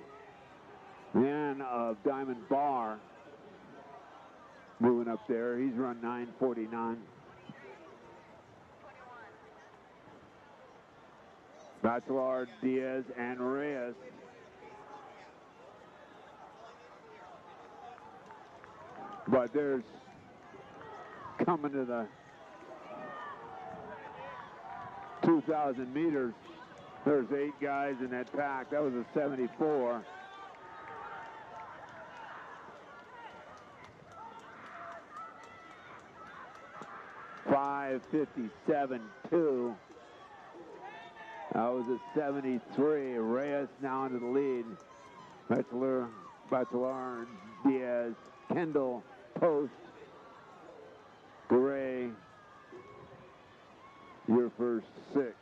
man of Diamond Bar moving up there. He's run 9:49. Bachelor, Diaz, and Reyes. But there's coming to the 2,000 meters. There's 8 guys in that pack. That was a 74. .557.2. That was a 73. Reyes now into the lead. Bachelor, Diaz, Kendall, Post, Gray, your first 6.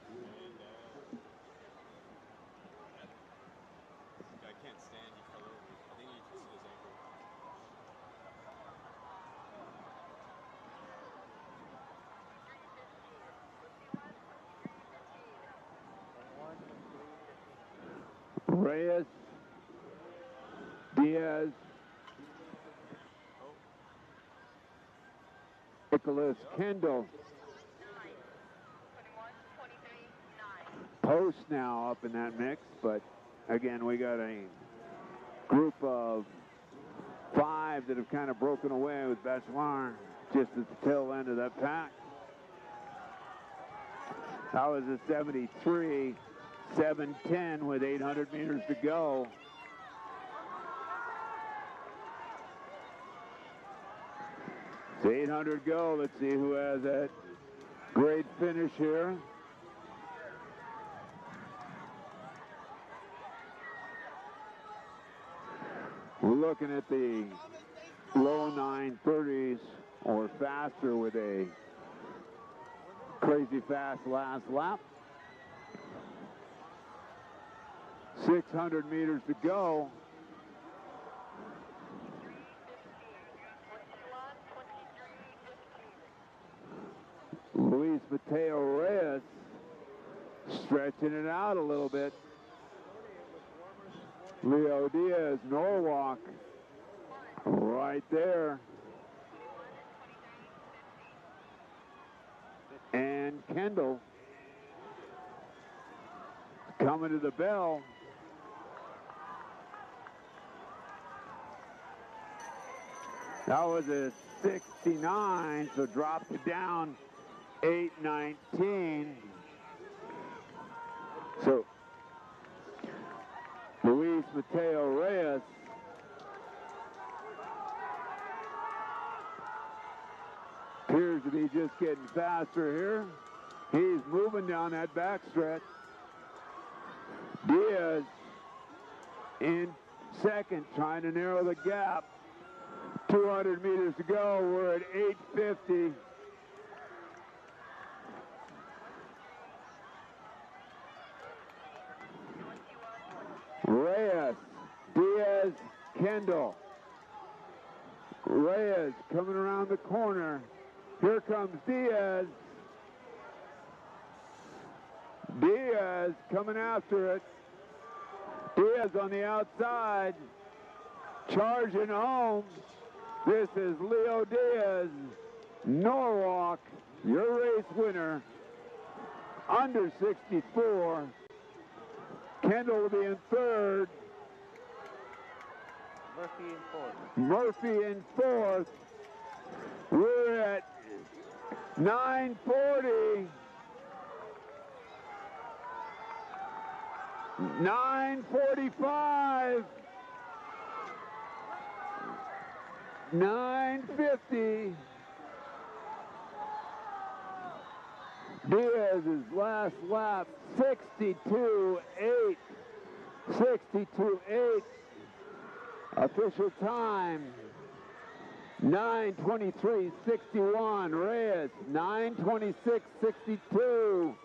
Reyes, Diaz, Nicholas Kendall. Post now up in that mix, but again, we got a group of 5 that have kind of broken away with Bachelard just at the tail end of that pack. That was a 73, 7:10 with 800 meters to go. It's 800 go. Let's see who has that great finish here. We're looking at the low 930s or faster with a crazy fast last lap. 600 meters to go. Luis Mateo Reyes stretching it out a little bit. Leo Diaz, Norwalk, right there. And Kendall coming to the bell. That was a 69, so dropped it down 8:19. So Luis Mateo Reyes appears to be just getting faster here. He's moving down that backstretch. Diaz in second, trying to narrow the gap. 200 meters to go. We're at 8:50. Reyes, Diaz, Kendall. Reyes coming around the corner. Here comes Diaz. Diaz coming after it. Diaz on the outside, charging home. This is Leo Diaz, Norwalk, your race winner, under 64. Kendall will be in third.
Murphy in fourth.
Murphy in fourth. We're at 9:40. 9:45. 9:50. Diaz's last lap, 62.8. 62.8. Official time, 9:23.61. Reyes, 9:26.62.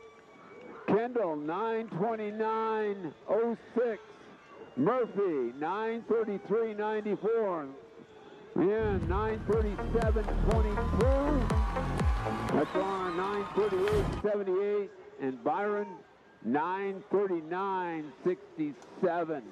Kendall, 9:29.06. Murphy, 9:33.94. Yeah, 9:37.22. That's on 9:38.78. And Byron, 9:39.67.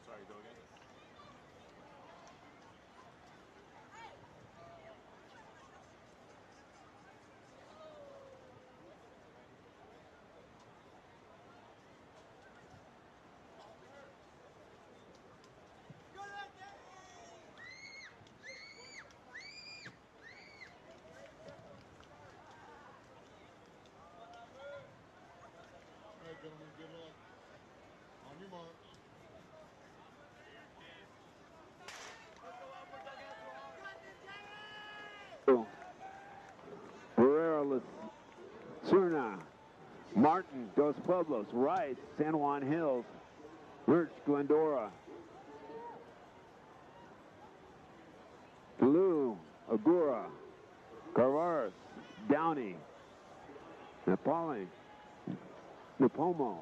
Sorry, go again.
All right, gentlemen, good luck. On your marks.
Cerna, Martin, Dos Pueblos, Rice, San Juan Hills, Birch, Glendora, Blue, Agura, Carvaris, Downey, Napoli, Napomo,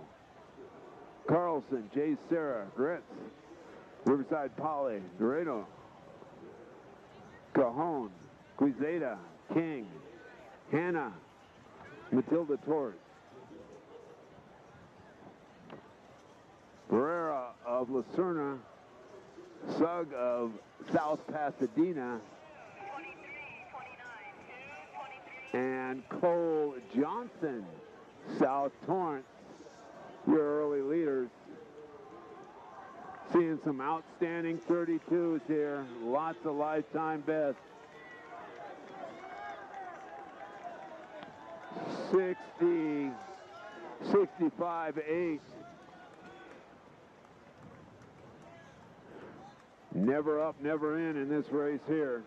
Carlson, J. Sarah, Gritz, Riverside Poly, Dorado, Cajon, Quizeta, King, Hannah, Matilda Torres, Pereira of Lucerna, Sugg of South Pasadena, and Cole Johnson, South Torrance, your early leaders. Seeing some outstanding 32s here, lots of lifetime bests. 60, 65-8. Never up, never in this race here.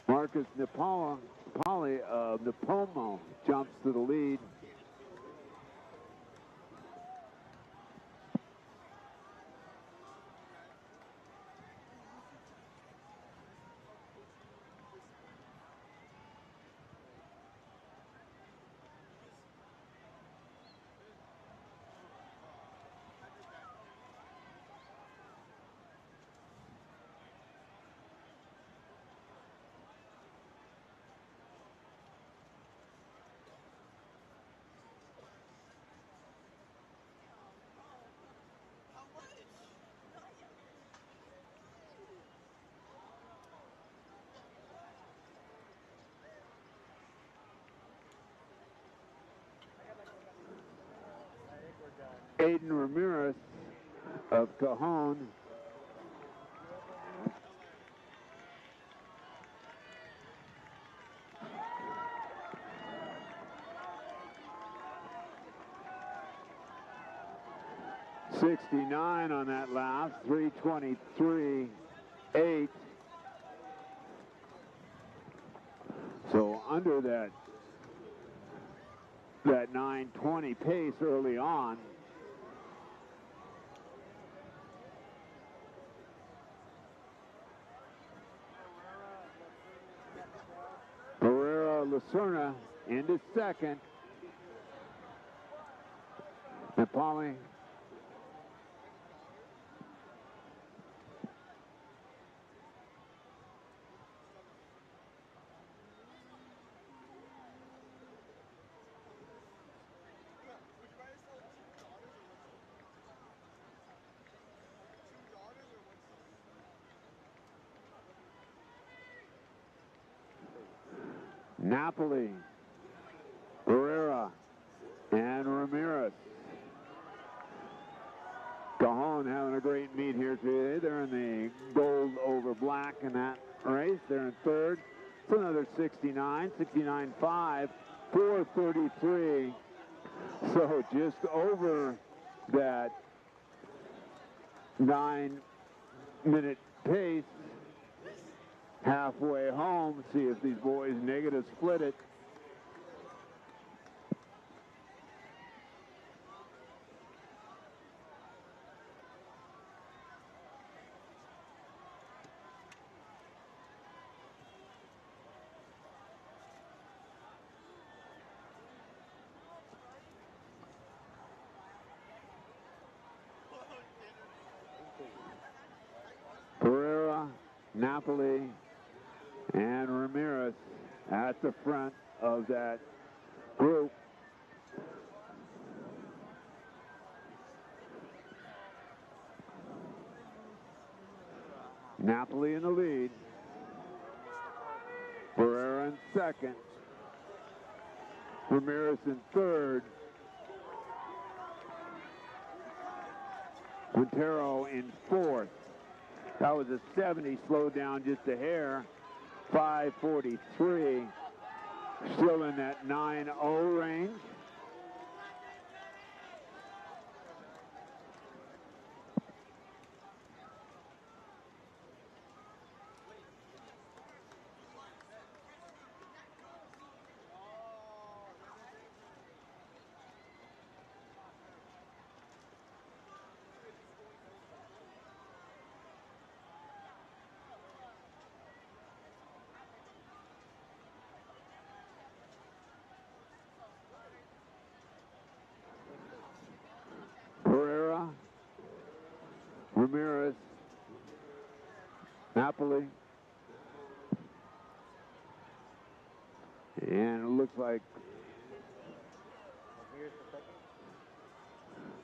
Marcus Napoli of Napomo jumps to the lead. Aiden Ramirez of Cajon. .69 on that lap, 3:23.8. So under that 9:20 pace early on. Pereira Lucerna into second. Napoli. Napoli, Pereira, and Ramirez. Cajon having a great meet here today. They're in the gold over black in that race. They're in third. It's another 69, 69.5, 4:33. So just over that 9-minute pace. Halfway home, see if these boys negative split it. Napoli, and Ramirez at the front of that group. Napoli in the lead. Barrera in second. Ramirez in third. Quintero in fourth. That was a 70, slowed down just a hair. 5:43. Still in that 9-0 range. Pereira, Ramirez, Napoli, and it looks like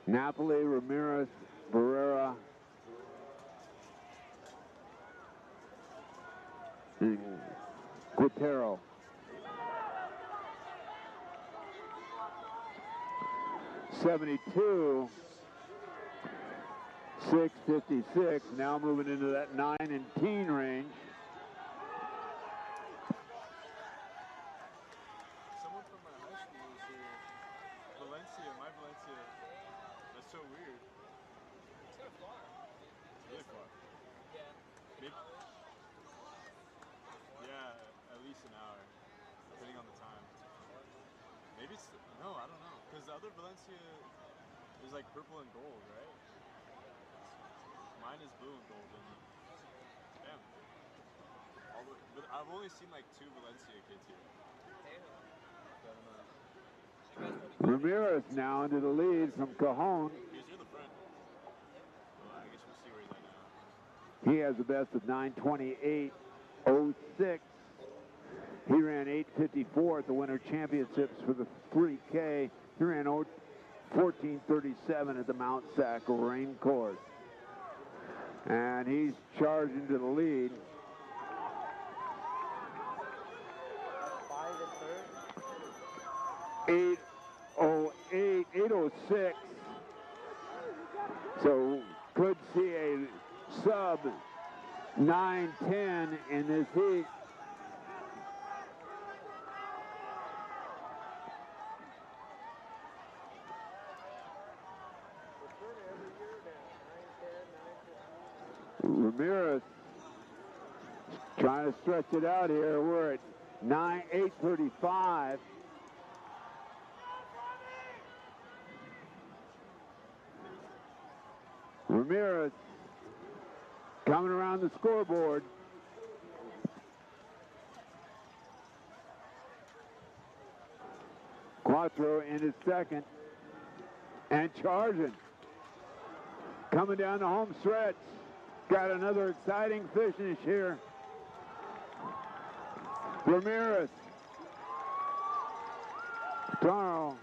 Napoli, Ramirez, Barrera, and Quintero. .72, 6:56. Now moving into that 9 and 10 range.
Someone from my high school was here. Valencia, my Valencia. That's so weird.
It's kind of far.
It's really far.
Yeah.
Maybe, yeah, at least an hour, depending on the time. Maybe it's, no, I don't know. Because the other Valencia is like purple and gold, right? Mine is blue and gold. And damn. But I've only seen like 2 Valencia kids here. I don't know.
Ramirez now into the lead from Cajon.
He's near the front. Well, I guess we'll see where he's at now.
He has the best of 9:28.06. He ran 8:54 at the Winter Championships for the 3K. He ran 14:37 at the Mount Sac Rain Course. And he's charging to the lead. 8:08, 8:06. So could see a sub 9:10 in this heat. Ramirez trying to stretch it out here. We're at 8:35. Ramirez coming around the scoreboard. Quattro in his second and charging. Coming down the home stretch. Got another exciting finish here. Ramirez. Taro.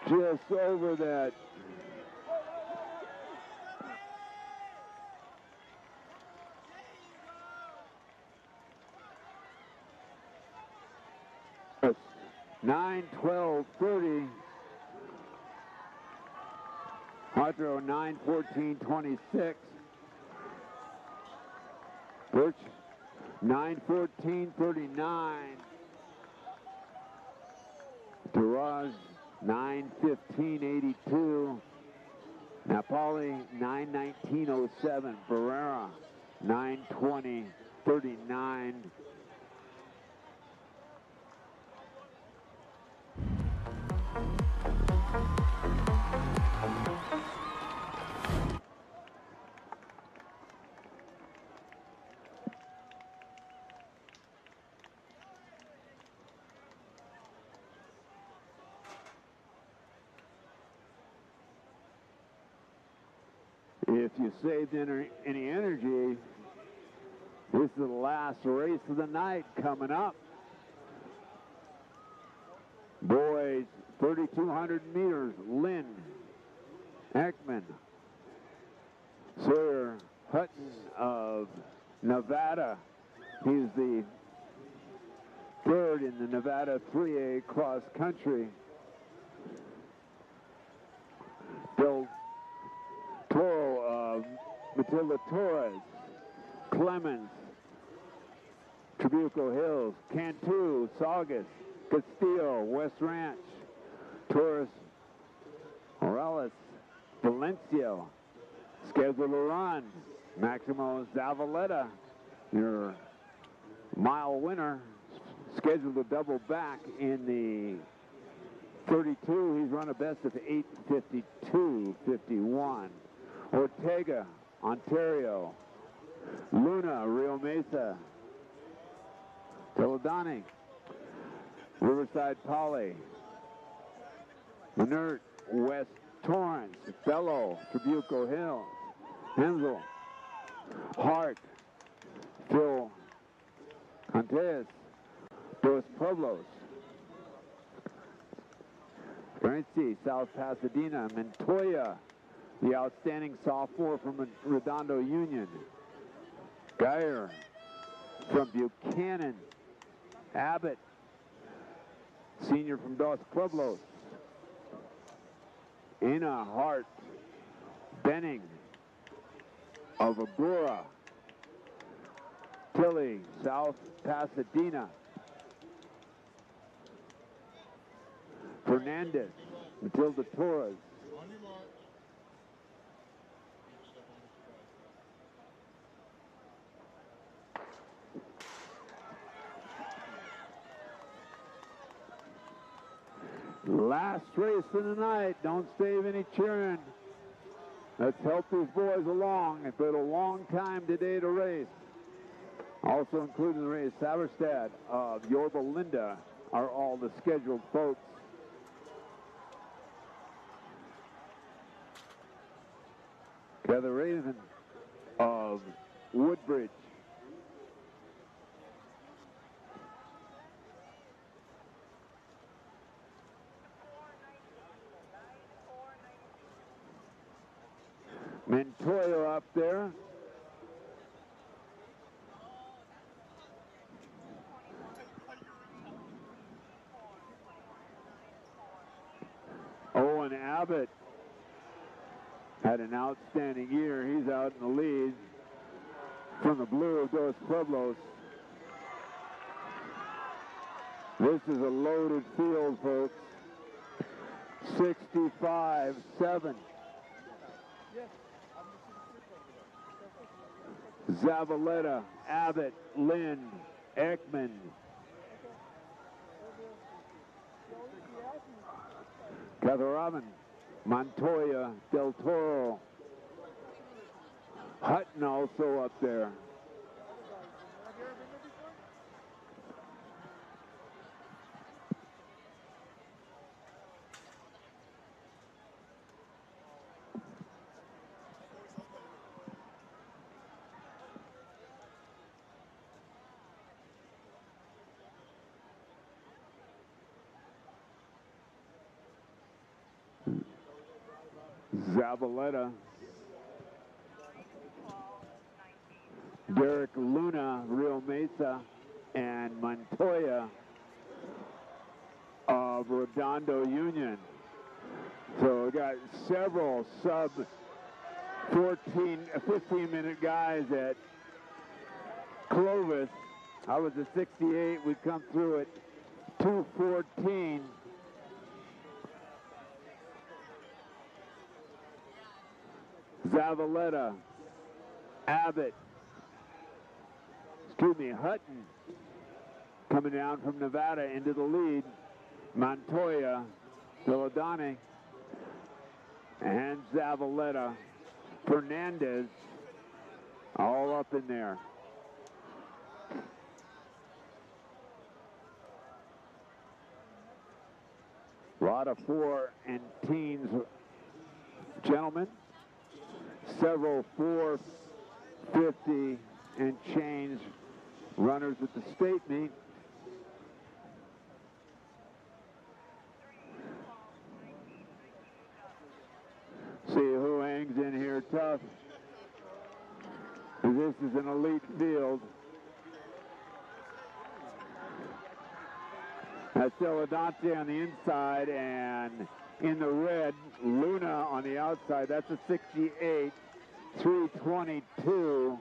Just over that. Yes. 9:12:30. Quattro 9:14:26. Birch 9:14:39. Duraz 9:15:82. Napoli 9:19:07. Barrera 9:20:39. if you saved any energy, this is the last race of the night coming up. Boys, 3,200 meters, Lynn, Ekman, Sawyer Hutton of Nevada. He's the third in the Nevada 3A cross country. Del Toro of Matilda Torres, Clemens, Trabuco Hills, Cantu, Saugus, Castillo, West Ranch, Torres, Morales, Valencia, scheduled to run, Maximo Zavaleta, your mile winner, scheduled to double back in the 32. He's run a best of 8:52.51. Ortega, Ontario. Luna, Rio Mesa. Teledani, Riverside Poly. Menert, West Torrance. Bello, Trabuco Hills. Hensel, Hart, Phil Contes, Dos Pueblos. Guernsey, South Pasadena. Montoya, the outstanding sophomore from Redondo Union. Geyer from Buchanan. Abbott, senior from Dos Pueblos. Ina Hart Benning of Agoura. Tilly, South Pasadena. Fernandez, Matilda Torres.
On your mark.
Last race of the night. Don't save any cheering. Let's help these boys along. It's been a long time today to race. Also including the race, Saberstad of Yorba Linda are all the scheduled folks. Heather Raven of Woodbridge. Montoya up there. Owen Abbott had an outstanding year. He's out in the lead from the blue of Dos Pueblos. This is a loaded field, folks. 65-7. Zavaleta, Abbott, Lynn, Ekman. Catharaman, Montoya, Del Toro. Hutton also up there. Zavaleta, Derek Luna, Rio Mesa, and Montoya of Redondo Union. So we got several sub 15-minute guys at Clovis. I was at 68, we'd come through at 2:14. Zavaleta, Abbott, Hutton coming down from Nevada into the lead. Montoya, Villadani, and Zavaleta, Fernandez, all up in there. A lot of 4 and teens gentlemen. several 450 and change runners at the state meet. See who hangs in here tough. This is an elite field. That's Diledante on the inside, and in the red, Luna on the outside. That's a 68, 322.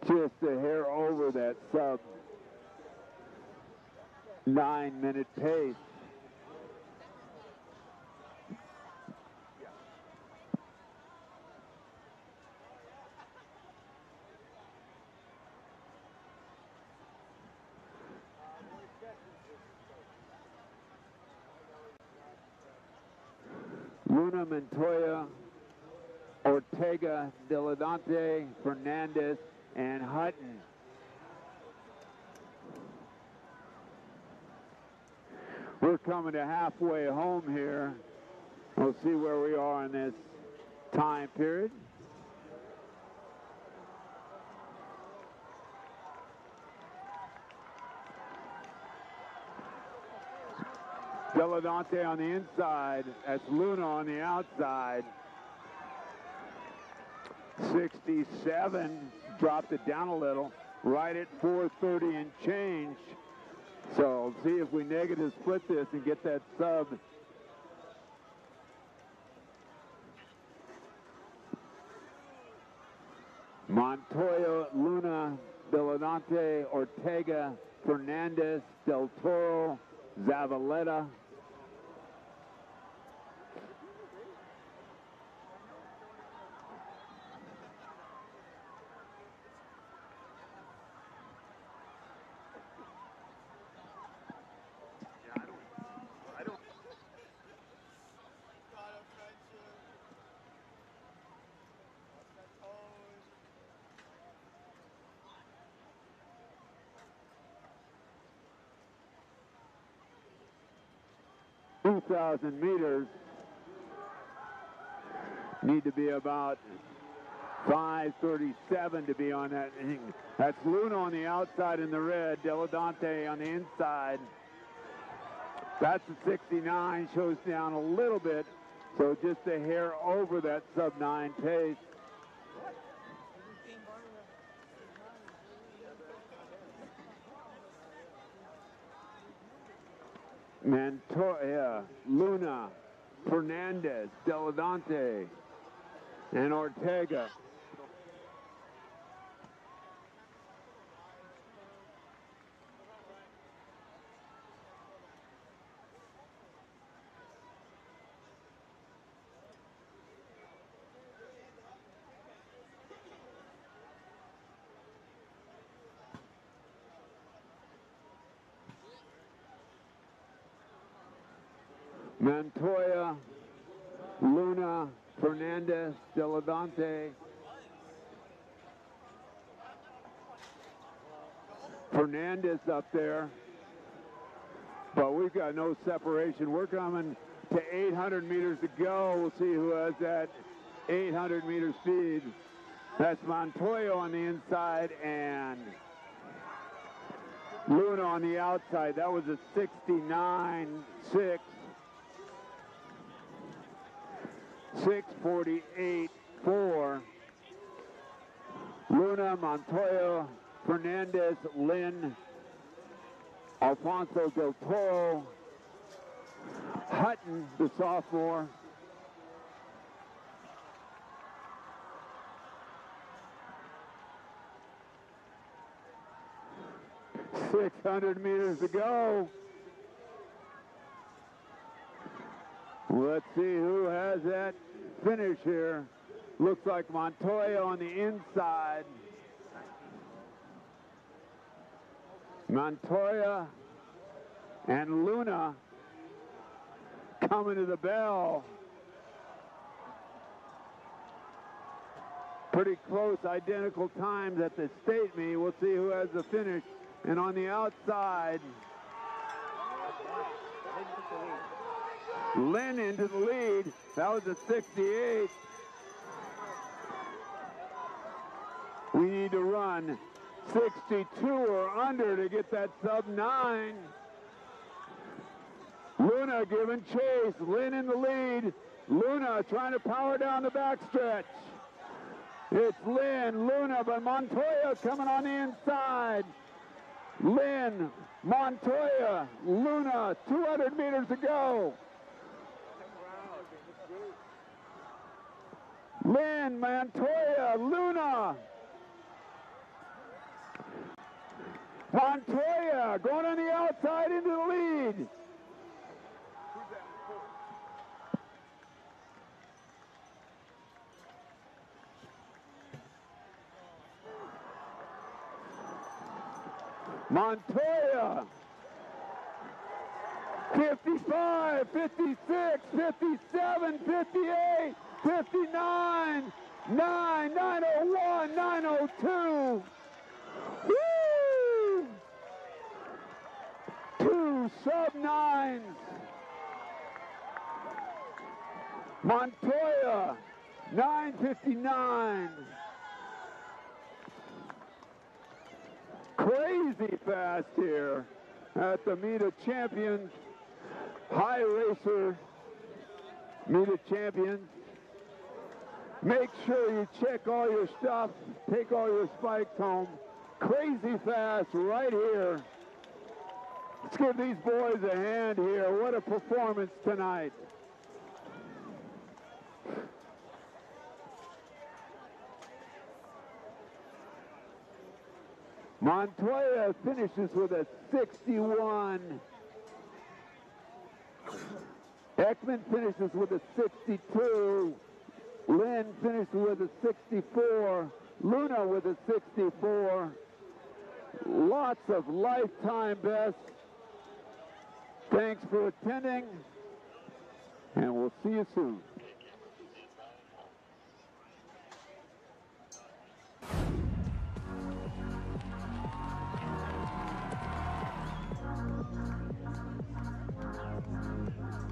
Just a hair over that sub 9-minute pace. Luna, Montoya, Ortega, Diledante, Fernandez, and Hutton. We're coming to halfway home here. We'll see where we are in this time period. Diledante on the inside. That's Luna on the outside. 67, dropped it down a little, right at 430 and change. So see if we negative split this and get that sub. Montoya, Luna, Diledante, Ortega, Fernandez, Del Toro, Zavaleta. .2,000 meters, need to be about 5:37 to be on that. That's Luna on the outside in the red, Diledante on the inside. That's a 69, shows down a little bit, so just a hair over that sub-9 pace. Montoya, Luna, Fernandez, Diledante, and Ortega. Montoya, Luna, Fernandez, Diledante. Fernandez up there, but we've got no separation. We're coming to 800 meters to go. We'll see who has that 800 meter speed. That's Montoya on the inside and Luna on the outside. That was a 69.6. 6:48.4. Luna, Montoya, Fernandez, Lynn, Alfonso Del Toro, Hutton, the sophomore. .600 meters to go. Let's see who has that finish here. Looks like Montoya on the inside. Montoya and Luna coming to the bell. Pretty close, identical times at the state meet. We'll see who has the finish. And on the outside,
the lead.
Lynn into the lead. That was a 68. We need to run 62 or under to get that sub-9. Luna giving chase. Lynn in the lead. Luna trying to power down the backstretch. It's Lynn, Luna, but Montoya coming on the inside. Lynn, Montoya, Luna, 200 meters to go. Lynn, Montoya, Luna. Montoya going on the outside into the lead. Montoya, 55, 56, 57, 58, 59, 901, 902. Woo! 2 sub-9s. Montoya, 959. Crazy fast here at the Meet of Champions, High Racer Meet of Champions. Make sure you check all your stuff, take all your spikes home. Crazy fast right here. Let's give these boys a hand here. What a performance tonight. Montoya finishes with a 61. Ekman finishes with a 62. Lynn finishes with a 64. Luna with a 64. Lots of lifetime bests. Thanks for attending, and we'll see you soon.